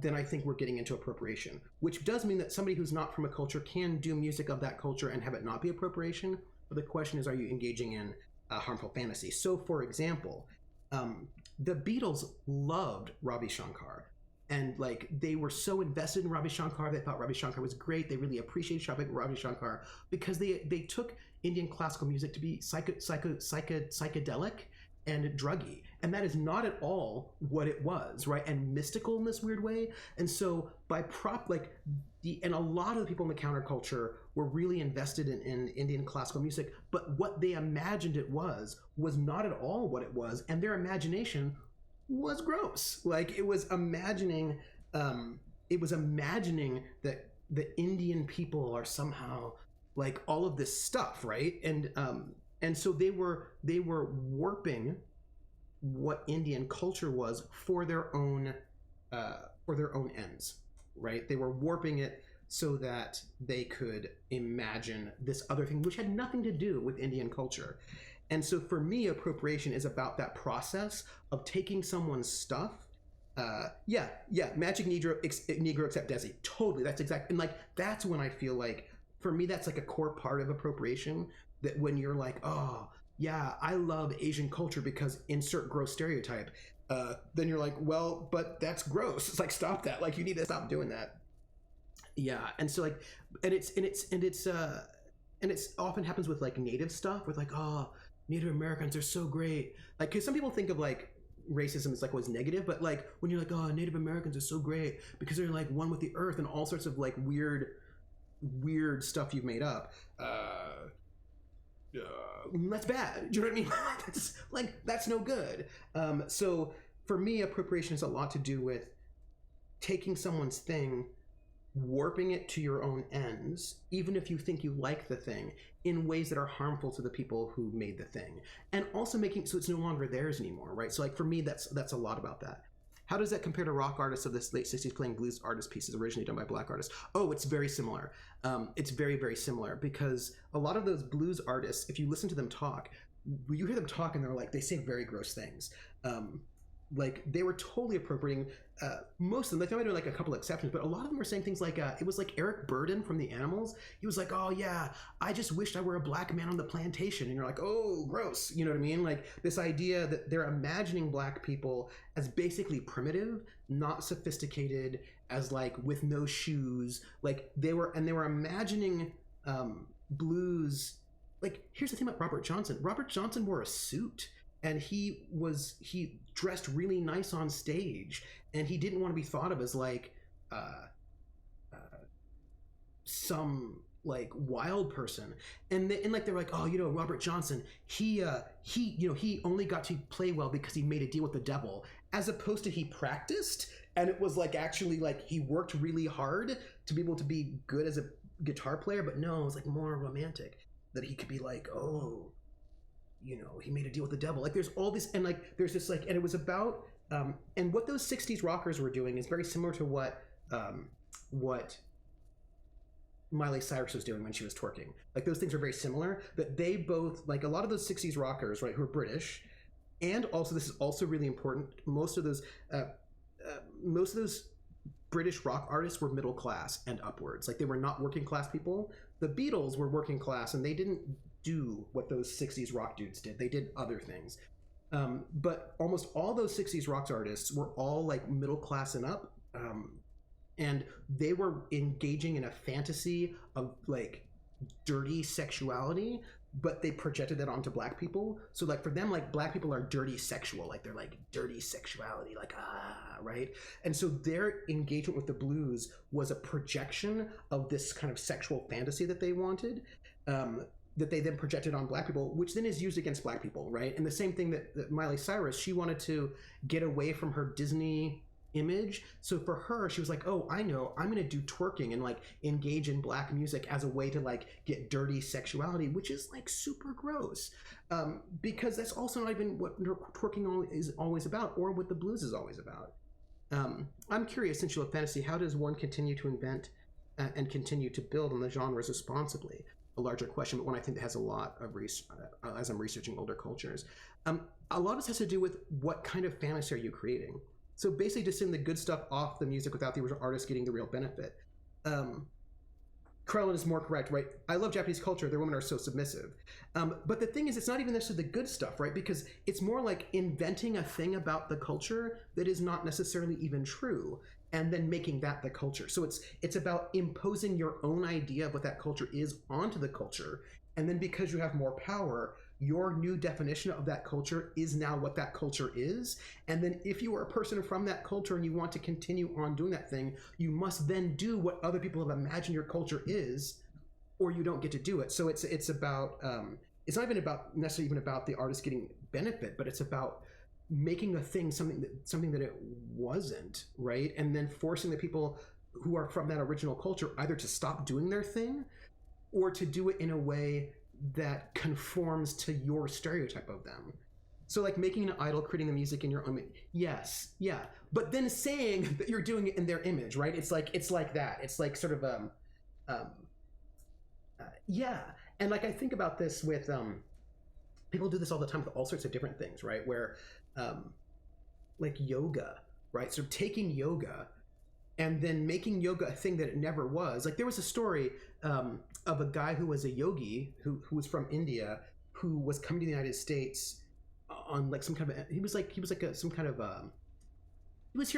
then I think we're getting into appropriation, which does mean that somebody who's not from a culture can do music of that culture and have it not be appropriation. But the question is, are you engaging in harmful fantasy? So, for example, the Beatles loved Ravi Shankar. And like they were so invested in Ravi Shankar, they thought Ravi Shankar was great. They really appreciated Ravi Shankar because they took Indian classical music to be psychedelic and druggy, and that is not at all what it was, right? And mystical in this weird way. And so by and a lot of the people in the counterculture were really invested in Indian classical music, but what they imagined it was not at all what it was, and their imagination was gross. Like it was imagining that the Indian people are somehow like all of this stuff, right? And so they were warping what Indian culture was for their own ends, right? They were warping it so that they could imagine this other thing, which had nothing to do with Indian culture. And so for me, appropriation is about that process of taking someone's stuff. Magic Negro except Desi. Totally, that's exact. And like that's when I feel like for me that's like a core part of appropriation. That when you're like, oh yeah, I love Asian culture because insert gross stereotype, then you're like, well, but that's gross. It's like stop that. Like you need to stop doing that. Yeah, and so like, and it's often happens with like Native stuff with like, oh, Native Americans are so great. Like, because some people think of like racism as like always negative, but like when you're like, oh, Native Americans are so great because they're like one with the earth and all sorts of like weird stuff you've made up. That's bad. Do you know what I mean? that's no good. So for me, appropriation has a lot to do with taking someone's thing, warping it to your own ends, even if you think you like the thing, in ways that are harmful to the people who made the thing, and also making so it's no longer theirs anymore, right? So like for me, that's a lot about that. How does that compare to rock artists of the late 60s playing blues artist pieces originally done by black artists? Oh, it's very similar. It's very, very similar because a lot of those blues artists, if you listen to them talk, you hear them talk and they're like, they say very gross things. Like they were totally appropriating most of them. Like there might be like a couple exceptions, but a lot of them were saying things like it was like Eric Burdon from the Animals. He was like, oh yeah, I just wished I were a black man on the plantation. And you're like, oh, gross. You know what I mean? Like this idea that they're imagining black people as basically primitive, not sophisticated, as like with no shoes. Like they were imagining blues. Like here's the thing about Robert Johnson. Robert Johnson wore a suit. And he dressed really nice on stage, and he didn't want to be thought of as like some like wild person. And like they're like, oh, you know, Robert Johnson, he only got to play well because he made a deal with the devil, as opposed to he practiced, and it was like actually like he worked really hard to be able to be good as a guitar player. But no, it was like more romantic that he could be like, oh, you know, he made a deal with the devil. Like there's all this, and like there's this like, and it was about and what those 60s rockers were doing is very similar to what Miley Cyrus was doing when she was twerking. Like those things are very similar, that they both, like a lot of those 60s rockers, right, who are British, and also this is also really important, most of those British rock artists were middle class and upwards. Like they were not working class people. The Beatles were working class, and they didn't do what those 60s rock dudes did. They did other things. But almost all those 60s rock artists were all like middle class and up. And they were engaging in a fantasy of like dirty sexuality but they projected that onto black people. So like for them, like black people are dirty sexual, like they're like dirty sexuality, like right? And so their engagement with the blues was a projection of this kind of sexual fantasy that they wanted, that they then projected on black people, which then is used against black people, right? And the same thing that Miley Cyrus, she wanted to get away from her Disney image. So for her, she was like, oh, I know, I'm gonna do twerking and like engage in black music as a way to like get dirty sexuality, which is like super gross, because that's also not even what twerking is always about, or what the blues is always about. I'm curious, since you love fantasy, how does one continue to invent and continue to build on the genres responsibly? A larger question, but one I think that has a lot of as I'm researching older cultures. A lot of this has to do with what kind of fantasy are you creating? So basically just send the good stuff off the music without the original artist getting the real benefit. Carolyn is more correct, right? I love Japanese culture. Their women are so submissive. But the thing is, it's not even necessarily the good stuff, right? Because it's more like inventing a thing about the culture that is not necessarily even true, and then making that the culture. So it's about imposing your own idea of what that culture is onto the culture. And then because you have more power, your new definition of that culture is now what that culture is. And then if you are a person from that culture and you want to continue on doing that thing, you must then do what other people have imagined your culture is, or you don't get to do it. So it's about, it's not even about necessarily even about the artist getting benefit, but it's about making a thing something that it wasn't, right? And then forcing the people who are from that original culture either to stop doing their thing or to do it in a way that conforms to your stereotype of them. So like making an idol, creating the music in your own, yes, yeah, but then saying that you're doing it in their image, right? It's like that. It's like sort of yeah. And like I think about this with people do this all the time with all sorts of different things, right? Where like yoga, right? So taking yoga and then making yoga a thing that it never was. Like there was a story of a guy who was a yogi who was from India, who was coming to the United States on like some kind of, he was here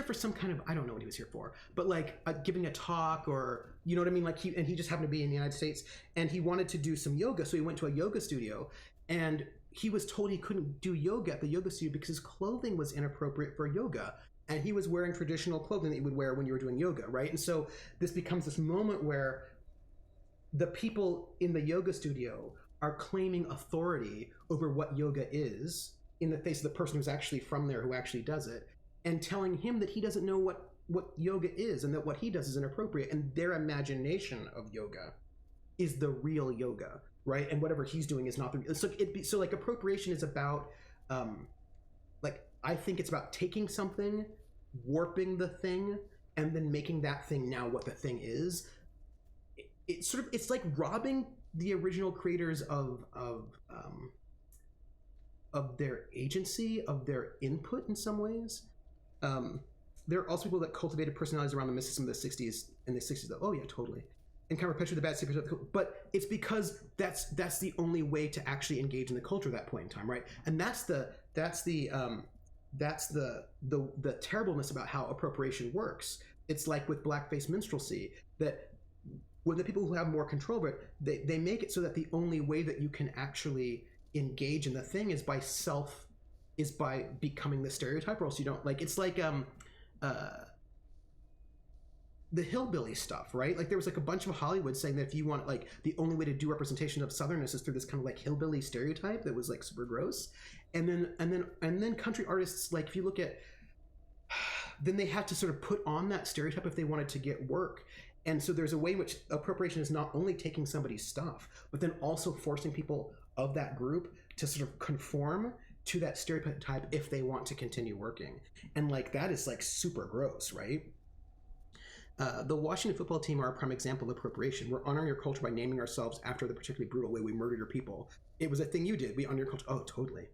for some kind of, I don't know what he was here for, but like giving a talk, or you know what I mean? Like he just happened to be in the United States and he wanted to do some yoga. So he went to a yoga studio and he was told he couldn't do yoga at the yoga studio because his clothing was inappropriate for yoga. And he was wearing traditional clothing that you would wear when you were doing yoga, right? And so this becomes this moment where the people in the yoga studio are claiming authority over what yoga is in the face of the person who's actually from there, who actually does it, and telling him that he doesn't know what yoga is and that what he does is inappropriate. And their imagination of yoga is the real yoga, right? And whatever he's doing is not the real. So like appropriation is about, like, I think it's about taking something, warping the thing, and then making that thing now what the thing is. It's like robbing the original creators of their agency, of their input in some ways. There are also people that cultivated personalities around the mysticism of the 60s and the 60s. Oh yeah, totally. And kind of perpetuate the bad secrets, but it's because that's the only way to actually engage in the culture at that point in time, right? And that's the terribleness about how appropriation works. It's like with blackface minstrelsy, that when the people who have more control over it, they make it so that the only way that you can actually engage in the thing is by becoming the stereotype, or else you don't. Like it's like the hillbilly stuff, right? Like there was like a bunch of Hollywood saying that if you want, like the only way to do representation of Southernness is through this kind of like hillbilly stereotype that was like super gross. And then country artists, like if you look at, then they had to sort of put on that stereotype if they wanted to get work. And so there's a way in which appropriation is not only taking somebody's stuff, but then also forcing people of that group to sort of conform to that stereotype if they want to continue working. And like that is like super gross, right? The Washington football team are a prime example of appropriation. We're honoring your culture by naming ourselves after the particularly brutal way we murdered your people. It was a thing you did. We honor your culture. Oh, totally.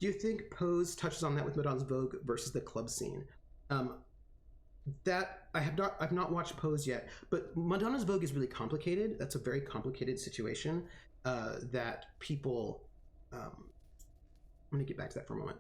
Do you think Pose touches on that with Madonna's Vogue versus the club scene? That I've not watched Pose yet, but Madonna's Vogue is really complicated. That's a very complicated situation that people. I'm going to get back to that for a moment.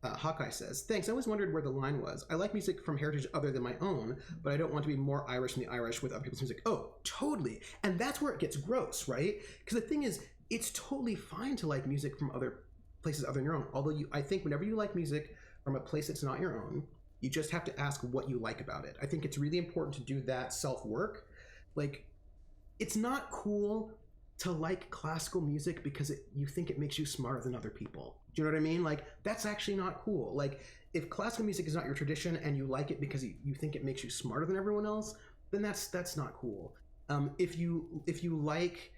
Hawkeye says, thanks, I always wondered where the line was. I like music from heritage other than my own, but I don't want to be more Irish than the Irish with other people's music. Oh, totally. And that's where it gets gross, right? Because the thing is, it's totally fine to like music from other places other than your own. Although I think whenever you like music from a place that's not your own, you just have to ask what you like about it. I think it's really important to do that self-work. Like, it's not cool to like classical music because you think it makes you smarter than other people. Do you know what I mean? Like, that's actually not cool. Like, if classical music is not your tradition and you like it because you think it makes you smarter than everyone else, then that's not cool. If you like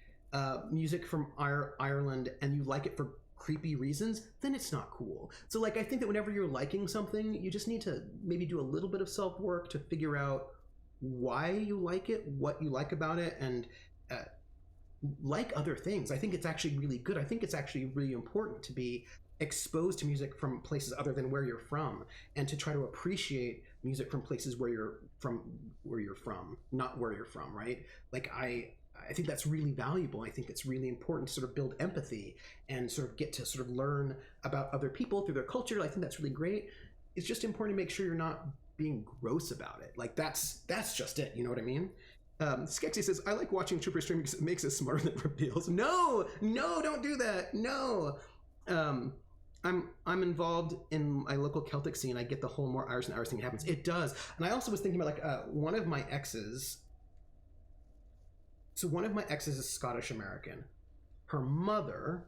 music from Ireland and you like it for creepy reasons, then it's not cool. So like, I think that whenever you're liking something, you just need to maybe do a little bit of self-work to figure out why you like it, what you like about it, and like other things. I think it's actually really good. I think it's actually really important to be exposed to music from places other than where you're from, and to try to appreciate music from places where you're from, not where you're from, right? Like, I think that's really valuable. I think it's really important to sort of build empathy and sort of get to sort of learn about other people through their culture. I think that's really great. It's just important to make sure you're not being gross about it. Like, that's just it. You know what I mean? Skexy says, I like watching Trooper stream because it makes us smarter than it reveals. No, don't do that. No. I'm involved in my local Celtic scene. I get the whole more Irish than Irish thing happens. It does. And I also was thinking about like one of my exes. So one of my exes is Scottish American. Her mother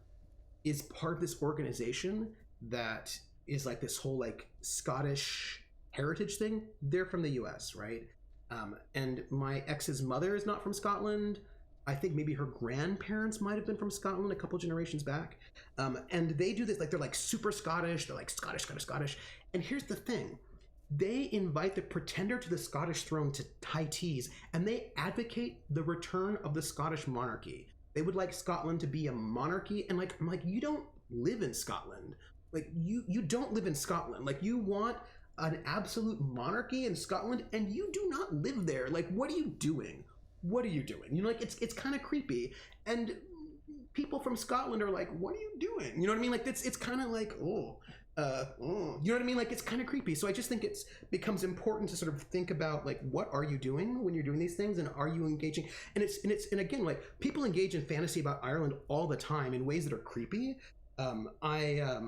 is part of this organization that is like this whole like Scottish heritage thing. They're from the US, right? And my ex's mother is not from Scotland. I think maybe her grandparents might have been from Scotland a couple generations back. And they do this, like, they're like super Scottish. They're like Scottish. And here's the thing. They invite the pretender to the Scottish throne to tie teas, and they advocate the return of the Scottish monarchy. They would like Scotland to be a monarchy. And like, I'm like, you don't live in Scotland. Like, you don't live in Scotland. Like, you want an absolute monarchy in Scotland, and you do not live there. Like, what are you doing? What are you doing? You know, like, it's kind of creepy. And people from Scotland are like, what are you doing? You know what I mean? Like, it's kind of like, you know what I mean? Like, it's kind of creepy. So I just think it's becomes important to sort of think about, like, what are you doing when you're doing these things, and are you engaging? And again, like, people engage in fantasy about Ireland all the time in ways that are creepy. I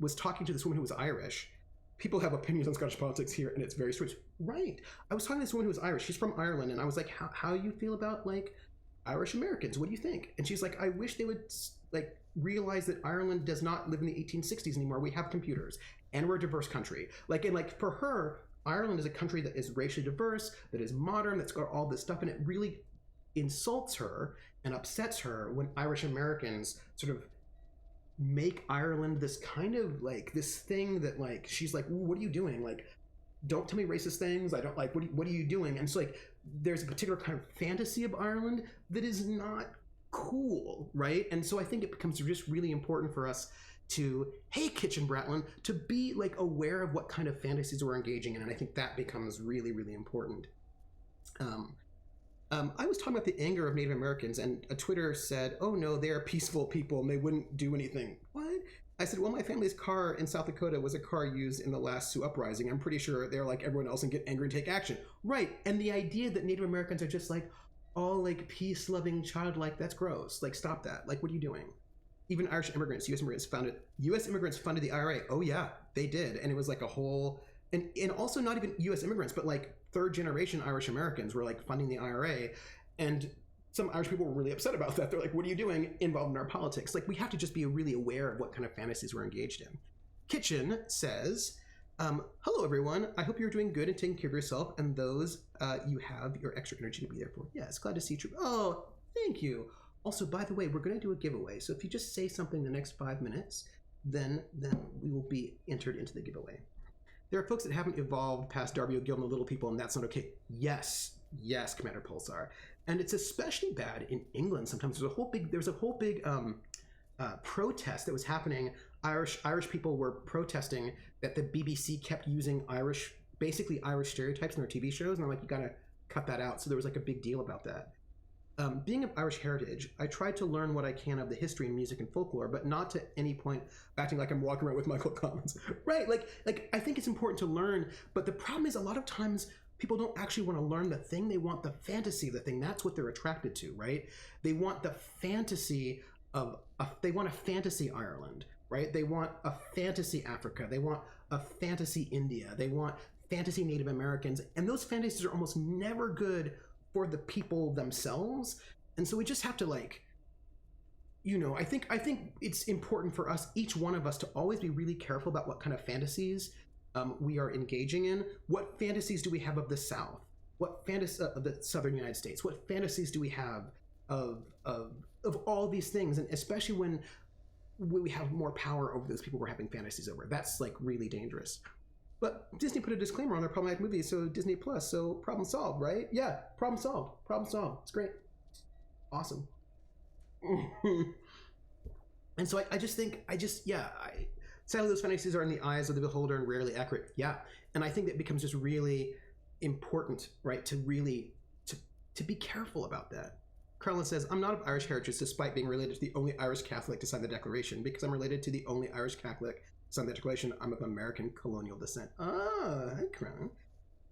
was talking to this woman who was Irish. People have opinions on Scottish politics here, and it's very strange. Right. I was talking to this woman who was Irish. She's from Ireland, and I was like, how you feel about, like, Irish Americans? What do you think? And she's like, I wish they would, like, realize that Ireland does not live in the 1860s anymore. We have computers, and we're a diverse country. Like, and like, for her, Ireland is a country that is racially diverse, that is modern, that's got all this stuff, and it really insults her and upsets her when Irish Americans sort of make Ireland this kind of like this thing that, like, she's like, what are you doing? Like, don't tell me racist things. I don't like, what are you doing? And so, like, there's a particular kind of fantasy of Ireland that is not cool, right? And so I think it becomes just really important for us to, hey, Kitchen Bratlin, to be, like, aware of what kind of fantasies we're engaging in. And I think that becomes really, really important. I was talking about the anger of Native Americans, and a Twitter said, oh no, they're peaceful people and they wouldn't do anything. What? I said, well, my family's car in South Dakota was a car used in the last Sioux uprising. I'm pretty sure they're like everyone else and get angry and take action. Right. And the idea that Native Americans are just like all like peace-loving, childlike, that's gross. Like, stop that. Like, what are you doing? Even Irish immigrants, U.S. immigrants funded the IRA. Oh yeah, they did. And it was like a whole, and also not even U.S. immigrants, but like third generation Irish Americans were like funding the IRA. And some Irish people were really upset about that. They're like, what are you doing involved in our politics? Like, we have to just be really aware of what kind of fantasies we're engaged in. Kitchen says, hello everyone. I hope you're doing good and taking care of yourself and those you have your extra energy to be there for. Yes, glad to see you. Oh, thank you. Also, by the way, we're going to do a giveaway. So if you just say something in the next 5 minutes, then we will be entered into the giveaway. There are folks that haven't evolved past Darby O'Gill and the Little People, and that's not okay. Yes, Commander Pulsar. And it's especially bad in England sometimes. There's a whole big protest that was happening. Irish people were protesting that the BBC kept using basically Irish stereotypes in their TV shows, and I'm like, you gotta cut that out. So there was like a big deal about that. Being of Irish heritage, I tried to learn what I can of the history and music and folklore, but not to any point acting like I'm walking around with Michael Collins. Right, like I think it's important to learn, but the problem is a lot of times people don't actually want to learn the thing. They want the fantasy of the thing. That's what they're attracted to, right? They want the fantasy they want a fantasy Ireland, right? They want a fantasy Africa. They want a fantasy India. They want fantasy Native Americans. And those fantasies are almost never good for the people themselves. And so we just have to, like, you know, I think it's important for us, each one of us, to always be really careful about what kind of fantasies we are engaging in. What fantasies do we have of the South? What fantasy of the Southern United States? What fantasies do we have of all these things? And especially when we have more power over those people we're having fantasies over, that's like really dangerous. But Disney put a disclaimer on their problematic movies, so Disney Plus, so problem solved, right? Yeah, problem solved. Problem solved. It's great. Awesome. And so sadly, those fantasies are in the eyes of the beholder and rarely accurate. Yeah, and I think that becomes just really important, right? To really to be careful about that. Carlin says, I'm not of Irish heritage despite being related to the only Irish Catholic to sign the Declaration. Because I'm related to the only Irish Catholic to sign the Declaration, I'm of American colonial descent. Ah, hey, Carlin.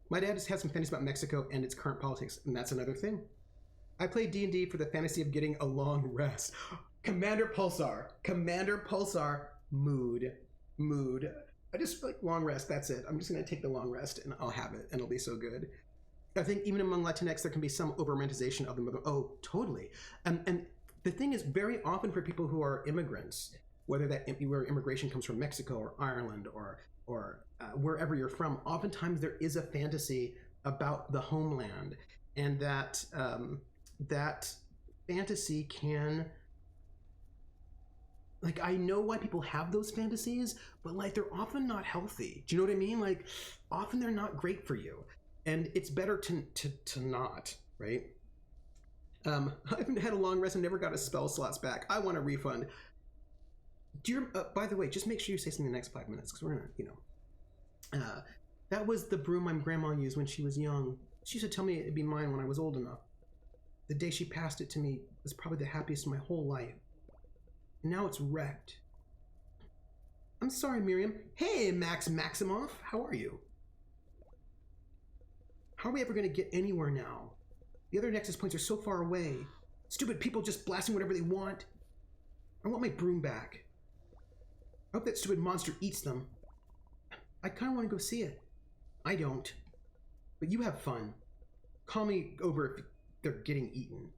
My dad has had some fantasies about Mexico and its current politics, and that's another thing. I play D&D for the fantasy of getting a long rest. Commander Pulsar, mood. I just like long rest, that's it. I'm just gonna take the long rest and I'll have it and it'll be so good. I think even among Latinx, there can be some over-romanticization of them. Oh, totally. And the thing is, very often for people who are immigrants, where immigration comes from Mexico or Ireland or wherever you're from, oftentimes there is a fantasy about the homeland, and that fantasy can, like, I know why people have those fantasies, but like they're often not healthy. Do you know what I mean? Like, often they're not great for you, and it's better to not, right? I haven't had a long rest and never got a spell slots back. I want a refund. By the way, just make sure you say something in the next 5 minutes, because we're gonna, that was the broom my grandma used when she was young. She used to tell me it'd be mine when I was old enough. The day she passed it to me was probably the happiest of my whole life. And now it's wrecked. I'm sorry, Miriam. Hey, Max Maximoff, how are you? How are we ever going to get anywhere now? The other nexus points are so far away. Stupid people just blasting whatever they want. I want my broom back. I hope that stupid monster eats them. I kind of want to go see it. I don't. But you have fun. Call me over if they're getting eaten.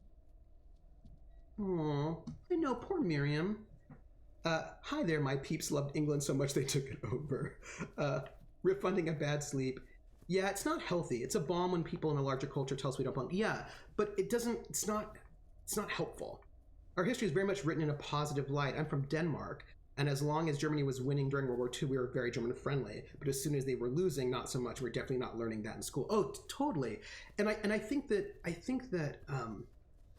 Aw, I know, poor Miriam. Hi there, my peeps loved England so much they took it over. Refunding a bad sleep. Yeah, it's not healthy. It's a bomb when people in a larger culture tell us we don't belong. Yeah, but it's not helpful. Our history is very much written in a positive light. I'm from Denmark, and as long as Germany was winning during World War II, we were very German friendly. But as soon as they were losing, not so much. We're definitely not learning that in school. Oh, totally. And I think that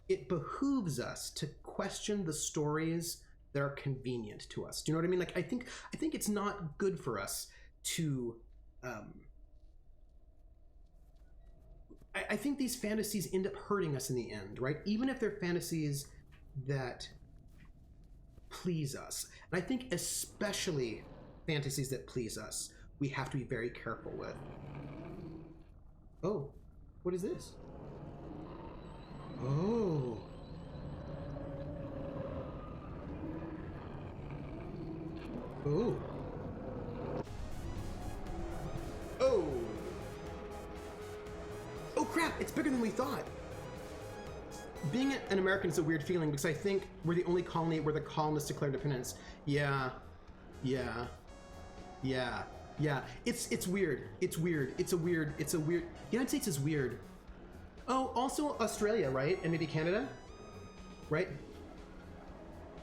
it behooves us to question the stories that are convenient to us. Do you know what I mean? Like, I think it's not good for us to. I think these fantasies end up hurting us in the end, right? Even if they're fantasies that please us. And I think especially fantasies that please us, we have to be very careful with. Oh, what is this? Oh. Oh. Oh. Oh crap, it's bigger than we thought. Being an American is a weird feeling because I think we're the only colony where the colonists declared independence. Yeah. It's weird. It's weird. It's a weird. The United States is weird. Oh, also Australia, right? And maybe Canada, right?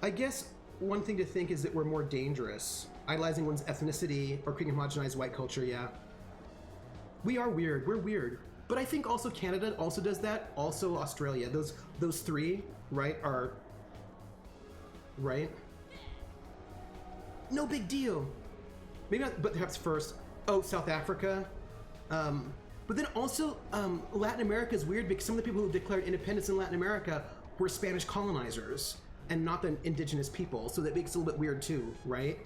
I guess one thing to think is that we're more dangerous. Idolizing one's ethnicity or creating homogenized white culture, yeah. We are weird. We're weird. But I think also Canada also does that. Also Australia. Those three, right, are... Right? No big deal. Maybe not, but perhaps first. Oh, South Africa. But then also, Latin America is weird because some of the people who declared independence in Latin America were Spanish colonizers and not the indigenous people. So that makes it a little bit weird too, right?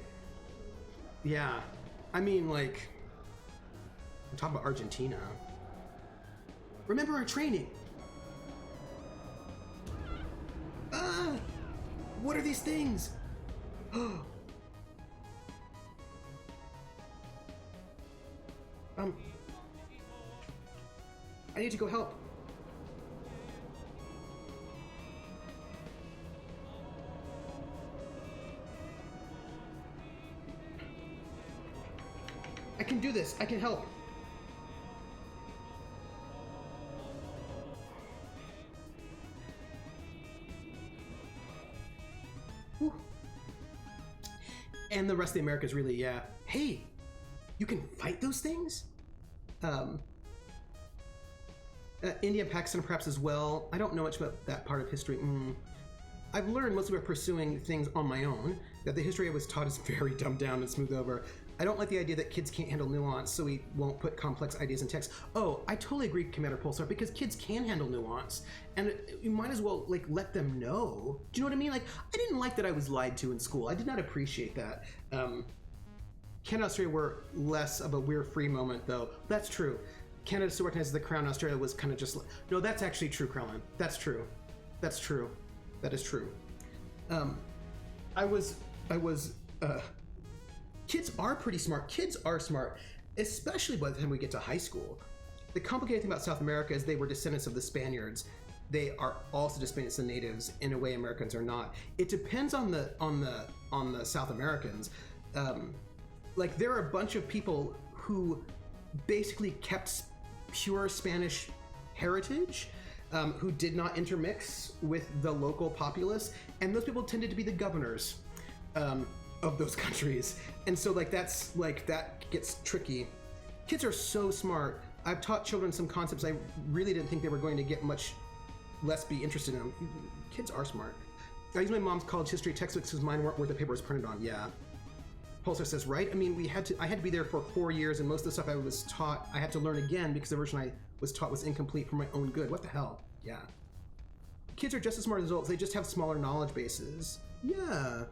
Yeah. I mean, like, I'm talking about Argentina. Remember our training. Ah! What are these things? I need to go help. I can do this. I can help. Whew. And the rest of the Americas really, yeah. Hey, you can fight those things? India and Pakistan perhaps as well. I don't know much about that part of history. I've learned mostly by pursuing things on my own that the history I was taught is very dumbed down and smoothed over. I don't like the idea that kids can't handle nuance, so we won't put complex ideas in text. Oh, I totally agree, Commander Pulsar, because kids can handle nuance, and you might as well like let them know. Do you know what I mean? Like, I didn't like that I was lied to in school. I did not appreciate that. Canada and Australia were less of a we're free moment, though. That's true. Canada still recognizes the crown. Australia was kind of just no. That's actually true, Krellin. That's true. That's true. That is true. Kids are pretty smart. Kids are smart, especially by the time we get to high school. The complicated thing about South America is they were descendants of the Spaniards. They are also descendants of natives in a way Americans are not. It depends on the South Americans. Like there are a bunch of people who basically kept pure Spanish heritage, who did not intermix with the local populace, and those people tended to be the governors of those countries. And so like that's like that gets tricky. Kids are so smart. I've taught children some concepts I really didn't think they were going to get much less be interested in them. Kids are smart. I use my mom's college history textbooks because mine weren't worth the paper it was printed on. Yeah. Pulsar says, right? I mean, I had to be there for 4 years, and most of the stuff I was taught, I had to learn again because the version I was taught was incomplete for my own good. What the hell? Yeah. Kids are just as smart as adults. They just have smaller knowledge bases. Yeah.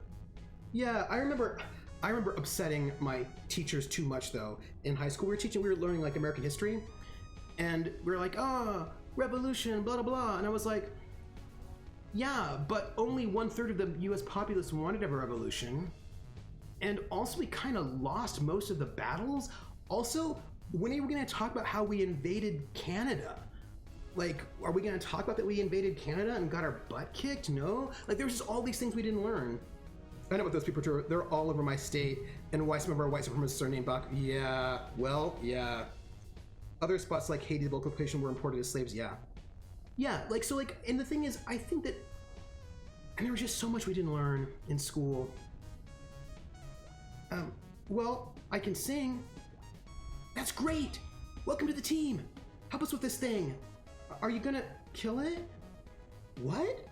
Yeah, I remember upsetting my teachers too much though. In high school, we were learning like American history, and we were like, revolution, blah, blah, blah. And I was like, yeah, but only 1/3 of the US populace wanted a revolution. And also we kind of lost most of the battles. Also, when are we going to talk about how we invaded Canada? Like, are we going to talk about that we invaded Canada and got our butt kicked? No? Like, there was just all these things we didn't learn. I know what those people are. They're all over my state, and why some of our white supremacists are named Bach. Yeah, well, yeah. Other spots like Haiti, the local population were imported as slaves. Yeah. Yeah, like, so like, and the thing is, I think that, and there was just so much we didn't learn in school. Well, I can sing. That's great. Welcome to the team. Help us with this thing. Are you gonna kill it? What?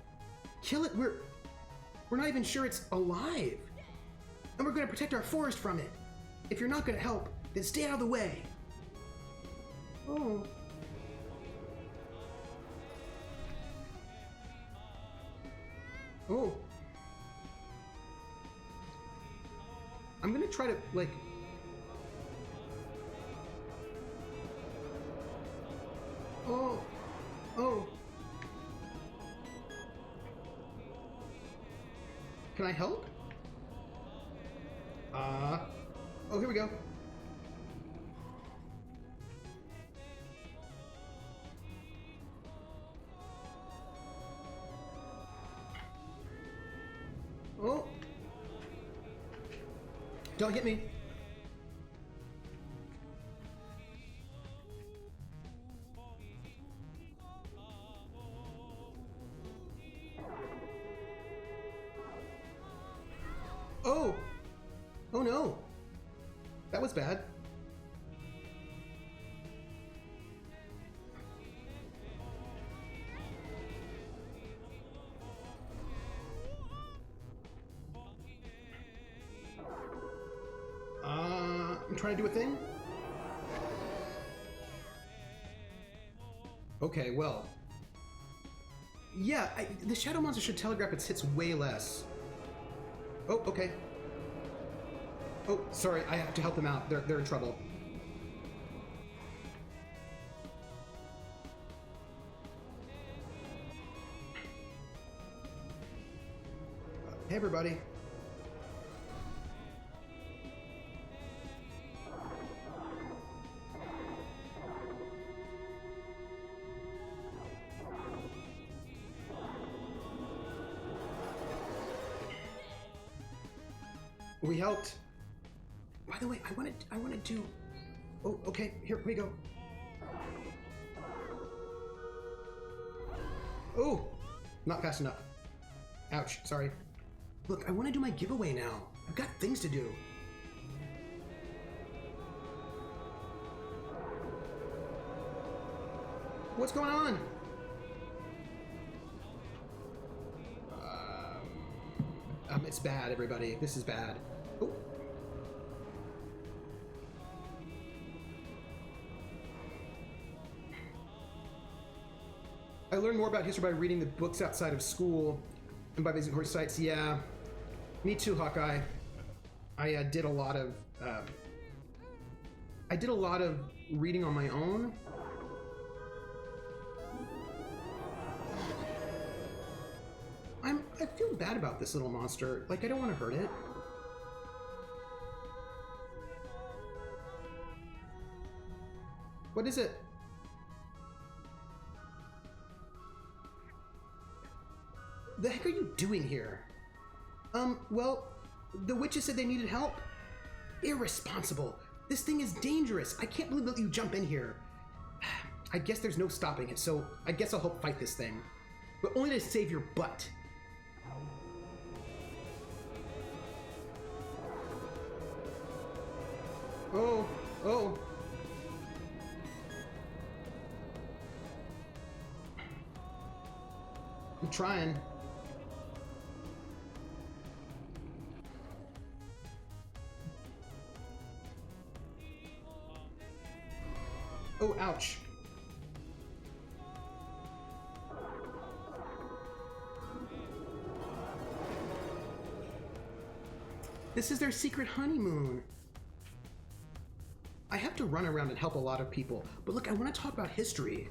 Kill it? We're not even sure it's alive. And we're gonna protect our forest from it. If you're not gonna help, then stay out of the way. Oh. Oh. I'm gonna try to, like... Oh. Oh. Can I help? Oh, here we go. Oh. Don't hit me. Oh. Oh no. That was bad. I'm trying to do a thing. Okay, well. Yeah, the Shadow Monster should telegraph its hits way less. Oh, okay. Oh, sorry, I have to help them out. They're in trouble. Hey, everybody. We helped. By the way, I wanted to. Oh, okay. Here we go. Oh, not fast enough. Ouch. Sorry. Look, I want to do my giveaway now. I've got things to do. What's going on? It's bad, everybody. This is bad. Oh. I learned more about history by reading the books outside of school and by visiting horse sites. Yeah, me too, Hawkeye. I did a lot of reading on my own. I feel bad about this little monster. Like, I don't want to hurt it. What is it? The heck are you doing here? Well, the witches said they needed help. Irresponsible. This thing is dangerous. I can't believe that you jump in here. I guess there's no stopping it, so I guess I'll help fight this thing. But only to save your butt. Oh, oh. I'm trying. Oh, ouch. This is their secret honeymoon. I have to run around and help a lot of people, but look, I want to talk about history.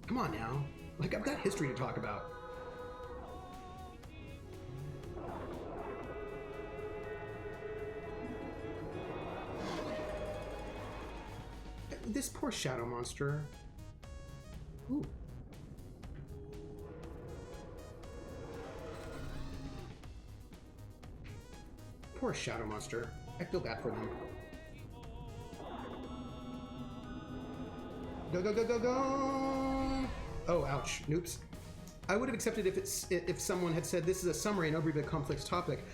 Come on now. Like, I've got history to talk about. This poor shadow monster. Ooh. Poor shadow monster. I feel bad for them. Go, go, go, go, go! Oh, ouch. Noops. I would have accepted if someone had said this is a summary and overview of the conflict's topic,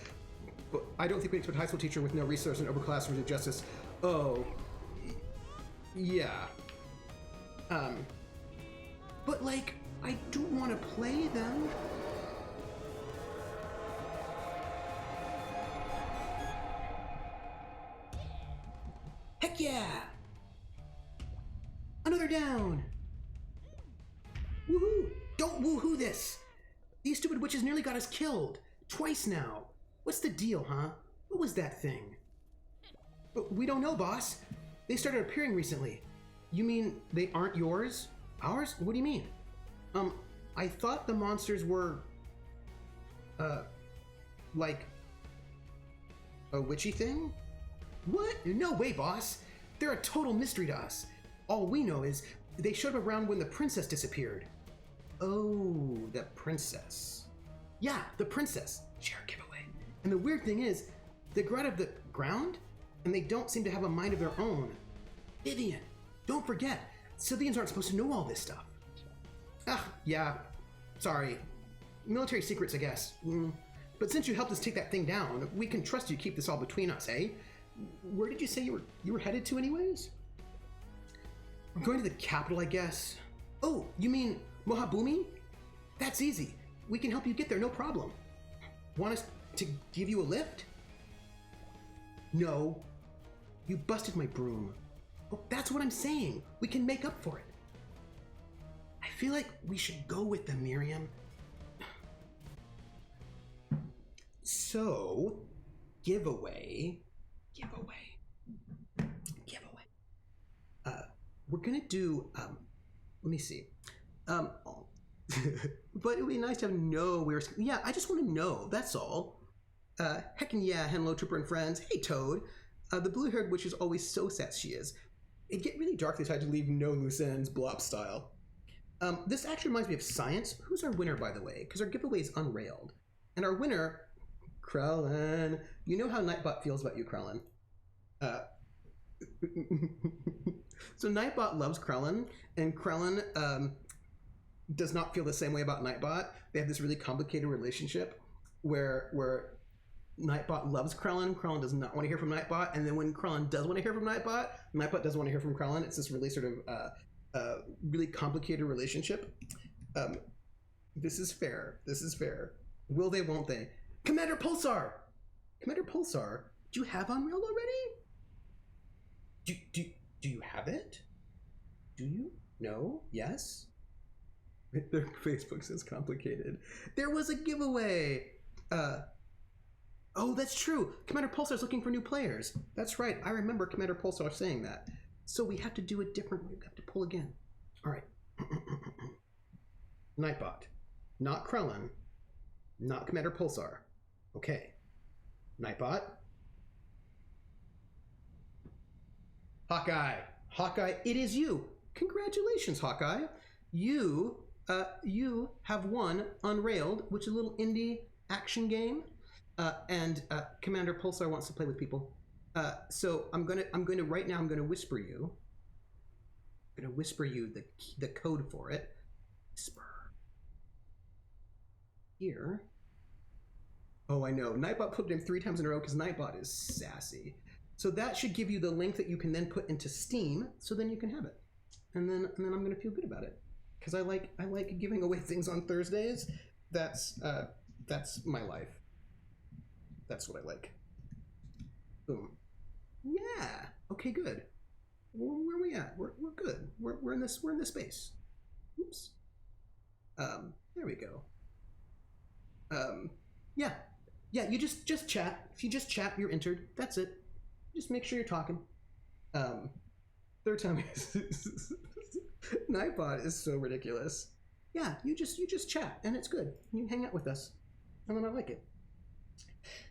but I don't think we expect a high school teacher with no resource and over classrooms of justice. Oh. Yeah. But like, I do want to play them. Heck yeah! Another down! Woohoo! Don't woohoo this! These stupid witches nearly got us killed. Twice now. What's the deal, huh? What was that thing? We don't know, boss. They started appearing recently. You mean they aren't yours? Ours? What do you mean? I thought the monsters were... like... a witchy thing? What? No way, boss. They're a total mystery to us. All we know is they showed up around when the princess disappeared. Oh, the princess. Yeah, the princess. Share giveaway. And the weird thing is, they grow out of the ground, and they don't seem to have a mind of their own. Vivian, don't forget, civilians aren't supposed to know all this stuff. Ah, yeah, sorry. Military secrets, I guess. But since you helped us take that thing down, we can trust you to keep this all between us, eh? Where did you say you were headed to anyways? We're going to the capital, I guess. Oh, you mean Mohabumi? That's easy. We can help you get there, no problem. Want us to give you a lift? No. You busted my broom. Oh, that's what I'm saying. We can make up for it. I feel like we should go with them, Miriam. So, giveaway. We're gonna do, let me see. But it would be nice to know where, yeah, I just want to know, that's all. Heckin' yeah, hello, Trooper and friends. Hey, Toad. The blue-haired witch is always so sass she is. It'd get really dark if they tried to leave no loose ends, Blop style. This actually reminds me of science. Who's our winner, by the way? Because our giveaway is unrailed. And our winner, Krellin. You know how Nightbot feels about you, Krellin. So Nightbot loves Krellin, and Krellin does not feel the same way about Nightbot. They have this really complicated relationship where Nightbot loves Krellin. Krellin does not want to hear from Nightbot, and then when Krellin does want to hear from Nightbot, Nightbot doesn't want to hear from Krellin. It's this really sort of really complicated relationship. This is fair. This is fair. Will they? Won't they? Commander Pulsar. Commander Pulsar. Do you have Unreal already? Do you have it? Do you? No? Yes? Their Facebook says complicated. There was a giveaway. Oh, that's true. Commander Pulsar's looking for new players. That's right. I remember Commander Pulsar saying that. So we have to do it differently. We have to pull again. All right. Nightbot. Not Krellin. Not Commander Pulsar. Okay. Nightbot. Hawkeye. Hawkeye, it is you. Congratulations, Hawkeye. You have won Unrailed, which is a little indie action game. And Commander Pulsar wants to play with people. So I'm going to right now I'm going to whisper you. I'm going to whisper you the code for it. Whisper. Here. Oh, I know. Nightbot put it in 3 times in a row because Nightbot is sassy. So that should give you the link that you can then put into Steam, so then you can have it. And then I'm going to feel good about it because I like giving away things on Thursdays. That's my life. That's what I like. Boom. Yeah. Okay. Good. Where are we at? We're good. We're in this space. Oops. There we go. Yeah. You just chat. If you just chat, you're entered. That's it. Just make sure you're talking. Third time is Nightbot is so ridiculous. Yeah, you just chat and it's good. You hang out with us, and then I like it.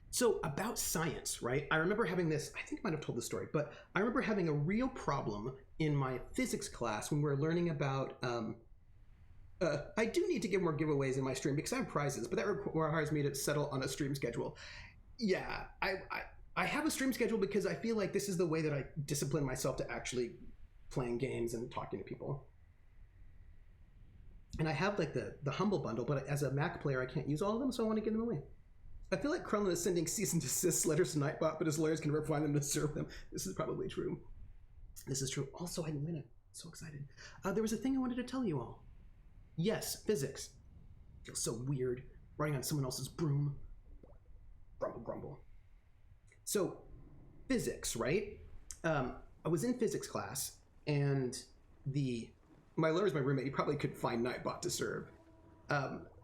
So about science, right? I remember having this. I think I might have told this story, but I remember having a real problem in my physics class when we were learning about. I do need to give more giveaways in my stream because I have prizes, but that requires me to settle on a stream schedule. Yeah, I have a stream schedule because I feel like this is the way that I discipline myself to actually playing games and talking to people. And I have like the Humble Bundle, but as a Mac player, I can't use all of them, so I want to give them away. I feel like Krellin is sending cease and desist letters to Nightbot, but his lawyers can never find them to serve them. This is probably true. This is true. Also, I win it. So excited. There was a thing I wanted to tell you all. Yes, physics. Feels so weird riding on someone else's broom. Grumble, grumble. So, physics, right? I was in physics class, and my lawyer's my roommate. He probably could find Nightbot to serve.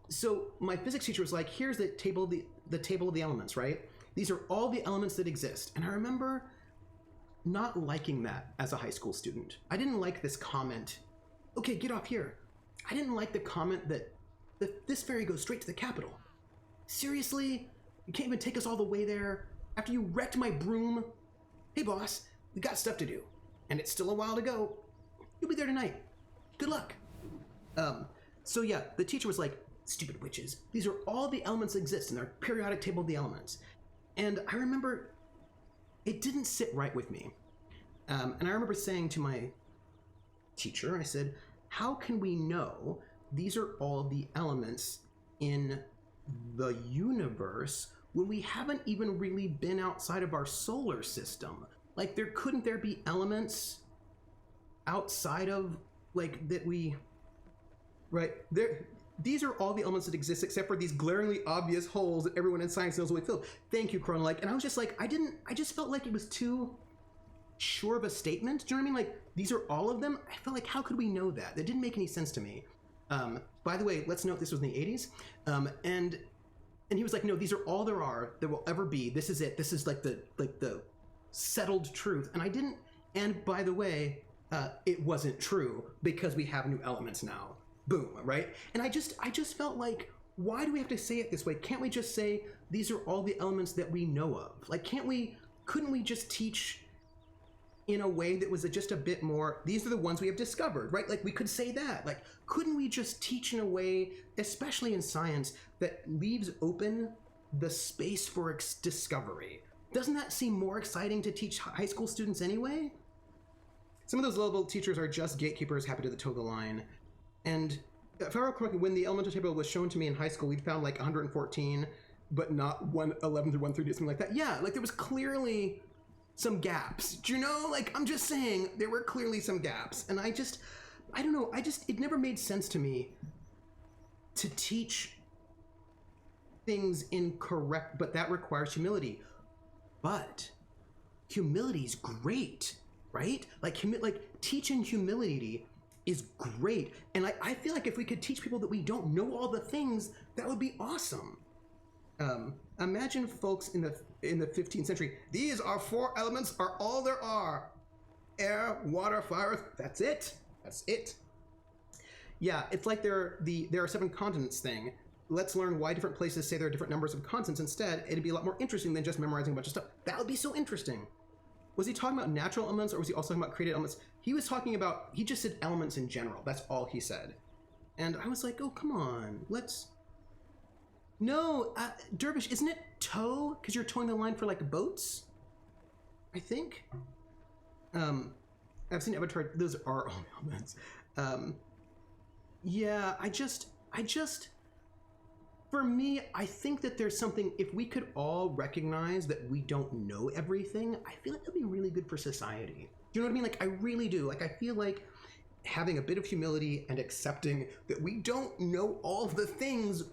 So my physics teacher was like, "Here's the table of the elements, right? These are all the elements that exist." And I remember not liking that as a high school student. I didn't like this comment. Okay, get off here. I didn't like the comment that this ferry goes straight to the capital. Seriously? You can't even take us all the way there? After you wrecked my broom? Hey boss, we got stuff to do. And it's still a while to go. You'll be there tonight. Good luck. So yeah, the teacher was like, "Stupid witches. These are all the elements that exist in our periodic table of the elements." And I remember it didn't sit right with me. And I remember saying to my teacher, I said, "How can we know these are all the elements in the universe when we haven't even really been outside of our solar system? Like, couldn't there be elements outside of, like, that we, right? These are all the elements that exist except for these glaringly obvious holes that everyone in science knows what we fill." Thank you, Chronolike. And I was just like, I just felt like it was too sure of a statement. Do you know what I mean? Like, these are all of them. I felt like, how could we know that? That didn't make any sense to me. By the way, let's note this was in the 80s. And he was like, "No, these are all there will ever be. This is it. This is like the settled truth." And I didn't, and by the way, it wasn't true because we have new elements now. Boom, right? And I just felt like why do we have to say it this way? Can't we just say these are all the elements that we know of? Like, couldn't we just teach in a way that was just a bit more, these are the ones we have discovered, right? Like, we could say that. Like, couldn't we just teach in a way, especially in science, that leaves open the space for discovery? Doesn't that seem more exciting to teach high school students anyway? Some of those level teachers are just gatekeepers, happy to toe the line. And if I recall correctly, when the elemental table was shown to me in high school, we'd found like 114, but not 111 through 130, something like that. Yeah, like there was clearly some gaps. Do you know? Like, I'm just saying, there were clearly some gaps. And I don't know, it never made sense to me to teach things incorrect, but that requires humility. But humility's great, right? Like teaching humility is great. And I feel like if we could teach people that we don't know all the things, that would be awesome. Imagine folks in the 15th century. These are 4 elements are all there are. Air, water, fire, earth. That's it. That's it. Yeah, it's like there are 7 continents thing. Let's learn why different places say there are different numbers of continents instead. It'd be a lot more interesting than just memorizing a bunch of stuff. That would be so interesting. Was he talking about natural elements, or was he also talking about created elements? He was talking about, he just said elements in general. That's all he said. And I was like, oh, come on, no, Dervish, isn't it tow? Because you're towing the line for like boats, I think. I've seen Avatar, those are all elements. Yeah, I just, for me, I think that there's something, if we could all recognize that we don't know everything, I feel like that'd be really good for society. Do you know what I mean? Like, I really do. Like, I feel like having a bit of humility and accepting that we don't know all the things,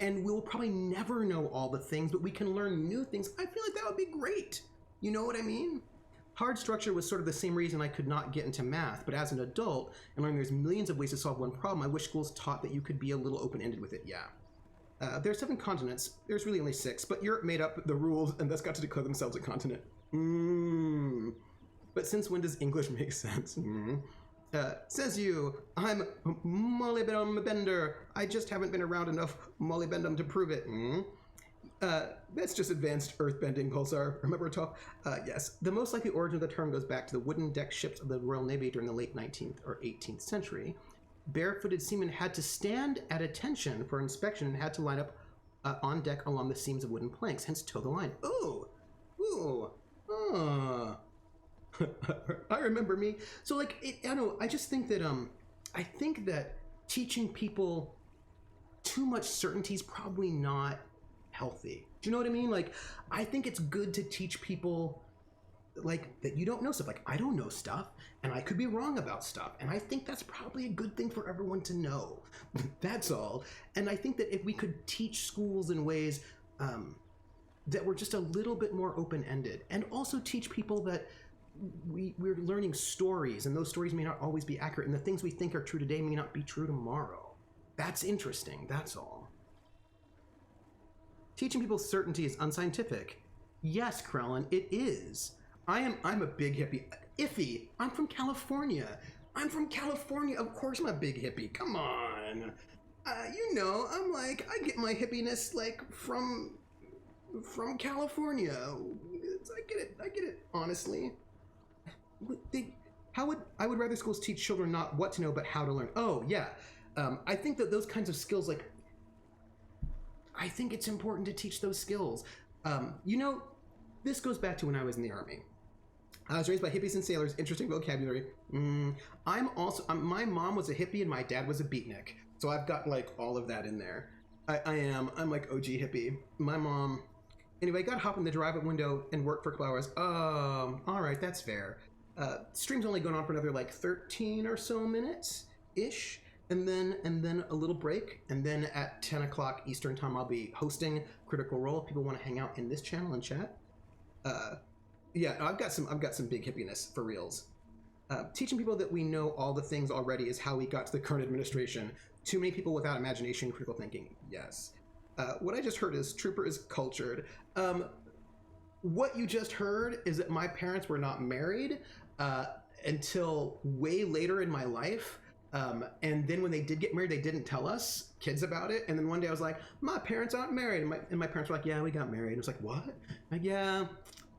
and we'll probably never know all the things, but we can learn new things. I feel like that would be great. You know what I mean? Hard structure was sort of the same reason I could not get into math, but as an adult and learning there's millions of ways to solve one problem, I wish schools taught that you could be a little open-ended with it, yeah. There are 7 continents. There's really only 6, but Europe made up the rules and thus got to declare themselves a continent. But since when does English make sense? Says you, I'm Molybdenum Bender. I just haven't been around enough Molybdenum to prove it. That's just advanced earthbending, Pulsar. Remember to yes. The most likely origin of the term goes back to the wooden deck ships of the Royal Navy during the late 19th or 18th century. Barefooted seamen had to stand at attention for inspection and had to line up on deck along the seams of wooden planks, hence toe the line. I remember me. So like, I don't know, I just think that, I think that teaching people too much certainty is probably not healthy. Do you know what I mean? Like, I think it's good to teach people like that you don't know stuff. Like, I don't know stuff and I could be wrong about stuff. And I think that's probably a good thing for everyone to know. That's all. And I think that if we could teach schools in ways that were just a little bit more open-ended, and also teach people that we're learning stories, and those stories may not always be accurate, and the things we think are true today may not be true tomorrow. That's interesting, that's all. Teaching people certainty is unscientific. Yes, Krellin, it is. I'm a big hippie. Iffy, I'm from California. Of course I'm a big hippie, come on. You know, I'm like, I get my hippiness like from California. I get it, honestly. I would rather schools teach children not what to know, but how to learn. Oh, yeah. I think that those kinds of skills, like, I think it's important to teach those skills. You know, this goes back to when I was in the Army. I was raised by hippies and sailors, interesting vocabulary. My mom was a hippie and my dad was a beatnik. So I've got like all of that in there. I'm like OG hippie. My mom, anyway, got to hop in the drive-up window and work for a couple hours. All right, that's fair. Stream's only going on for another like 13 or so minutes-ish. And then a little break. And then at 10 o'clock Eastern time, I'll be hosting Critical Role. If people want to hang out in this channel and chat. Yeah, I've got some big hippiness for reals. Teaching people that we know all the things already is how we got to the current administration. Too many people without imagination, critical thinking. Yes. What I just heard is Trooper is cultured. What you just heard is that my parents were not married until way later in my life. And then when they did get married, they didn't tell us kids about it. And then one day I was like, my parents aren't married. And my parents were like, yeah, we got married. And I was like, what? Like, yeah,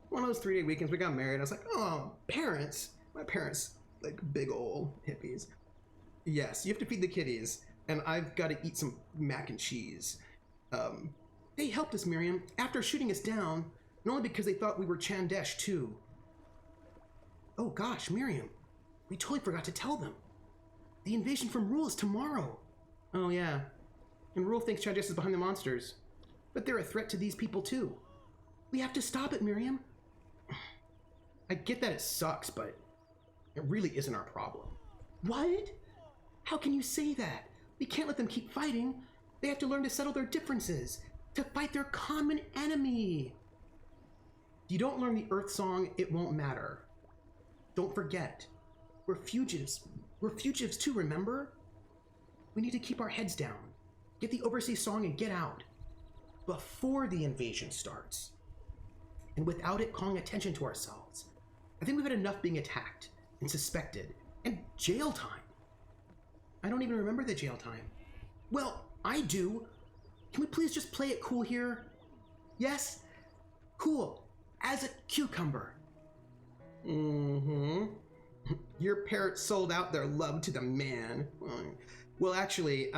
one of those 3-day weekends we got married. And I was like, oh, parents. My parents, like big old hippies. Yes, you have to feed the kitties. And I've got to eat some mac and cheese. They helped us, Miriam, after shooting us down, and only because they thought we were Chaandesh too. Oh gosh, Miriam, we totally forgot to tell them. The invasion from Rule is tomorrow. Oh yeah, and Rule thinks Chaandesh is behind the monsters. But they're a threat to these people too. We have to stop it, Miriam. I get that it sucks, but it really isn't our problem. What? How can you say that? We can't let them keep fighting. They have to learn to settle their differences, to fight their common enemy. If you don't learn the Earth Song, it won't matter. Don't forget, we're fugitives. We're fugitives too, remember? We need to keep our heads down, get the overseas song and get out before the invasion starts. And without it calling attention to ourselves. I think we've had enough being attacked and suspected and jail time. I don't even remember the jail time. Well, I do. Can we please just play it cool here? Yes? Cool. As a cucumber. Mm-hmm. Your parents sold out their love to the man. Well, actually,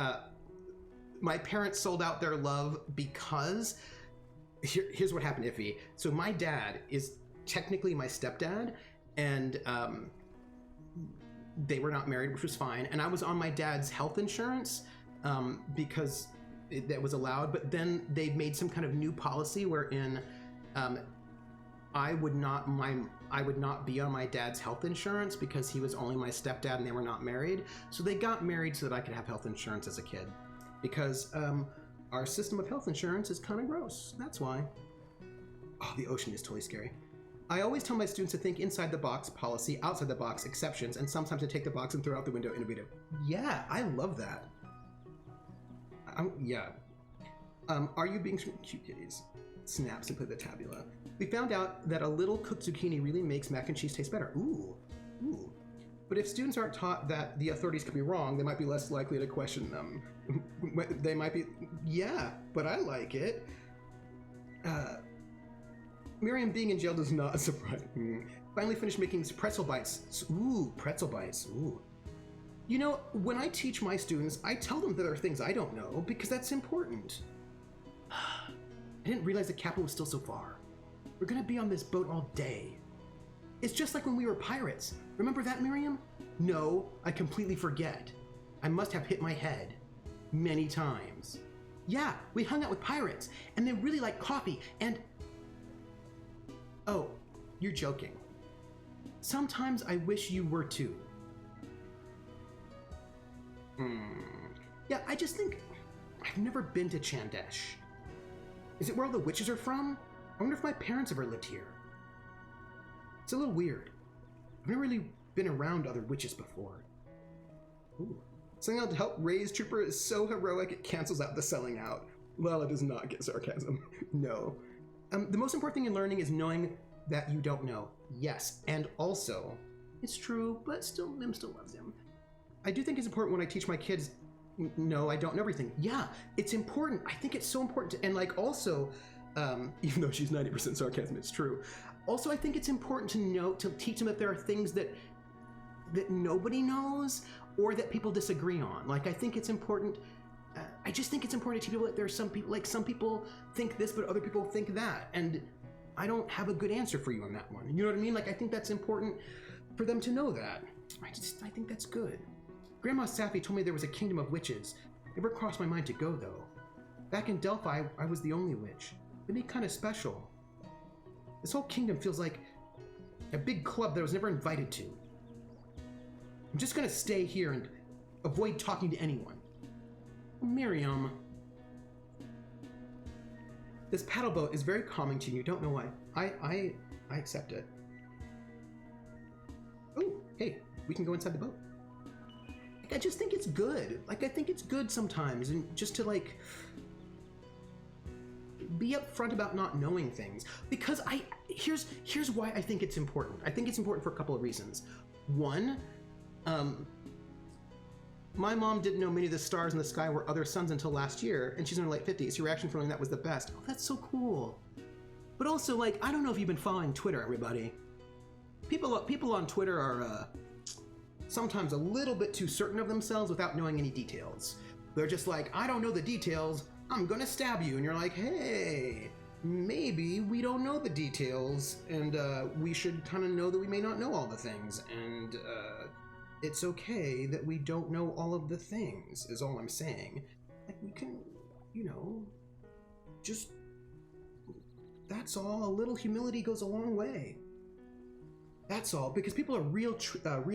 my parents sold out their love because... Here's what happened, Iffy. So my dad is technically my stepdad, and they were not married, which was fine. And I was on my dad's health insurance because that was allowed. But then they made some kind of new policy wherein I would not be on my dad's health insurance because he was only my stepdad and they were not married. So they got married so that I could have health insurance as a kid, because our system of health insurance is kind of gross. That's why. Oh, the ocean is totally scary. I always tell my students to think inside the box policy, outside the box exceptions, and sometimes to take the box and throw out the window innovative. Yeah, I love that. Yeah. Are you being cute kitties? Snap, simply the tabula. We found out that a little cooked zucchini really makes mac and cheese taste better. Ooh, ooh. But if students aren't taught that the authorities could be wrong, they might be less likely to question them. They might be, yeah, but I like it. Miriam being in jail does not surprise me. Finally finished making pretzel bites. Ooh, pretzel bites, ooh. You know, when I teach my students, I tell them that there are things I don't know because that's important. I didn't realize the capital was still so far. We're gonna be on this boat all day. It's just like when we were pirates. Remember that, Miriam? No, I completely forget. I must have hit my head many times. Yeah, we hung out with pirates, and they really like coffee, and... Oh, you're joking. Sometimes I wish you were too. Yeah, I just think... I've never been to Chaandesh. Is it where all the witches are from? I wonder if my parents ever lived here. It's a little weird. I've never really been around other witches before. Ooh. Selling out to help raise Trooper is so heroic it cancels out the selling out. Lala does not get sarcasm. No. The most important thing in learning is knowing that you don't know. Yes, and also, it's true, but still, Nim still loves him. I do think it's important when I teach my kids, no, I don't know everything. Yeah, it's important. I think it's so important to, and like also, even though she's 90% sarcasm, it's true. Also, I think it's important to know, to teach them that there are things that nobody knows or that people disagree on. Like, I think it's important, I just think it's important to teach people that there are some people, like some people think this, but other people think that. And I don't have a good answer for you on that one. You know what I mean? Like, I think that's important for them to know that. I think that's good. Grandma Safi told me there was a kingdom of witches. Never crossed my mind to go, though. Back in Delphi, I was the only witch. It'd be kind of special. This whole kingdom feels like a big club that I was never invited to. I'm just gonna stay here and avoid talking to anyone. Miriam. This paddle boat is very calming to you. Don't know why. I accept it. Oh, hey, we can go inside the boat. I just think it's good. Like, I think it's good sometimes, and just to like be upfront about not knowing things. Because here's why I think it's important. I think it's important for a couple of reasons. One, My mom didn't know many of the stars in the sky were other suns until last year, and she's in her late 50s. Your reaction for knowing that was the best. Oh, that's so cool. But also, like, I don't know if you've been following Twitter, everybody. People on Twitter are sometimes a little bit too certain of themselves without knowing any details. They're just like, I don't know the details, I'm gonna stab you. And you're like, hey, maybe we don't know the details, and we should kind of know that we may not know all the things, and it's okay that we don't know all of the things, is all I'm saying. Like, we can, you know, just, that's all. A little humility goes a long way. That's all, because people are real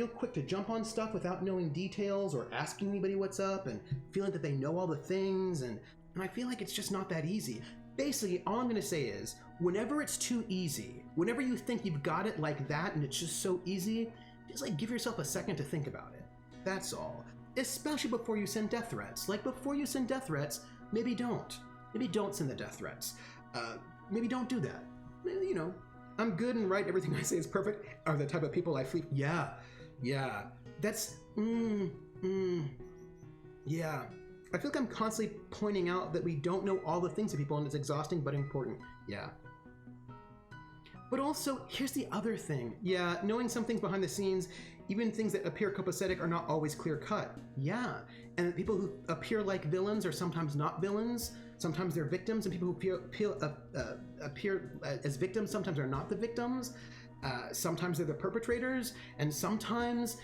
quick to jump on stuff without knowing details or asking anybody what's up and feeling that they know all the things, and I feel like it's just not that easy. Basically, all I'm gonna say is, whenever it's too easy, whenever you think you've got it like that and it's just so easy, just like give yourself a second to think about it. That's all. Especially before you send death threats. Like, before you send death threats, maybe don't. Maybe don't send the death threats. Maybe don't do that. You know, I'm good and right, everything I say is perfect, are the type of people I flee. Yeah. That's, yeah. I feel like I'm constantly pointing out that we don't know all the things of people, and it's exhausting but important. Yeah. But also, here's the other thing. Yeah, knowing some things behind the scenes, even things that appear copacetic, are not always clear-cut. Yeah, and people who appear like villains are sometimes not villains. Sometimes they're victims, and people who appear as victims sometimes are not the victims. Sometimes they're the perpetrators, and sometimes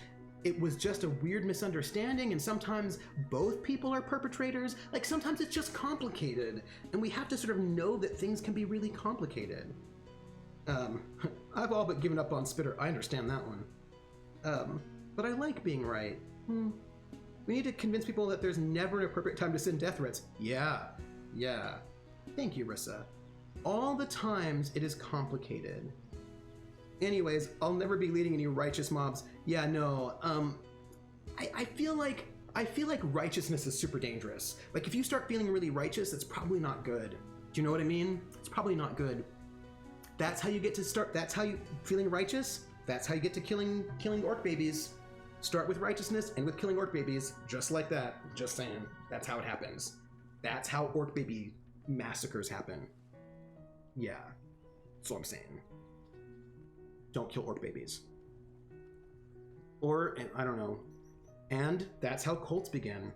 it was just a weird misunderstanding, and sometimes both people are perpetrators. Like, sometimes it's just complicated, and we have to sort of know that things can be really complicated. I've all but given up on Spitter. I understand that one. But I like being right. We need to convince people that there's never an appropriate time to send death threats. Yeah. Thank you, Rissa. All the times it is complicated. Anyways, I'll never be leading any righteous mobs. Yeah, no. I feel like righteousness is super dangerous. Like, if you start feeling really righteous, it's probably not good. Do you know what I mean? It's probably not good. That's how you get to start. That's how you feeling righteous. That's how you get to killing orc babies. Start with righteousness and with killing orc babies, just like that. Just saying. That's how it happens. That's how orc baby massacres happen. Yeah, that's what I'm saying. Don't kill orc babies. Or, I don't know. And that's how cults begin.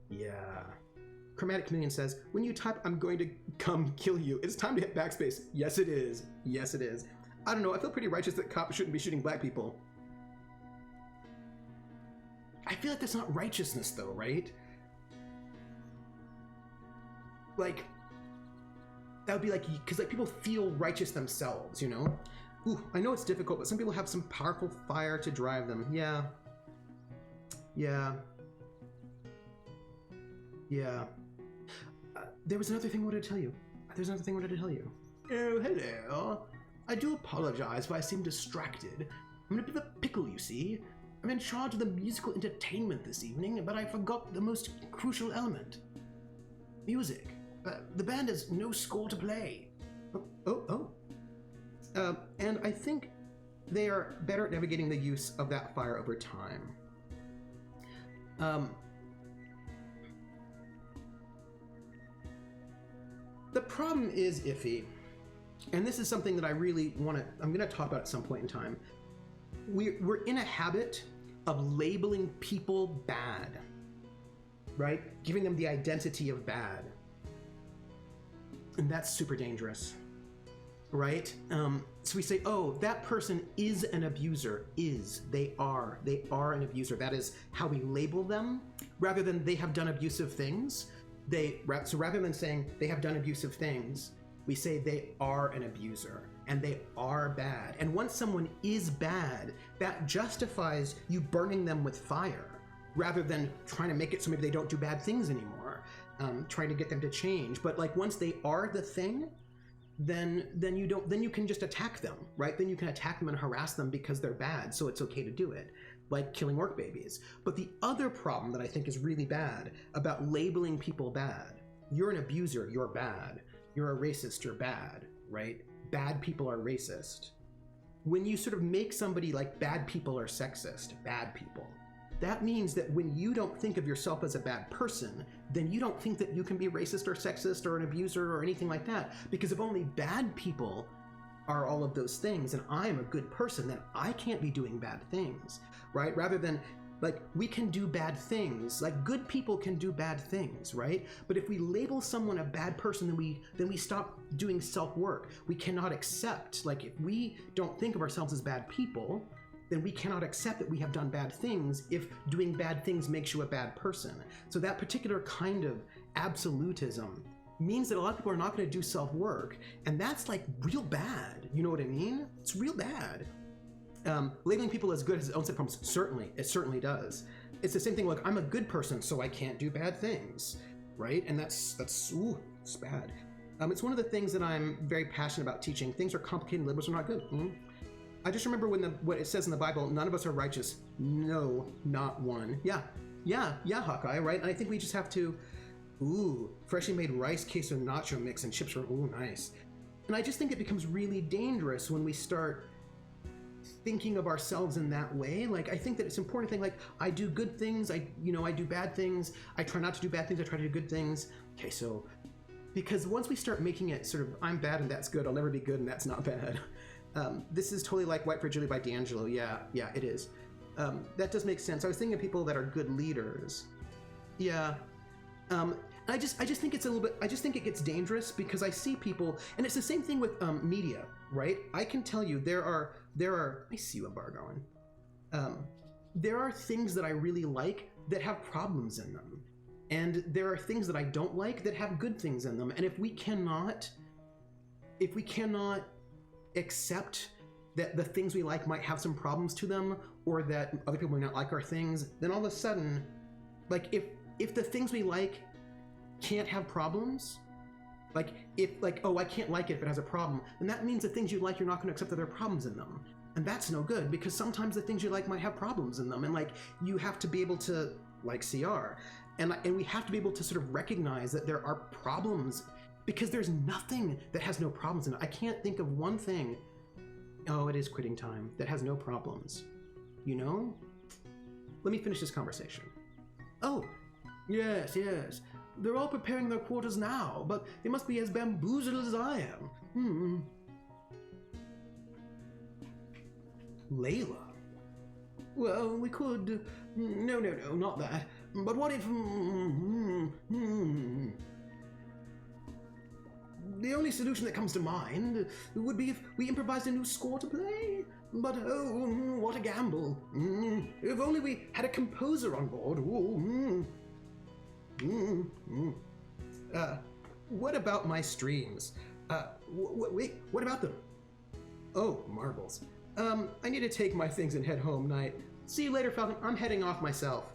Yeah. Chromatic Chameleon says, when you type, I'm going to come kill you, it's time to hit backspace. Yes, it is. Yes, it is. I don't know. I feel pretty righteous that cops shouldn't be shooting black people. I feel like that's not righteousness, though, right? Like, that would be like, because like people feel righteous themselves, you know? Ooh, I know it's difficult, but some people have some powerful fire to drive them. Yeah. There was another thing I wanted to tell you. Oh, hello. I do apologize if I seem distracted. I'm in a bit of a pickle, you see. I'm in charge of the musical entertainment this evening, but I forgot the most crucial element. Music. The band has no score to play. And I think they are better at navigating the use of that fire over time. The problem is iffy, and this is something that I really I'm going to talk about at some point in time. We're in a habit of labeling people bad, right? Giving them the identity of bad. And that's super dangerous, right? So we say, oh, that person is an abuser. They are an abuser. That is how we label them, rather than they have done abusive things. So rather than saying they have done abusive things, we say they are an abuser and they are bad. And once someone is bad, that justifies you burning them with fire, rather than trying to make it so maybe they don't do bad things anymore, trying to get them to change. But like, once they are the thing, then you can just attack them, right? Then you can attack them and harass them because they're bad, so it's okay to do it, like killing orc babies. But the other problem that I think is really bad about labeling people bad, you're an abuser, you're bad. You're a racist, you're bad, right? Bad people are racist. When you sort of make somebody like bad people are sexist, bad people, that means that when you don't think of yourself as a bad person, then you don't think that you can be racist or sexist or an abuser or anything like that. Because if only bad people are all of those things and I am a good person, then I can't be doing bad things, right? Rather than, like, we can do bad things, like good people can do bad things, right? But if we label someone a bad person, then we stop doing self-work. We cannot accept, like, if we don't think of ourselves as bad people, then we cannot accept that we have done bad things if doing bad things makes you a bad person. So that particular kind of absolutism means that a lot of people are not going to do self-work, and that's like real bad. You know what I mean? It's real bad. Labeling people as good has its own set of problems. Certainly, it certainly does. It's the same thing. Like, I'm a good person, so I can't do bad things, right? And that's ooh, it's bad. It's one of the things that I'm very passionate about teaching. Things are complicated and liberals are not good. I just remember what it says in the Bible, none of us are righteous. No, not one. Yeah, Hawkeye, right? And I think we just have to, freshly made rice, queso, nacho mix, and chips are, nice. And I just think it becomes really dangerous when we start thinking of ourselves in that way. Like, I think that it's important to think, like, I do good things, I do bad things, I try not to do bad things, I try to do good things. Okay, so, because once we start making it sort of, I'm bad and that's good, I'll never be good and that's not bad. This is totally like White Fragility by D'Angelo. Yeah, it is. That does make sense. I was thinking of people that are good leaders. Yeah. I just think it's a little bit, I just think it gets dangerous because I see people, and it's the same thing with media, right? I can tell you there are, I see you, Bar going. There are things that I really like that have problems in them. And there are things that I don't like that have good things in them. And if we cannot accept that the things we like might have some problems to them, or that other people may not like our things, then all of a sudden, like, if the things we like can't have problems, like, I can't like it if it has a problem, then that means the things you like, you're not going to accept that there are problems in them. And that's no good, because sometimes the things you like might have problems in them, and, like, you have to be able to, like CR, and we have to be able to sort of recognize that there are problems, because there's nothing that has no problems in it. I can't think of one thing, it is quitting time, that has no problems. You know? Let me finish this conversation. Oh, yes. They're all preparing their quarters now, but they must be as bamboozled as I am. Layla. Well, we could... No, not that. But what if... The only solution that comes to mind would be if we improvised a new score to play. But what a gamble. If only we had a composer on board. What about my streams? Wait, what about them? Oh, marbles. I need to take my things and head home night. See you later, Falcon. I'm heading off myself.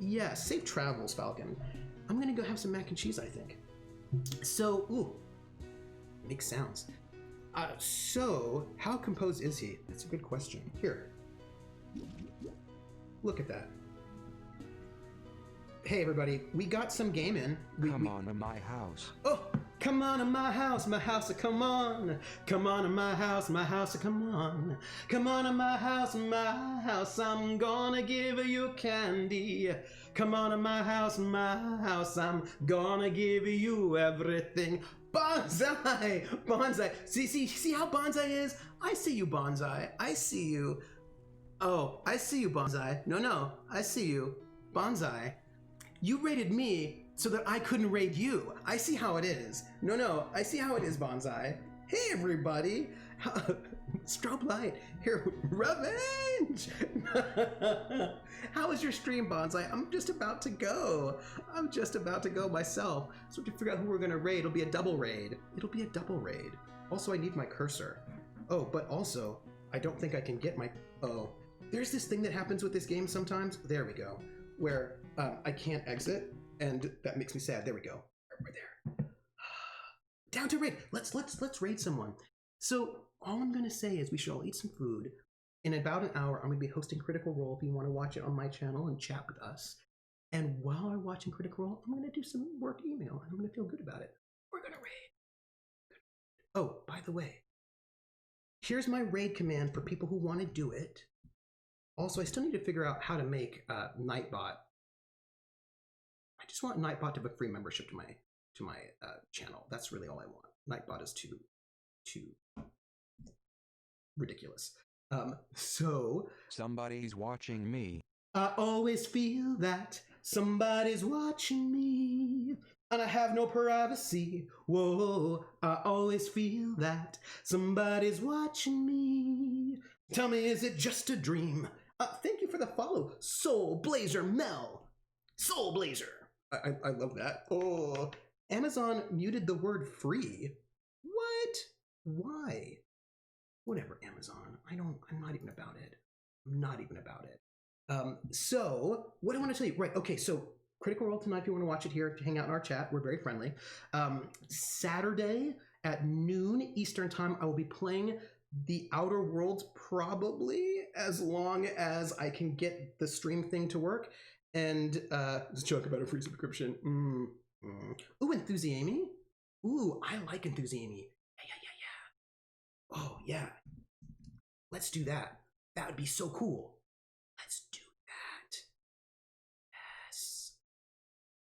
Yeah, safe travels, Falcon. I'm gonna go have some mac and cheese, I think. So, makes sounds. So, how composed is he? That's a good question. Here. Look at that. Hey, everybody, we got some game in. Come on to my house. Oh, come on to my house, come on. Come on to my house, come on. Come on to my house, I'm gonna give you candy. Come on to my house, I'm gonna give you everything. Bonsai. See how Bonsai is? I see you, Bonsai. I see you. Oh, I see you, Bonsai. No, I see you, Bonsai. You raided me so that I couldn't raid you. I see how it is. No, I see how it is, Bonsai. Hey, everybody. Strobe light. Here, revenge. How was your stream, Bonsai? I'm just about to go. Myself. So to figure out who we're going to raid, it'll be a double raid. Also, I need my cursor. Oh, but also, I don't think I can get my... Oh, there's this thing that happens with this game sometimes. There we go. Where I can't exit, and that makes me sad. There we go. Right there. Down to raid. Let's raid someone. So all I'm gonna say is we should all eat some food. In about an hour, I'm gonna be hosting Critical Role if you want to watch it on my channel and chat with us. And while I'm watching Critical Role, I'm gonna do some work email, and I'm gonna feel good about it. We're gonna raid. Oh, by the way, here's my raid command for people who want to do it. Also, I still need to figure out how to make Nightbot. I just want Nightbot to have a free membership to my channel. That's really all I want. Nightbot is too ridiculous. So Somebody's watching me. I always feel that somebody's watching me, and I have no privacy. Whoa, I always feel that somebody's watching me. Tell me, is it just a dream? Thank you for the follow, Soul Blazer Mel. Soul Blazer. I love that. Oh, Amazon muted the word free. What? Why? Whatever, Amazon. I'm not even about it. I'm not even about it. So what do I want to tell you? Right. Okay. So Critical Role tonight, if you want to watch it here, to hang out in our chat, we're very friendly. Saturday at noon Eastern time, I will be playing The Outer Worlds, probably as long as I can get the stream thing to work. And let's joke about a free subscription. Ooh, Enthusiamy. Ooh, I like Enthusiamy. Yeah. Oh yeah. Let's do that. That would be so cool. Let's do that.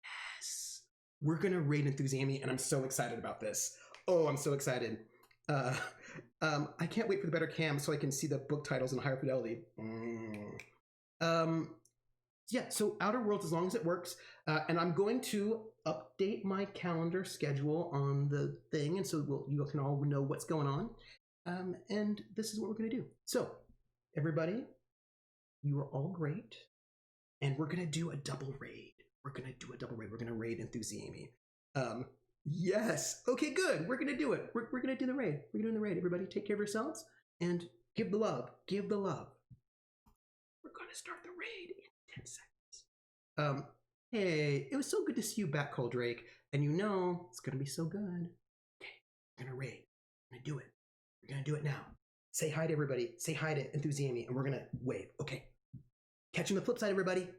Yes. We're gonna raid Enthusiamy, and I'm so excited about this. Oh, I'm so excited. I can't wait for the better cam so I can see the book titles in higher fidelity. Yeah, so Outer Worlds, as long as it works, and I'm going to update my calendar schedule on the thing, and so you can all know what's going on. And this is what we're gonna do. So, everybody, you are all great, and we're gonna do a double raid. We're gonna raid Enthusiamy. Yes. Okay, good. We're gonna do it. We're gonna do the raid. We're doing the raid. Everybody, take care of yourselves and give the love. Give the love. We're gonna start the raid in 10 seconds. Hey, it was so good to see you back, Cole Drake. And you know it's gonna be so good. Okay, we're gonna raid. We're gonna do it. We're gonna do it now. Say hi to everybody. Say hi to Enthusiamy, and we're gonna wave. Okay. Catch you on the flip side, everybody.